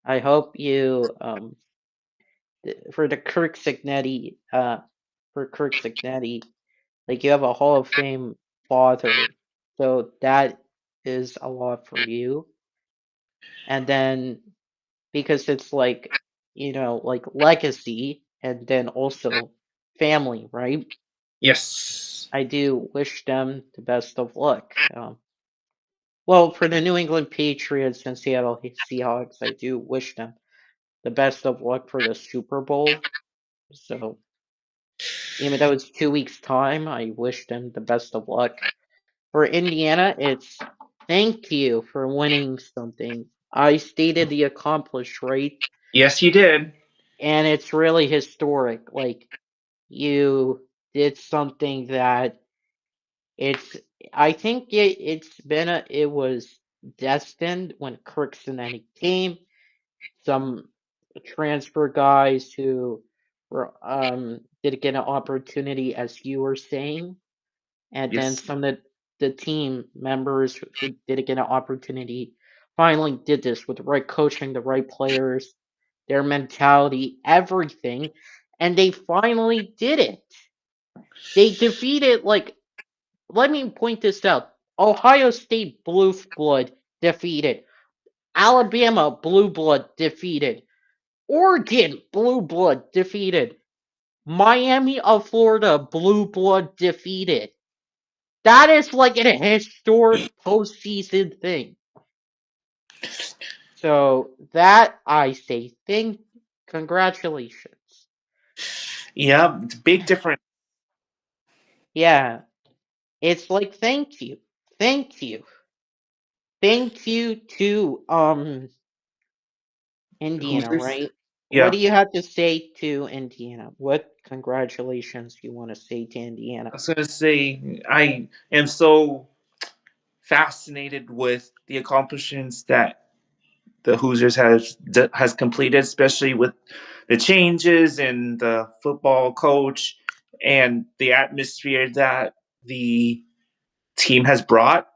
hope you for the Kirk Signetti, like you have a Hall of Fame father, so that is a lot for you. And then because it's like like legacy and then also family, right? yes, I do wish them the best of luck. Well, for the New England Patriots and Seattle Seahawks, I do wish them the best of luck for the Super Bowl. So even though it's 2 weeks' time, I wish them the best of luck. For Indiana, it's thank you for winning something. I stated the accomplished, right? yes. You did. And it's really historic. Like you did something that it's. I think it was destined when Kirkson came. Some transfer guys who were did get an opportunity, as you were saying, and then Yes, some of the team members who did get an opportunity finally did this with the right coaching, the right players, their mentality, everything, and they finally did it. They defeated let me point this out. Ohio State Blue Blood defeated. Alabama Blue Blood defeated. Oregon Blue Blood defeated. Miami of Florida Blue Blood defeated. That is like a historic postseason thing. So that I say congratulations. yeah. It's a big difference. Yeah, it's like thank you. Thank you. Thank you to Indiana, Hoosiers. right? What Yeah, do you have to say to Indiana? What congratulations you want to say to I Indiana? was gonna say I am so fascinated with the accomplishments that the Hoosiers has completed, especially with the changes in the football coach and the atmosphere that the team has brought.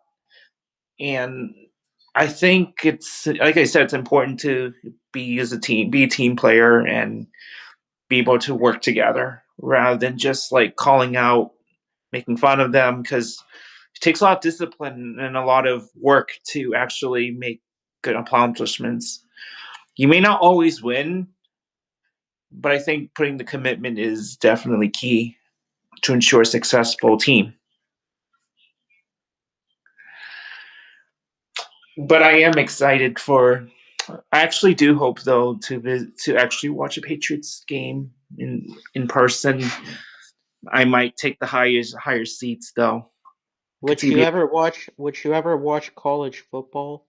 And I think it's like I said, it's important to be a team player, and be able to work together rather than just like calling out, making fun of them, because it takes a lot of discipline and a lot of work to actually make good accomplishments. You may not always win, but I think putting the commitment is definitely key to ensure a successful team. But I am excited for. I actually do hope though to actually watch a Patriots game in person. I might take the higher seats though. Could see me. Would you ever watch college football?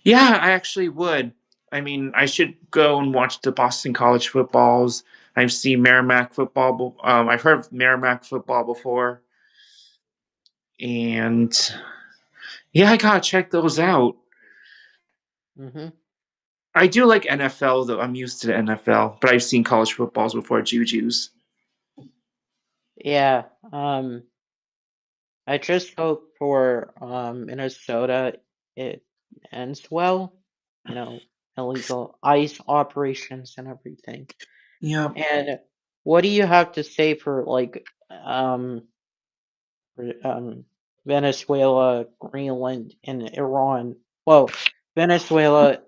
Yeah, I actually would. I mean, I should go and watch the Boston College footballs. I've seen Merrimack football. I've heard of Merrimack football before, and yeah, I gotta check those out. Hmm. I do like NFL though. I'm used to the NFL, but I've seen college footballs before. Juju's. Yeah. I just hope for Minnesota. It. ends well. You know, illegal ICE operations and everything. Yeah. And what do you have to say for like um Venezuela, Greenland, and Iran? Well, Venezuela,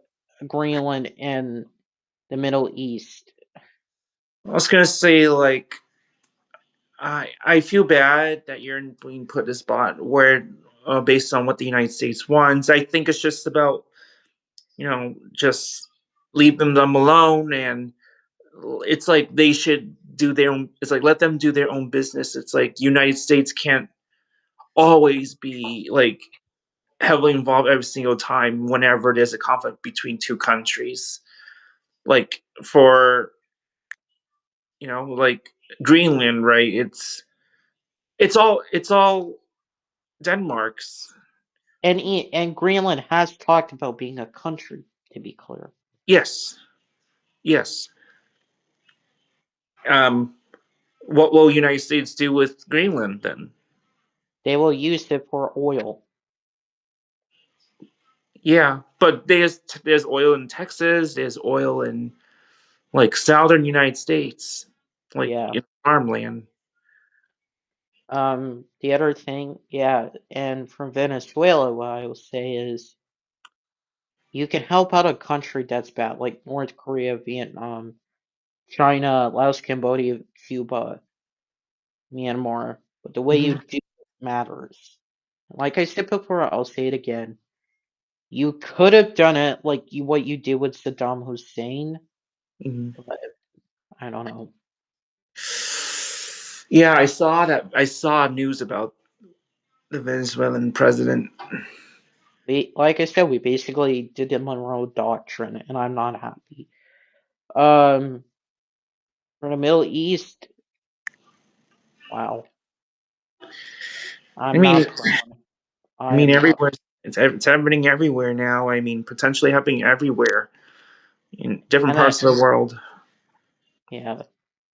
Greenland, and the Middle East. I was gonna say, like, I feel bad that you're being put in a spot where, based on what the United States wants, I think it's just about, just leave them alone, and it's like they should do their own. It's like let them do their own business. It's like the United States can't always be like heavily involved every single time whenever there's a conflict between two countries. Like for like Greenland, right? It's all Denmark's. And Greenland has talked about being a country, to be clear. Yes, yes. Um, what will United States do with Greenland then? They will use it for oil. Yeah, but there's oil in Texas. There's oil in like southern United States, like Yeah. in farmland. The other thing, yeah, and from Venezuela, what I will say is you can help out a country that's bad, like North Korea, Vietnam, China, Laos, Cambodia, Cuba, Myanmar, but the way you Hmm. do it matters. Like I said before, I'll say it again. You could have done it like what you did with Saddam Hussein, Hmm. but I don't know. Yeah, I saw that. I saw news about the Venezuelan president. Like I said, we basically did the Monroe Doctrine, and I'm not happy. Um, for the Middle East, wow, I I'm mean, not proud. I I mean, am not. everywhere. It's happening everywhere now. I mean, potentially happening everywhere in different And then, parts of the world. yeah,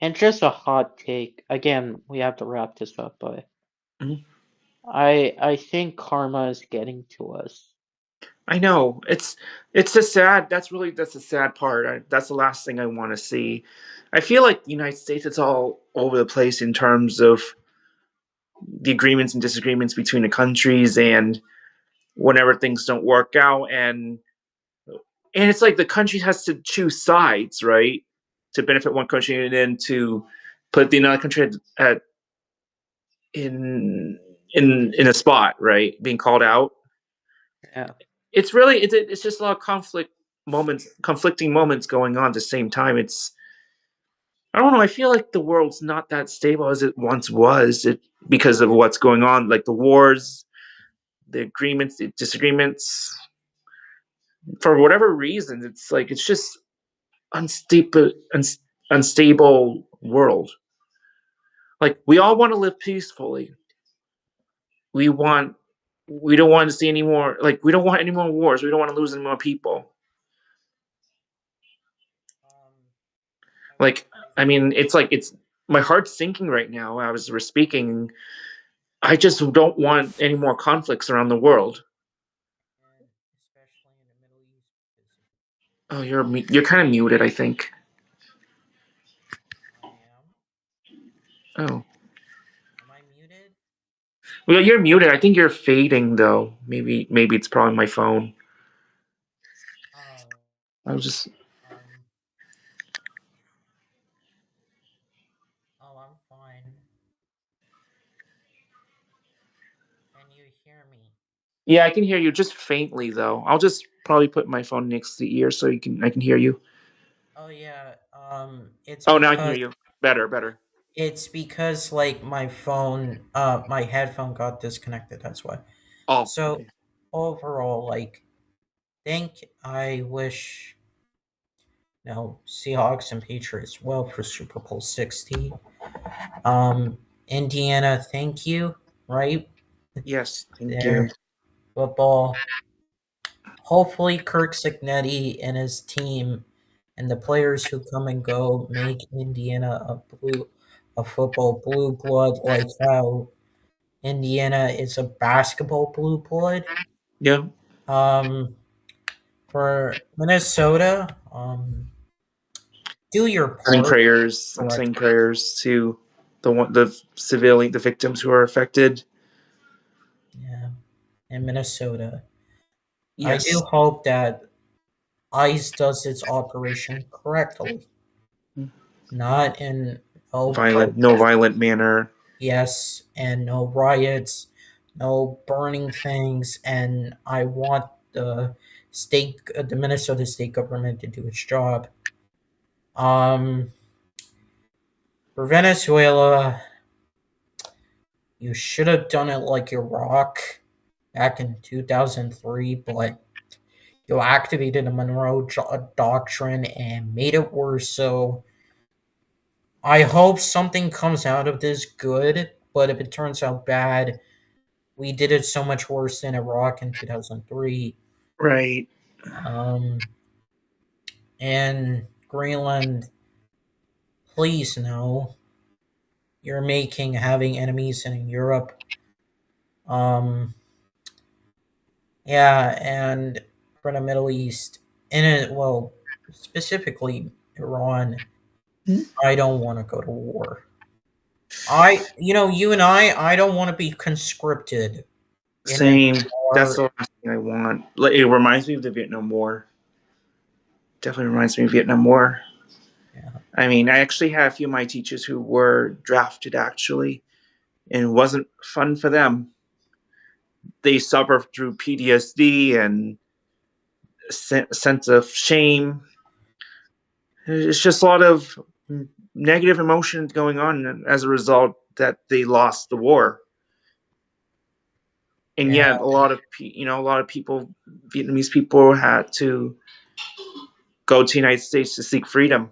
and just a hot take. Again, we have to wrap this up, but Mhm. I think karma is getting to us. I know it's a sad. That's a sad part. That's the last thing I want to see. I feel like the United States it's all over the place in terms of the agreements and disagreements between the countries, and whenever things don't work out, and it's like the country has to choose sides, right, to benefit one country and then to put the another country at in a spot, right, being called out. Yeah. It's really it's just a lot of conflicting moments going on at the same time. I don't know. I feel like the world's not that stable as it once was. It because of what's going on, like the wars, the agreements, the disagreements. For whatever reason, it's like it's just unstable world. Like we all want to live peacefully. We want we don't want to see any more like we don't want any more wars. We don't want to lose any more people. Like I mean, it's like it's my heart's sinking right now. I was speaking. I just don't want any more conflicts around the world. Oh, you're kind of muted, I think. Oh, well, you're muted. I think you're fading though. Maybe it's probably my phone. I was just yeah, I can hear you just faintly though. I'll just probably put my phone next to the ear so I can hear you. It's Oh, now I can hear because you. Better, better. like my phone, my headphone got disconnected. That's why. Oh, So okay. overall, I wish Seahawks and Patriots well for Super Bowl 60. Um, Indiana, thank you. Right Yes, thank you. there, football. Hopefully, Kirk Signetti and his team and the players who come and go make Indiana a football blue blood, like how Indiana is a basketball blue blood. Yeah. Um, For Minnesota, do your Saying part. prayers. I'm saying prayers to the victims who are affected. Yeah, in Minnesota. I do Yes. hope that ICE does its operation correctly, not in No violent manner. yes, and no riots, no burning things, and I want the Minnesota state government to do its job. Um, for Venezuela, you should have done it like Iraq back in 2003, but you activated the Doctrine and made it worse. So I hope something comes out of this good, but if it turns out bad, we did it so much worse than Iraq in 2003. Right. And Greenland, please no. You're making having enemies in Europe. Um, yeah, and for the Middle East, well, specifically Iran, I don't want to go to war. You and I don't want to be conscripted. Same. That's the last thing I want. It reminds me of the Vietnam War. Definitely reminds me of Vietnam War. Yeah. I mean, I actually had a few of my teachers who were drafted actually, and it wasn't fun for them. They suffer through PTSD and a sense of shame. It's just a lot of negative emotions going on as a result that they lost the war. And yet, a lot of people, Vietnamese people, had to go to the United States to seek freedom.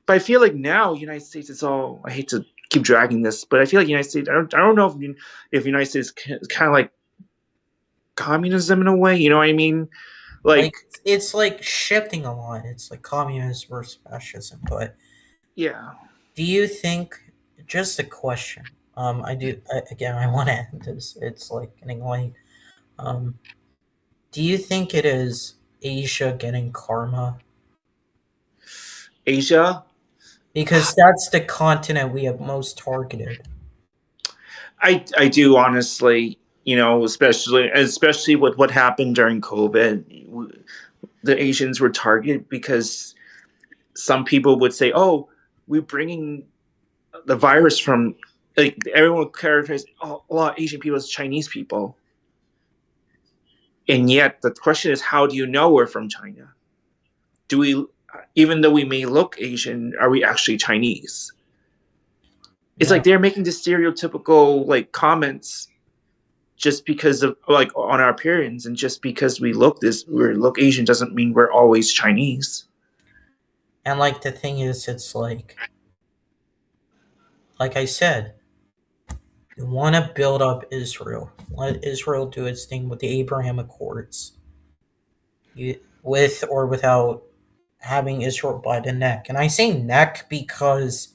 But I feel like now United States is all. I hate to keep dragging this, but I feel like United States. I don't know if United States is kind of like communism in a way. You know what I mean? Like it's like shifting a lot. It's like communism versus fascism. But yeah, do you think? Just a question. Again, I want to end this. It's like getting late. Do you think it is Asia getting karma? Asia. Because that's the continent we have most targeted. I do honestly, especially with what happened during COVID, the Asians were targeted because some people would say, "Oh, we're bringing the virus from." Like everyone would characterize a lot of Asian people as Chinese people, and yet the question is, how do you know we're from China? Do we, even though we may look Asian, are we actually Chinese? It's like they're making this stereotypical like comments just because of like on our appearance, and just because we look Asian doesn't mean we're always Chinese. And like the thing is, it's like I said, you want to build up Israel. Let Israel do its thing with the Abraham Accords. With or without having Israel by the neck. And I say neck because,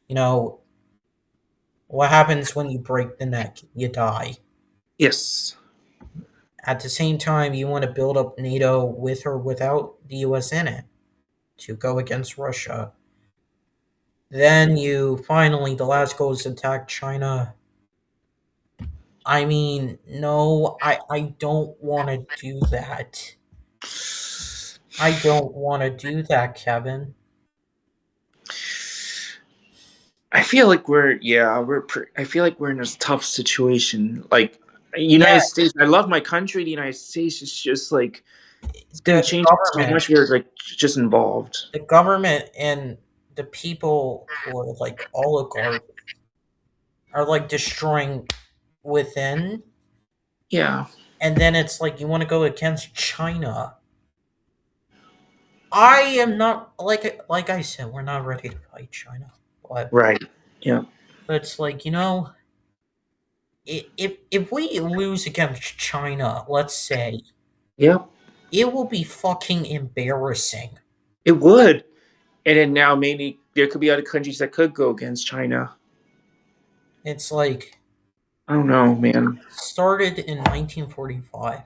what happens when you break the neck? You die. Yes. At the same time, you want to build up NATO with or without the US in it to go against Russia. Then the last goal is attack China. I mean, no, I don't want to do that. I don't want to do that, Kevin. I feel like I feel like we're in a tough situation. Like United States, I love my country. The United States is just like it's going to change so much. We're like just involved. The government and the people who are like oligarchs are like destroying within. Yeah. And then it's like you want to go against China. I am not like I said, we're not ready to fight China. But right. Yeah. But it's like, if we lose against China, let's say, yeah, it will be fucking embarrassing. It would. And then now maybe there could be other countries that could go against China. It's like I don't know, man. Started in 1945.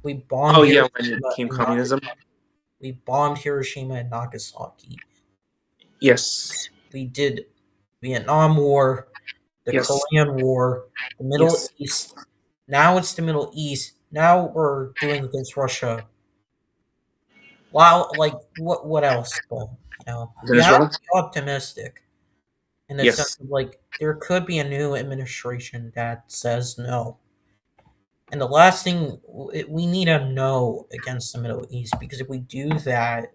We bombed Oh yeah, when it Hiroshima came and communism. we bombed Hiroshima and Nagasaki. Yes. We did Vietnam War, the Yes. Korean War, the Middle Yes. East. Now it's the Middle East. Now we're doing against Russia. Wow, like what else? Though? You have to Venezuela. be optimistic in the sense Yes. of like there could be a new administration that says no. And the last thing we need a no against the Middle East because if we do that,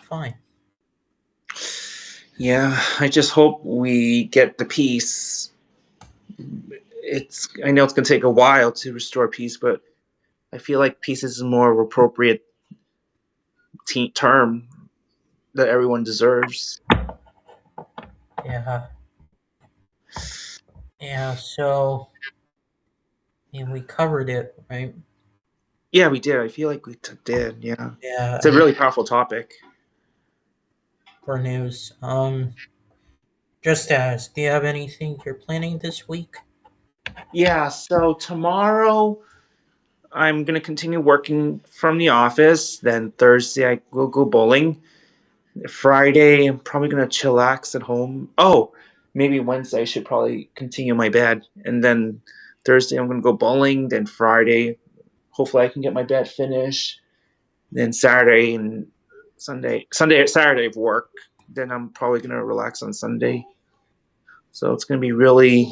fine. Yeah, I just hope we get the peace. I know it's gonna take a while to restore peace, but I feel like peace is a more appropriate term that everyone deserves. Yeah, yeah. So, and we covered it, right? Yeah, we did. I feel like we did. Yeah, Yeah, it's a really powerful topic. for news. Just ask, do you have anything you're planning this week? Yeah. So tomorrow I'm gonna continue working from the office. Then Thursday I will go bowling. Friday I'm probably gonna chillax at home. Oh, maybe Wednesday I should probably continue my bed, and then Thursday I'm gonna go bowling. Then Friday, hopefully I can get my bed finished. Then Saturday and Saturday of work. Then I'm probably gonna relax on Sunday. So it's gonna be really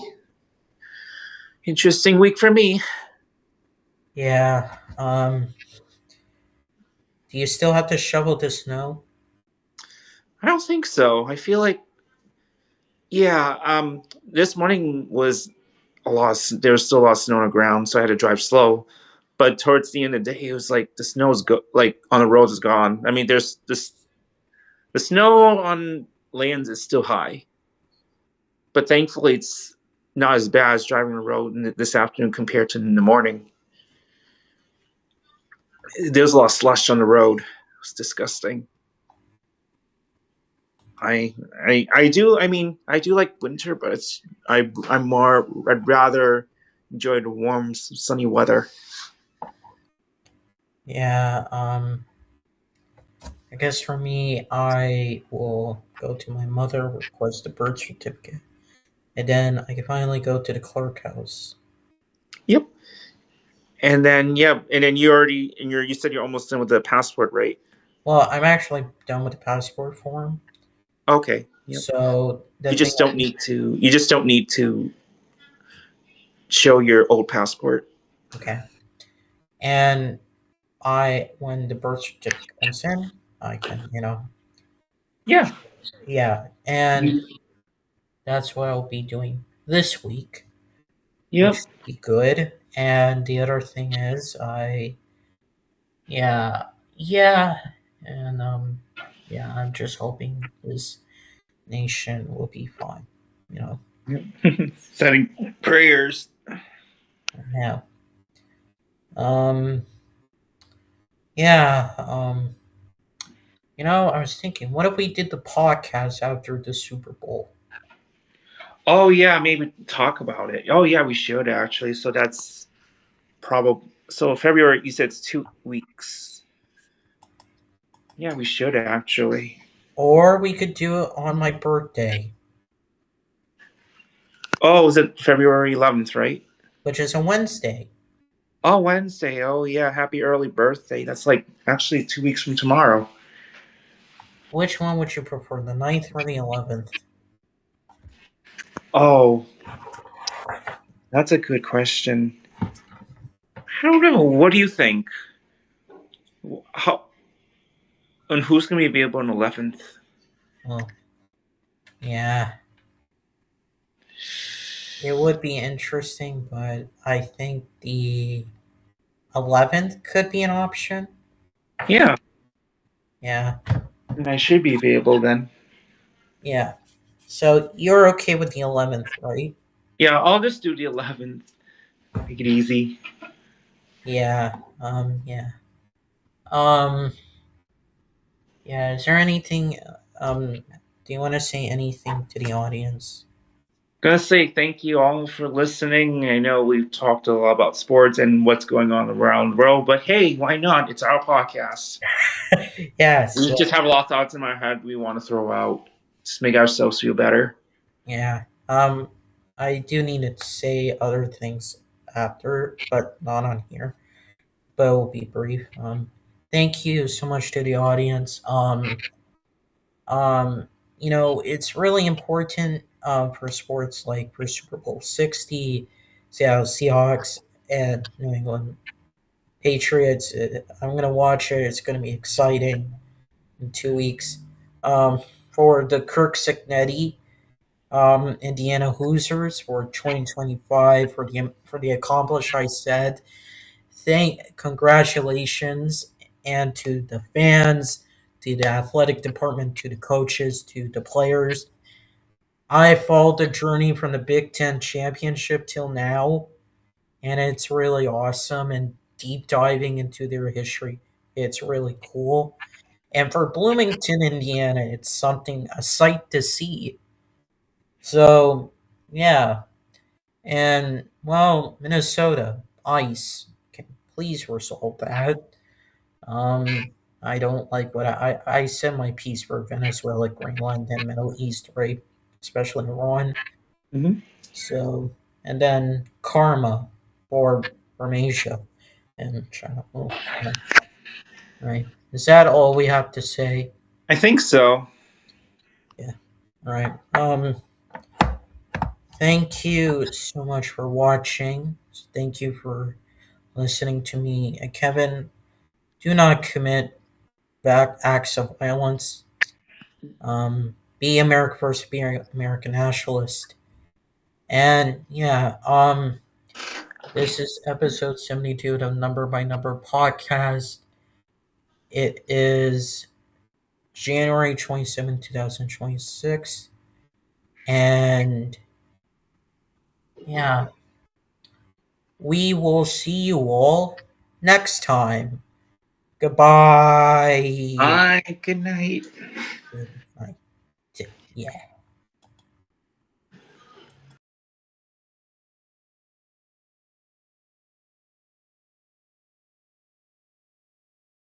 interesting week for me. Yeah. Do you still have to shovel the snow? I don't think so. I feel like yeah. This morning was a lot. There was still a lot of snow on the ground, so I had to drive slow. But towards the end of the day, it was like the snow's like on the roads is gone. I mean, there's this the snow on lands is still high, but thankfully it's not as bad as driving the road this afternoon compared to in the morning. There's a lot of slush on the road. It was disgusting. I do. I mean, I do like winter, but I'd rather enjoy the warm, sunny weather. Yeah. I guess for me, I will go to my mother, request a birth certificate, and then I can finally go to the clerk house. Yep. And then yeah, and then you said you're almost done with the passport, right? Well, I'm actually done with the passport form. Okay. Yep. So the You thing, just don't need to. You just don't need to show your old passport. okay, and when the birth certificate comes in, I can, Yeah. yeah, and that's what I'll be doing this week, which Yep. should be good. And the other thing is, yeah, yeah, and yeah, I'm just hoping this nation will be fine. You know, Setting prayers. yeah, um, yeah, I was thinking, what if we did the podcast after the Super Bowl? Oh yeah, maybe talk about it. Oh yeah, we should actually. So that's probably so February. You said it's 2 weeks. Yeah, we should actually. Or we could do it on my birthday, Oh, is it February 11th, right? which is a Wednesday. Oh, Wednesday. Oh yeah, happy early birthday. That's like actually 2 weeks from tomorrow. Which one would you prefer, the 9th or the 11th? Oh, that's a good question. I don't know. What do you think? How and who's going to be available on the 11th? Oh, yeah. It would be interesting, but I think the 11th could be an option. Yeah, Yeah, and I should be available then. yeah. So you're okay with the 11th, right? Yeah, I'll just do the 11th. Make it easy. Yeah, yeah. Um, yeah, is there anything, do you want to say anything to the audience? Gonna say thank you all for listening. I know we've talked a lot about sports and what's going on around the world, but hey, why not? It's our podcast. Yes. We just have a lot of thoughts in our head we want to throw out. Just make ourselves feel better. Yeah. I do need to say other things after, but not on here. But it will be brief. Thank you so much to the audience. Um, it's really important for sports like for Super Bowl 60, Seattle Seahawks, and New England Patriots. I'm going to watch it. It's going to be exciting in 2 weeks. For the Kirk Signetti Indiana Hoosiers for 2025 for the accomplished I said. Congratulations and to the fans, to the athletic department, to the coaches, to the players. I followed the journey from the Big Ten championship till now, and it's really awesome and deep diving into their history. It's really cool. And for Bloomington, Indiana, it's a sight to see. So, yeah. And, well, Minnesota, ice. Can please resolve that. Um, I don't like what I said my piece for Venezuela, Greenland, and Middle East, right? Especially Iran. Mhm. So, and then karma for Asia and China. Oh, yeah. Right. Is that all we have to say? I think so. Yeah. All right. Thank you so much for watching. Thank you for listening to me. Kevin, do not commit back acts of violence. Be America first, be American nationalist. And yeah, this is episode 72 of the Number by Number podcast. It is January 27, 2026. And yeah, we will see you all next time. Goodbye. Bye. Good night. Good night. Yeah.